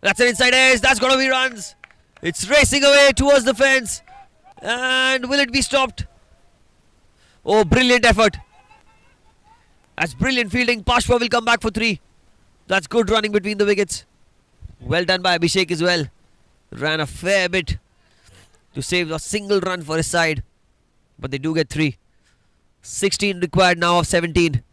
That's an inside edge. That's going to be runs. It's racing away towards the fence. And will it be stopped? Oh, brilliant effort. That's brilliant fielding. Pashwa will come back for 3. That's good running between the wickets. Well done by Abhishek as well. Ran a fair bit to save a single run for his side. But they do get 3. 16 required now of 17.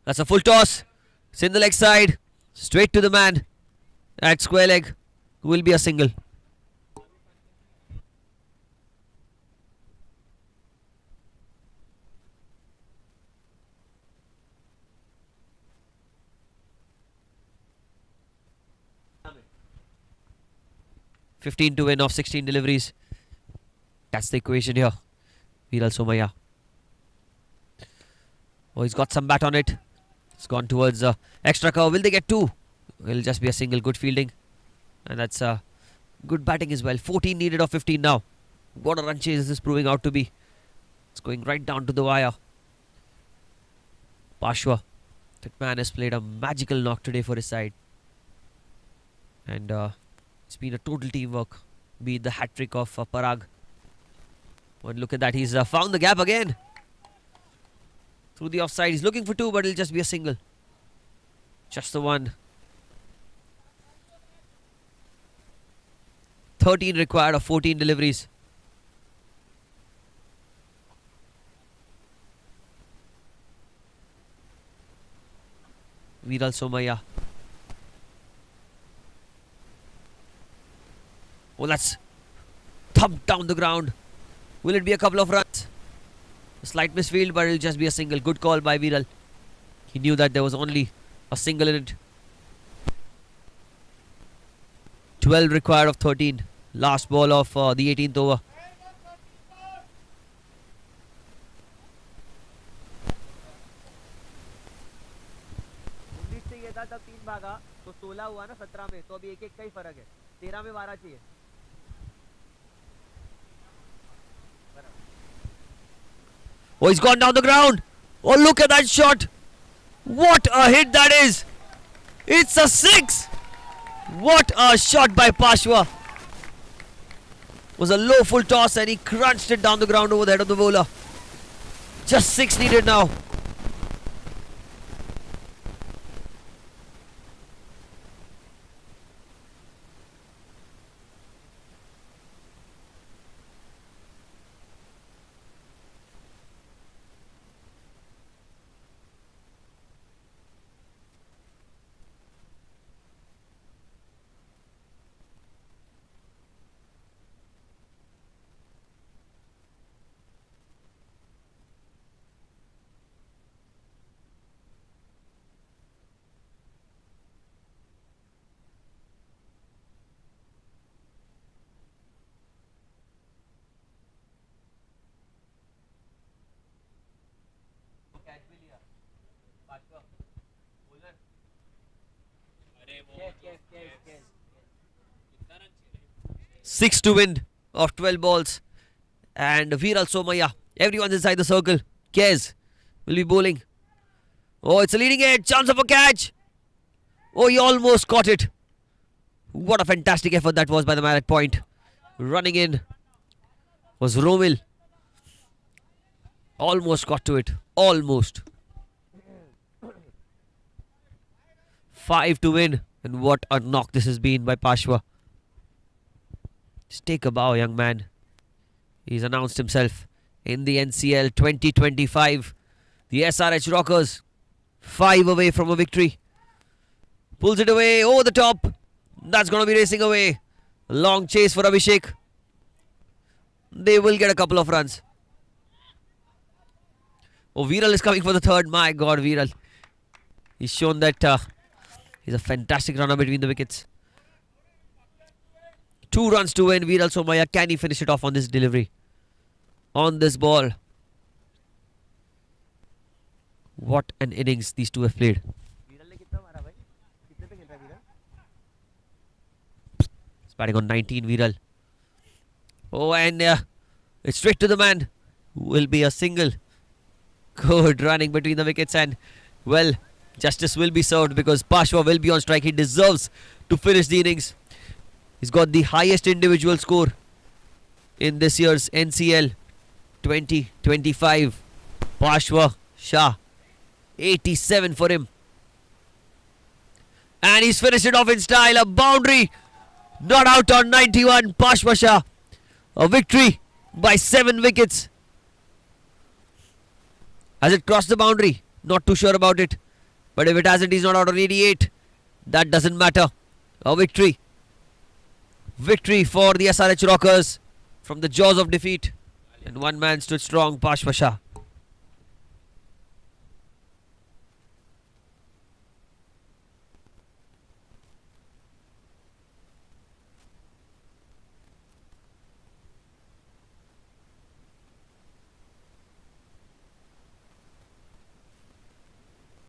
That's a full toss. It's in the leg side. Straight to the man at square leg. Will be a single. (15 to win of 16 deliveries). That's the equation here. Viral Somaya. Oh, he's got some bat on it. It's gone towards extra cover. Will they get 2? It'll just be a single. Good fielding. And that's good batting as well. 14 needed of 15 now. What a run chase is this proving out to be. It's going right down to the wire. Pashwa. That man has played a magical knock today for his side. And it's been a total teamwork. Be it the hat-trick of Parag. One look at that. He's found the gap again. Through the offside. He's looking for 2, but it'll just be a single. Just the one. 13 required of 14 deliveries. Viral Somaya. Oh, that's thumped down the ground. Will it be a couple of runs? A slight misfield, but it'll just be a single. Good call by Viral. He knew that there was only a single in it. 12 required of 13. Last ball of the 18th over. से ये था तब 3 भागा तो 16 हुआ ना 17 में तो अभी एक का ही फर्क है 13 में 12 चाहिए. Oh, he's gone down the ground. Oh, look at that shot. What a hit that is. It's a 6. What a shot by Pashwa. Was a low full toss and he crunched it down the ground over the head of the bowler. Just 6 needed now. Six to win of 12 balls. And Viral Somaya. Everyone's inside the circle. Kez will be bowling. Oh, it's a leading edge. Chance of a catch. Oh, he almost caught it. What a fantastic effort that was by the man at point. Running in was Romil. Almost got to it. Almost. 5 to win. And what a knock this has been by Pashwa. Just take a bow, young man. He's announced himself in the NCL 2025. The SRH Rockers 5 away from a victory. Pulls it away over the top. That's going to be racing away. A long chase for Abhishek. They will get a couple of runs. Oh, Viral is coming for the third. My God, Viral. He's shown that he's a fantastic runner between the wickets. 2 runs to win. Viral Somaya, can he finish it off on this delivery? On this ball. What an innings these two have played. विरल ने कितना मारा भाई? कितने पे खेल रहा है विरल? He's batting on 19, Viral. Oh, and it's straight to the man. Will be a single. Good running between the wickets, and well, justice will be served because Pashwa will be on strike. He deserves to finish the innings. He's got the highest individual score in this year's NCL 2025. Pashwa Shah, 87 for him. And he's finished it off in style. A boundary. Not out on 91. Pashwa Shah. A victory by 7 wickets. Has it crossed the boundary? Not too sure about it. But if it hasn't, he's not out on 88. That doesn't matter. A victory. Victory for the SRH Rockers from the jaws of defeat. And one man stood strong, Pashwa Shah.